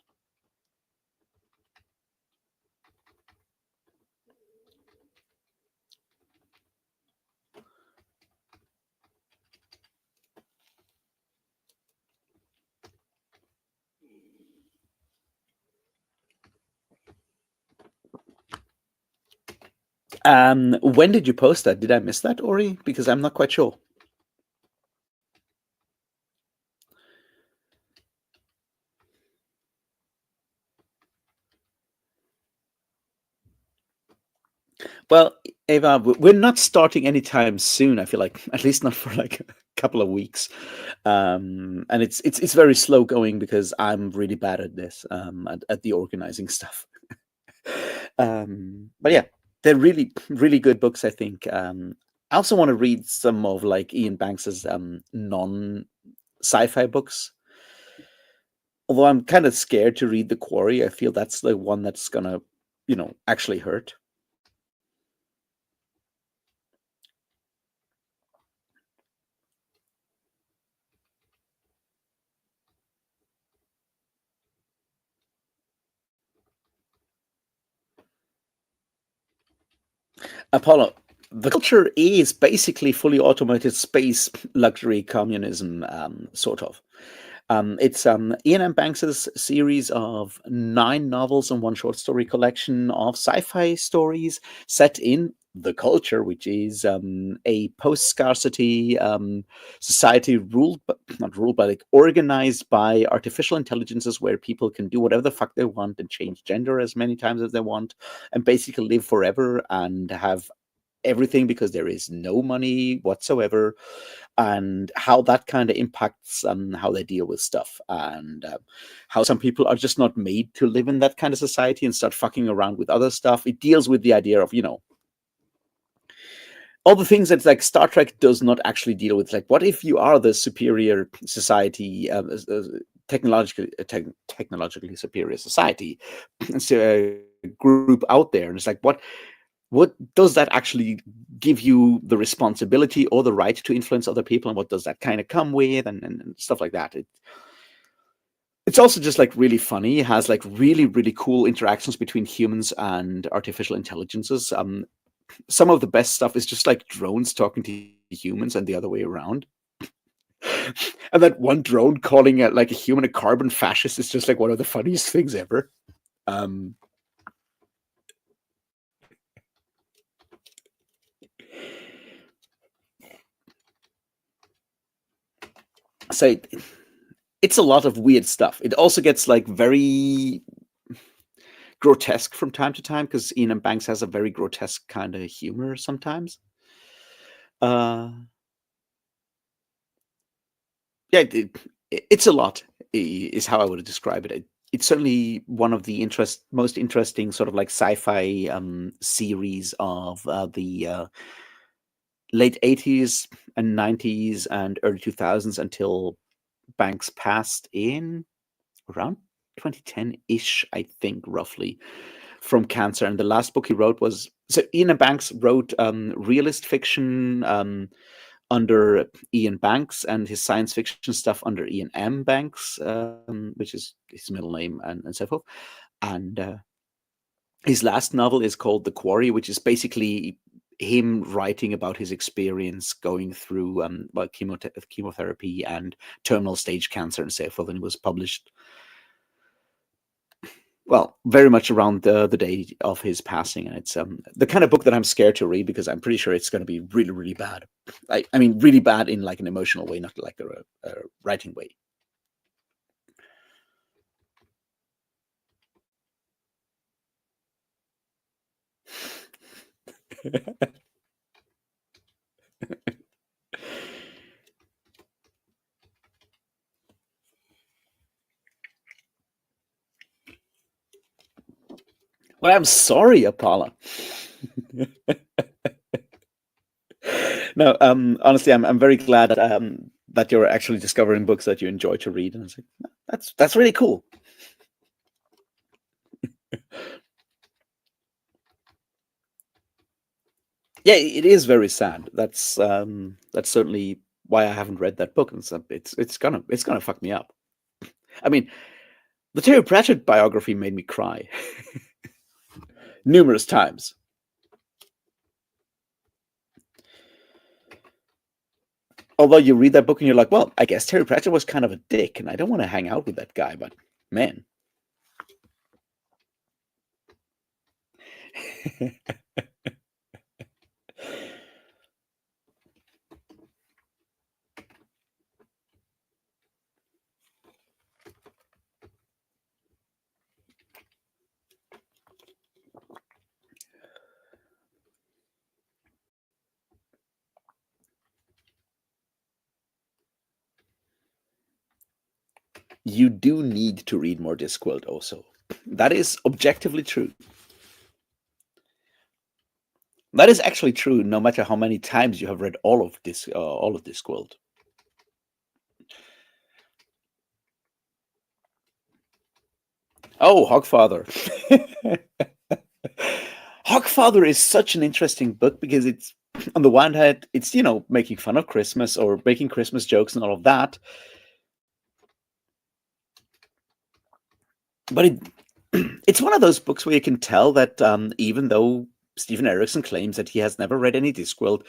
When did you post that? Did I miss that, Ori? Because I'm not quite sure. Well, Eva, we're not starting anytime soon. I feel like, at least not for like a couple of weeks, and it's very slow going because I'm really bad at this, at the organizing stuff. But yeah, they're really, really good books, I think. I also want to read some of like Ian Banks's non-sci-fi books. Although I'm kind of scared to read The Quarry. I feel that's the one that's gonna, actually hurt. Apollo, the culture is basically fully automated space luxury communism, sort of. It's Ian M. Banks's series of 9 novels and one short story collection of sci-fi stories set in the culture, which is a post-scarcity society ruled, but not ruled, but like organized by artificial intelligences, where people can do whatever the fuck they want and change gender as many times as they want, and basically live forever and have everything because there is no money whatsoever, and how that kind of impacts how they deal with stuff, and how some people are just not made to live in that kind of society and start fucking around with other stuff. It deals with the idea of, all the things that like Star Trek does not actually deal with. Like, what if you are the superior society, technologically superior society, group out there, and it's like, what does that actually give you the responsibility or the right to influence other people, and what does that kind of come with, and stuff like that. It's also just like really funny. It has like really, really cool interactions between humans and artificial intelligences. Some of the best stuff is just like drones talking to humans and the other way around. And that one drone calling it like a human a carbon fascist is just like one of the funniest things ever. Um, so it's a lot of weird stuff. It also gets like very grotesque from time to time because Ian M. Banks has a very grotesque kind of humor sometimes. Uh, Yeah, it's a lot, is how I would describe it. It's certainly one of the most interesting sort of like sci-fi series of the late 80s and 90s and early 2000s until Banks passed in around 2010-ish, I think, roughly, from cancer. And the last book he wrote was, so Ian Banks wrote realist fiction under Ian Banks, and his science fiction stuff under Ian M. Banks, which is his middle name, and so forth. And his last novel is called The Quarry, which is basically him writing about his experience going through chemotherapy and terminal stage cancer and so forth. And it was published, well, very much around the day of his passing. And it's the kind of book that I'm scared to read because I'm pretty sure it's going to be really, really bad. I mean, really bad in like an emotional way, not like a writing way. Well, I'm sorry, Apollo. No, honestly, I'm very glad that you're actually discovering books that you enjoy to read, and it's like, that's really cool. Yeah, it is very sad. That's certainly why I haven't read that book, and so it's gonna fuck me up. I mean, the Terry Pratchett biography made me cry numerous times. Although you read that book and you're like, well, I guess Terry Pratchett was kind of a dick, and I don't want to hang out with that guy, but man. You do need to read more Discworld also. That is objectively true. That is actually true no matter how many times you have read all of Discworld. Oh, Hogfather. Hogfather is such an interesting book because it's, on the one hand, it's, making fun of Christmas or making Christmas jokes and all of that. But it's one of those books where you can tell that even though Stephen Erickson claims that he has never read any Discworld,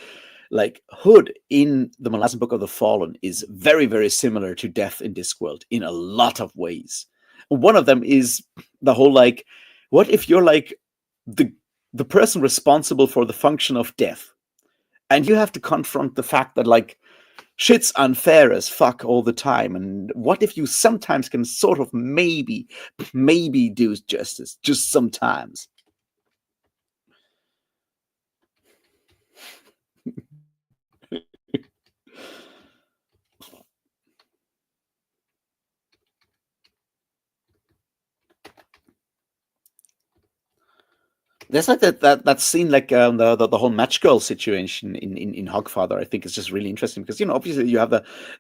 like Hood in the Malazan Book of the Fallen is very, very similar to Death in Discworld in a lot of ways. One of them is the whole like, what if you're like the person responsible for the function of death, and you have to confront the fact that like shit's unfair as fuck all the time, and what if you sometimes can sort of maybe do justice just sometimes. There's like that scene, like the whole match girl situation in Hogfather. I think is just really interesting because obviously you have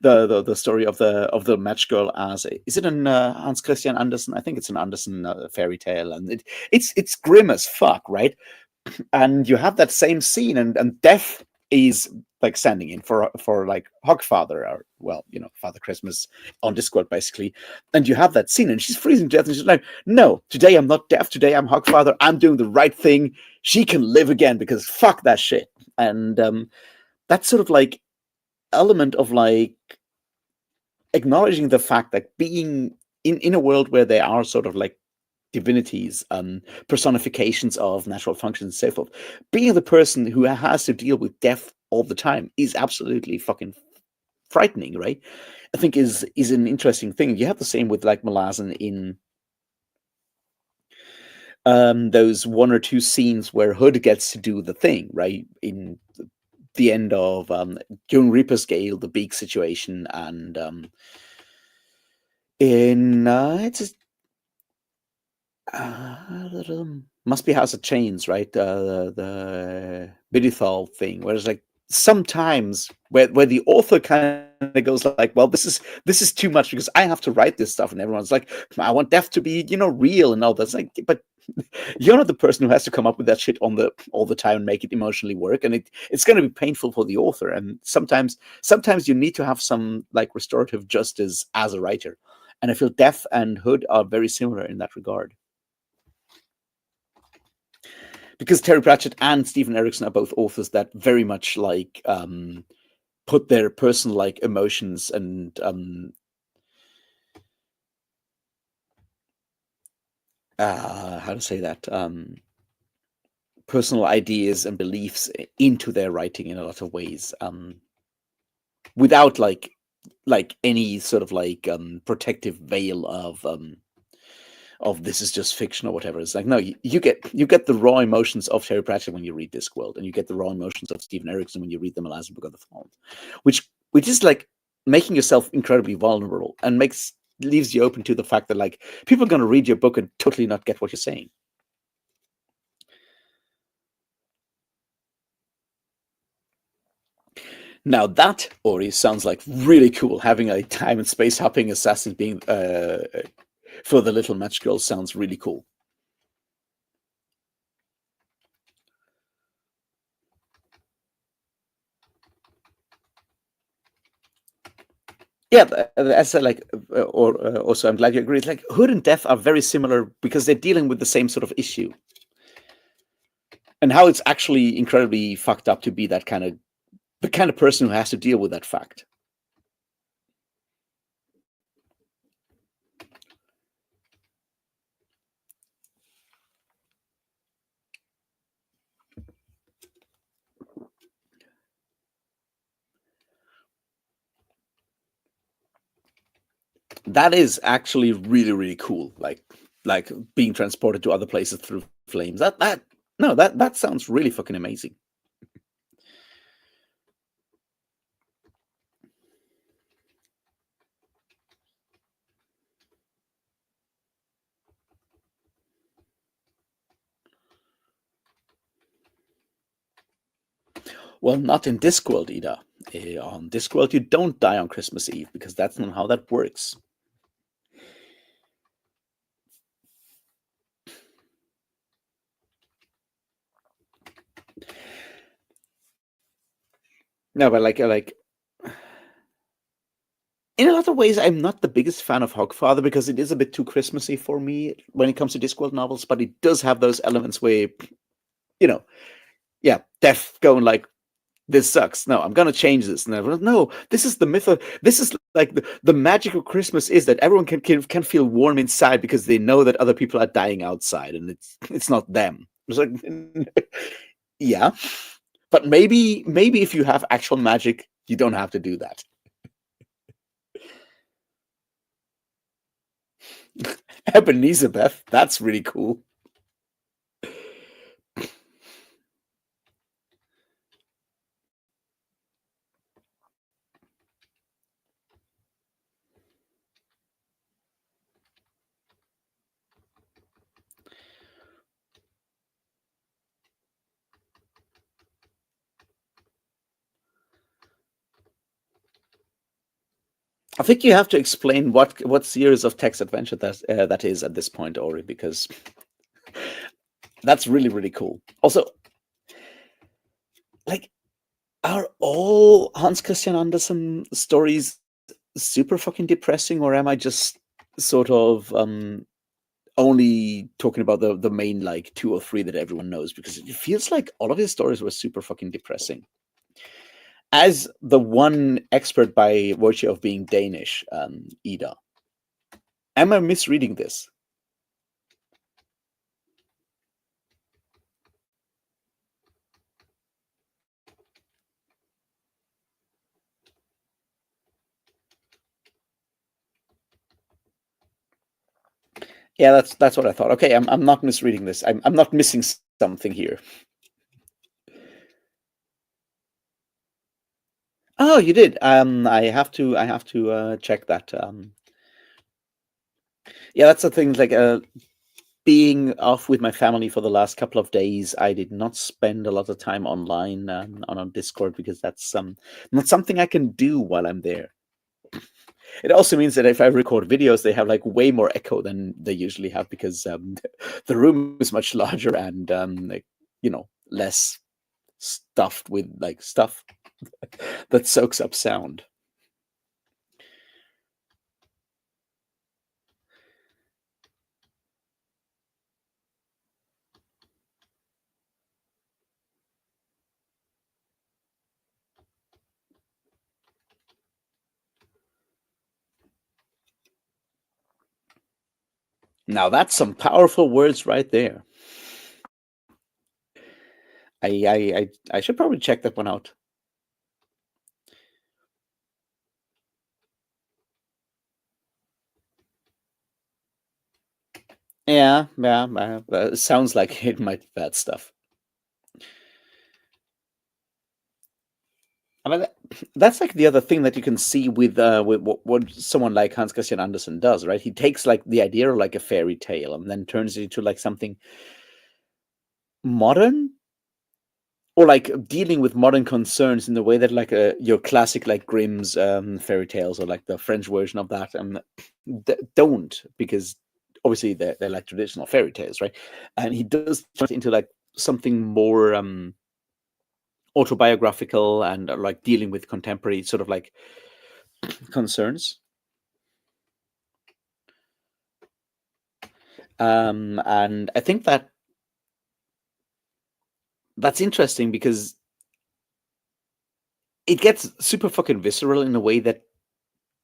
the story of the match girl as is it an Hans Christian Andersen? I think it's an Andersen fairy tale, and it's grim as fuck, right? And you have that same scene, and Death is like standing in for like Hogfather, or well, Father Christmas on Discord basically. And you have that scene, and she's freezing to death, and she's like, "No, today I'm not Death. Today I'm Hogfather. I'm doing the right thing. She can live again because fuck that shit." And that sort of like element of like acknowledging the fact that being in a world where they are sort of like divinities, personifications of natural functions and so forth, being the person who has to deal with death all the time is absolutely fucking frightening, right? I think is an interesting thing. You have the same with like Malazan in those one or two scenes where Hood gets to do the thing, right? In the end of during Reaper's Gale, the Beak situation, and in it's must be House of Chains, right? The Bidithal thing, where it's like sometimes where the author kind of goes like, well, this is too much because I have to write this stuff, and everyone's like, I want death to be real and all that. It's like, but you're not the person who has to come up with that shit all the time and make it emotionally work, and it's going to be painful for the author. And sometimes you need to have some like restorative justice as a writer, and I feel Death and Hood are very similar in that regard, because Terry Pratchett and Stephen Erickson are both authors that very much like put their personal like emotions and how to say that personal ideas and beliefs into their writing in a lot of ways, without like any sort of like protective veil of this is just fiction or whatever. It's like, no, you get the raw emotions of Terry Pratchett when you read Discworld, and you get the raw emotions of Stephen Erickson when you read The Malazan Book of the Fallen, which is like making yourself incredibly vulnerable and leaves you open to the fact that like people are going to read your book and totally not get what you're saying. Now that, Ori, sounds like really cool. Having a time and space hopping assassin being for the little match girl sounds really cool. Yeah, as I like, or also, I'm glad you agree. It's like Hood and Death are very similar because they're dealing with the same sort of issue, and how it's actually incredibly fucked up to be the kind of person who has to deal with that fact. That is actually really, really cool. Like being transported to other places through flames. That sounds really fucking amazing. Well, not in Discworld either. On Discworld, you don't die on Christmas Eve because that's not how that works. No, but like in a lot of ways, I'm not the biggest fan of Hogfather because it is a bit too Christmassy for me when it comes to Discworld novels. But it does have those elements where, you know, yeah, Death going like, this sucks. No, I'm gonna change this. No, this is the myth of this is like the magic of Christmas is that everyone can feel warm inside because they know that other people are dying outside, and it's not them. It's like, yeah, but maybe if you have actual magic, you don't have to do that. Ebenezer Beth, that's really cool. I think you have to explain what series of text adventure that is at this point, Ori, because that's really, really cool. Also, like, are all Hans Christian Andersen stories super fucking depressing, or am I just sort of only talking about the main like 2 or 3 that everyone knows? Because it feels like all of his stories were super fucking depressing. As the one expert by virtue of being Danish, Ida, am I misreading this? Yeah, that's what I thought. Okay, I'm not misreading this. I'm not missing something here. Oh, you did. I have to check that. Yeah, that's the thing. Like, being off with my family for the last couple of days, I did not spend a lot of time online on Discord because that's not something I can do while I'm there. It also means that if I record videos, they have like way more echo than they usually have because the room is much larger and like, less stuffed with like stuff that soaks up sound. Now that's some powerful words right there. I should probably check that one out. Yeah, yeah, sounds like it might be bad stuff. I mean, that's like the other thing that you can see with what someone like Hans Christian Andersen does, right? He takes like the idea of like a fairy tale and then turns it into like something modern or like dealing with modern concerns in the way that like your classic like Grimm's fairy tales or like the French version of that don't, because obviously they're like traditional fairy tales, right? And he does turn it into like something more autobiographical and like dealing with contemporary sort of like concerns. And I think that that's interesting because it gets super fucking visceral in a way that,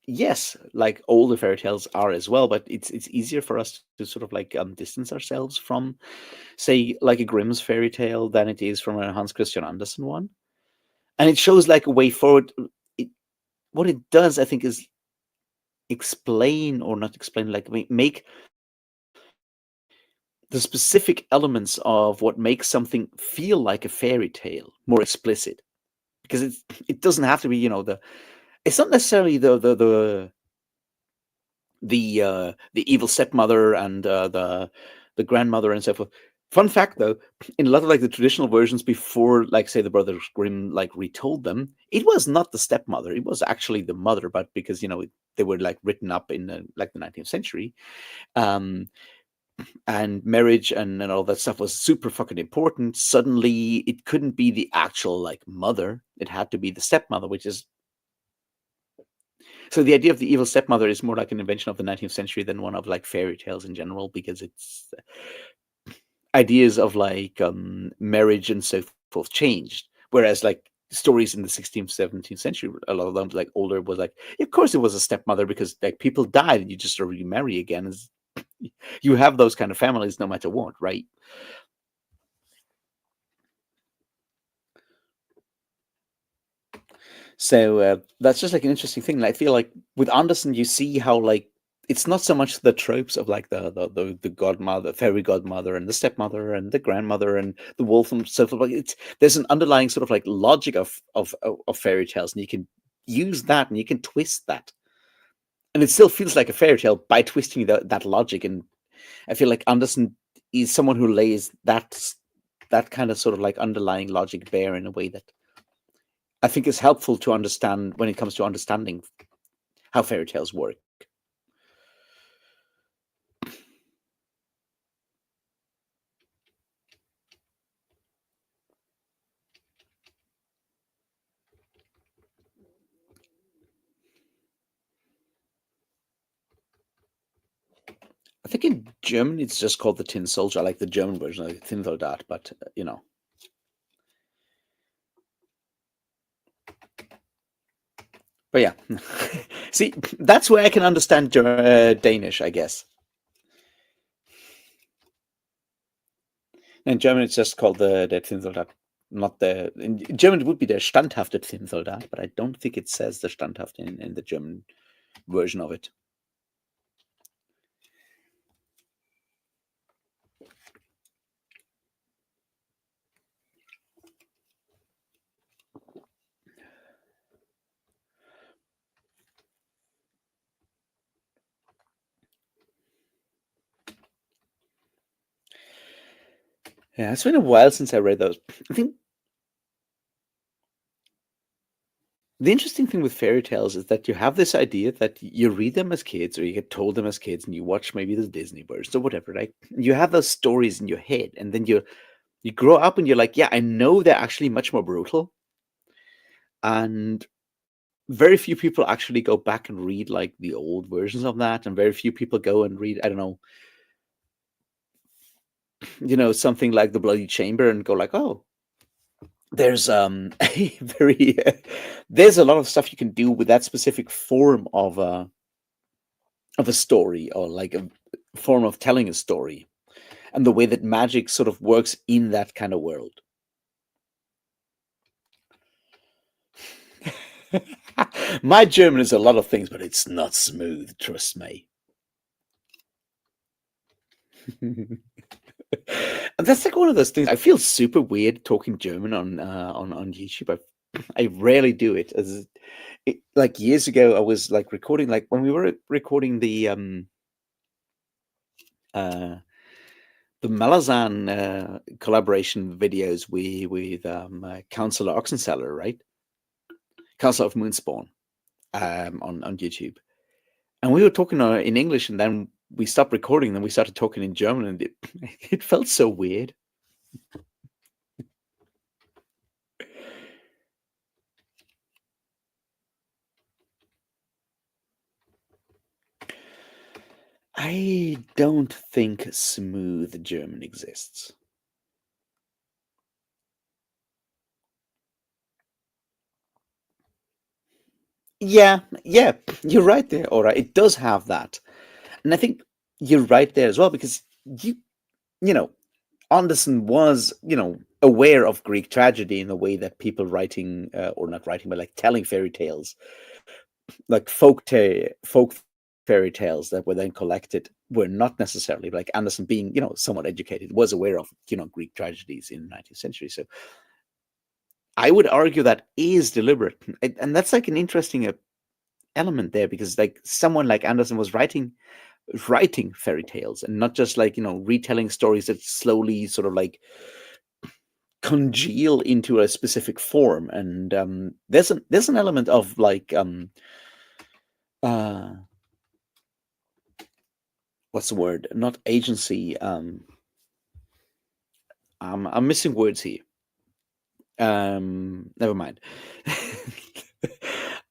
yes, like older fairy tales are as well, but it's easier for us to sort of like distance ourselves from, say, like a Grimm's fairy tale than it is from a Hans Christian Andersen one. And it shows like a way forward. It, what it does, I think, is explain or not explain, like make the specific elements of what makes something feel like a fairy tale more explicit, because it doesn't have to be, the it's not necessarily the evil stepmother and the grandmother and so forth. Fun fact though, in a lot of like the traditional versions before, like say the Brothers Grimm like retold them, it was not the stepmother; it was actually the mother. But because they were like written up in like the 19th century, um, and marriage and all that stuff was super fucking important. Suddenly, it couldn't be the actual like mother; it had to be the stepmother, which is so the idea of the evil stepmother is more like an invention of the 19th century than one of like fairy tales in general, because it's ideas of like marriage and so forth changed. Whereas like stories in the 16th, 17th century, a lot of them like older was like, of course it was a stepmother because like people died and you just remarry again. You have those kind of families no matter what, right? So that's just like an interesting thing. And I feel like with Anderson, you see how like it's not so much the tropes of like the godmother, fairy godmother, and the stepmother, and the grandmother, and the wolf, and so forth. Like there's an underlying sort of like logic of fairy tales, and you can use that, and you can twist that, and it still feels like a fairy tale by twisting that logic. And I feel like Anderson is someone who lays that kind of sort of like underlying logic bare in a way that I think is helpful to understand when it comes to understanding how fairy tales work. I think in German it's just called the Tin Soldier. I like the German version, like Tin Soldat, but But yeah, see, that's where I can understand Danish, I guess. In German, it's just called the Tin Soldat. Not the in German it would be der standhafte Tin Soldat, but I don't think it says the standhaft in the German version of it. Yeah, it's been a while since I read those. I think the interesting thing with fairy tales is that you have this idea that you read them as kids, or you get told them as kids, and you watch maybe the Disney versions or whatever. Like you have those stories in your head, and then you grow up and you're like, yeah, I know they're actually much more brutal, and very few people actually go back and read like the old versions of that, and very few people go and read, I don't know, something like the Bloody Chamber and go like, oh, there's a very there's a lot of stuff you can do with that specific form of a story, or like a form of telling a story, and the way that magic sort of works in that kind of world. My German is a lot of things, but it's not smooth, trust me. And that's like one of those things. I feel super weird talking German on YouTube. I rarely do it. Like years ago, I was like recording, like when we were recording uh, the Malazan collaboration videos with Councillor Oxenseller, right? Council of Moonspawn on YouTube. And we were talking in English, and then we stopped recording, and then we started talking in German, and it felt so weird. I don't think smooth German exists. Yeah, you're right there. All right, it does have that, and I think you're right there as well, because you know Anderson was aware of Greek tragedy in the way that people writing or not writing, but like telling fairy tales, like folk fairy tales that were then collected, were not necessarily, like Anderson being somewhat educated, was aware of Greek tragedies in the 19th century. So I would argue that is deliberate, and that's like an interesting element there, because like someone like Anderson was writing fairy tales, and not just like retelling stories that slowly sort of like congeal into a specific form. And there's an element of like uh what's the word, not agency, I'm missing words here. Never mind.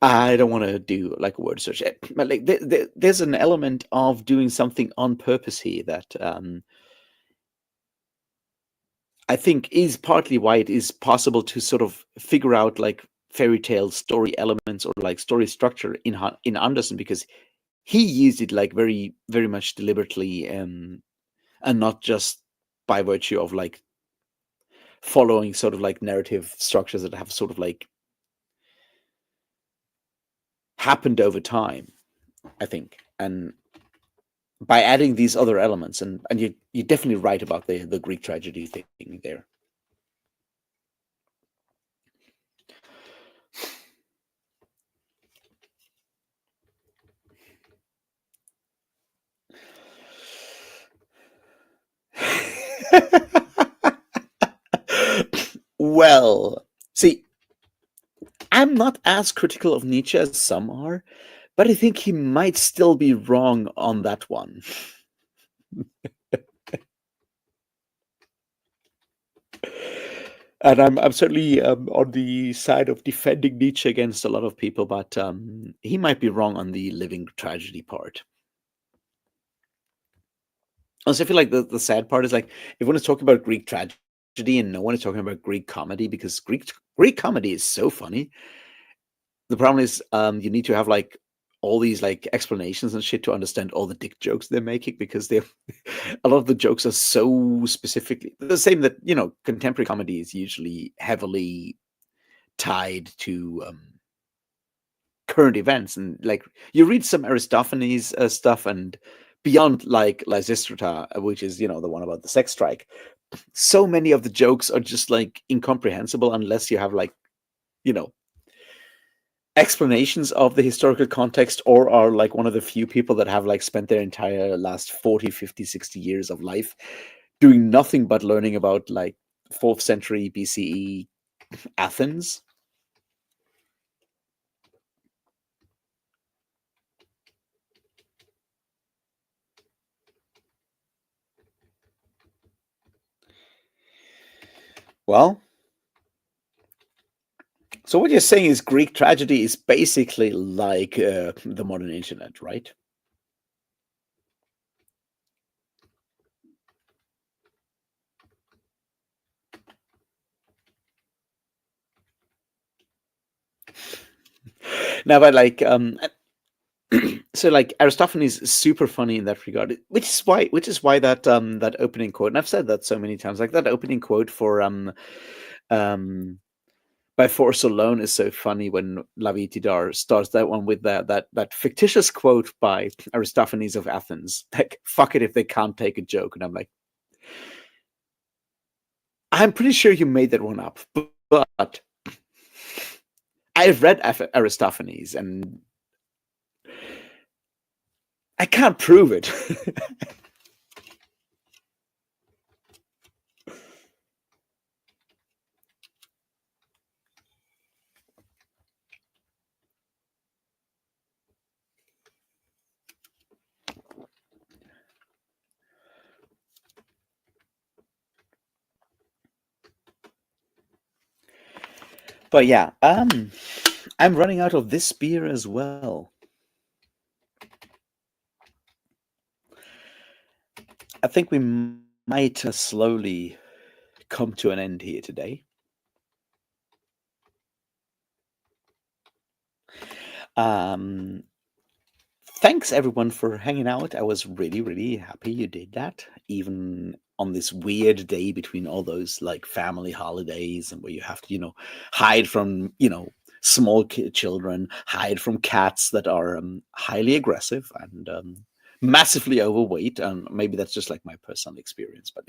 I don't want to do like a word search, but like there's an element of doing something on purpose here that I think is partly why it is possible to sort of figure out like fairy tale story elements or like story structure in Anderson, because he used it like very very much deliberately, and not just by virtue of like following sort of like narrative structures that have sort of like happened over time, I think. And by adding these other elements, and you're definitely right about the Greek tragedy thing there. Well, see, I'm not as critical of Nietzsche as some are, but I think he might still be wrong on that one. And I'm certainly on the side of defending Nietzsche against a lot of people, but he might be wrong on the living tragedy part. Also, I feel like the sad part is like everyone is talking about Greek tragedy and no one is talking about Greek comedy, because Greek comedy is so funny. The problem is you need to have like all these like explanations and shit to understand all the dick jokes they're making, because they a lot of the jokes are so specifically the same that contemporary comedy is usually heavily tied to current events. And like you read some Aristophanes stuff, and beyond like Lysistrata, which is the one about the sex strike, so many of the jokes are just like incomprehensible unless you have like you know explanations of the historical context, or are like one of the few people that have like spent their entire last 40, 50, 60 years of life doing nothing but learning about like 4th century BCE Athens. Well, so what you're saying is Greek tragedy is basically like the modern internet, right? Now, but like, so like Aristophanes is super funny in that regard, which is why that opening quote, and I've said that so many times, like that opening quote for um by force alone is so funny when Lavitidar starts that one with that fictitious quote by Aristophanes of Athens, like "fuck it if they can't take a joke," and I'm like, I'm pretty sure you made that one up, but I've read Aristophanes and I can't prove it. But yeah, I'm running out of this beer as well. I think we might slowly come to an end here today. Um, Thanks everyone for hanging out. I was really, really happy you did that, even on this weird day between all those like family holidays and where you have to, hide from, small children, hide from cats that are highly aggressive and massively overweight. And maybe that's just like my personal experience, but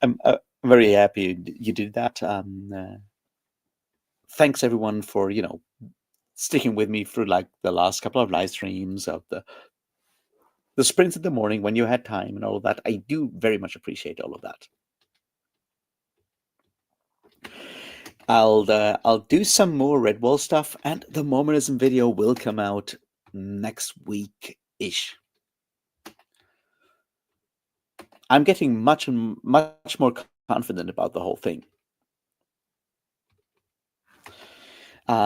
I'm very happy you did that. Thanks everyone for, sticking with me through like the last couple of live streams of the sprints in the morning when you had time and all of that. I do very much appreciate all of that. I'll do some more Redwall stuff, and the Mormonism video will come out next week ish. I'm getting much more confident about the whole thing,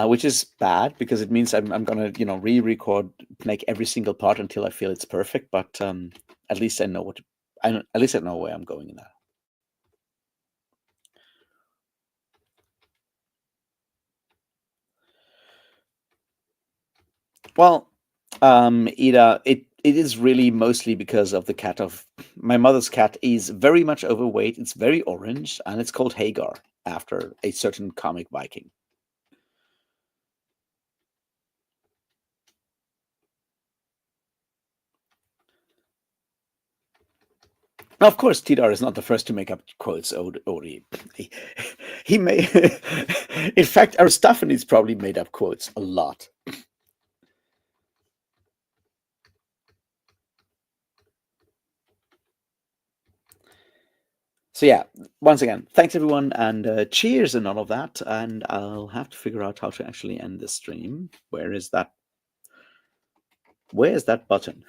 which is bad because it means I'm gonna re-record, make every single part until I feel it's perfect. But at least I know at least I know where I'm going now. Well, Ida, it is really mostly because of the cat of my mother's cat is very much overweight. It's very orange, and it's called Hagar after a certain comic Viking. Now, of course, Tidar is not the first to make up quotes. He may, in fact, Aristophanes probably made up quotes a lot. So yeah, once again, thanks everyone, and cheers and all of that. And I'll have to figure out how to actually end the stream. Where is that? Where is that button?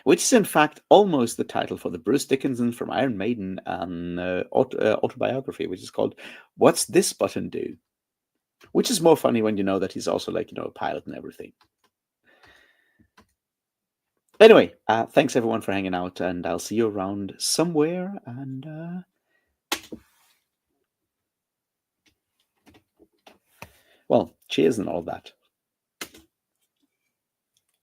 Which is in fact almost the title for the Bruce Dickinson from Iron Maiden autobiography, which is called "What's This Button Do?" Which is more funny when you know that he's also like a pilot and everything. Anyway, thanks everyone for hanging out, and I'll see you around somewhere. And well, cheers and all that.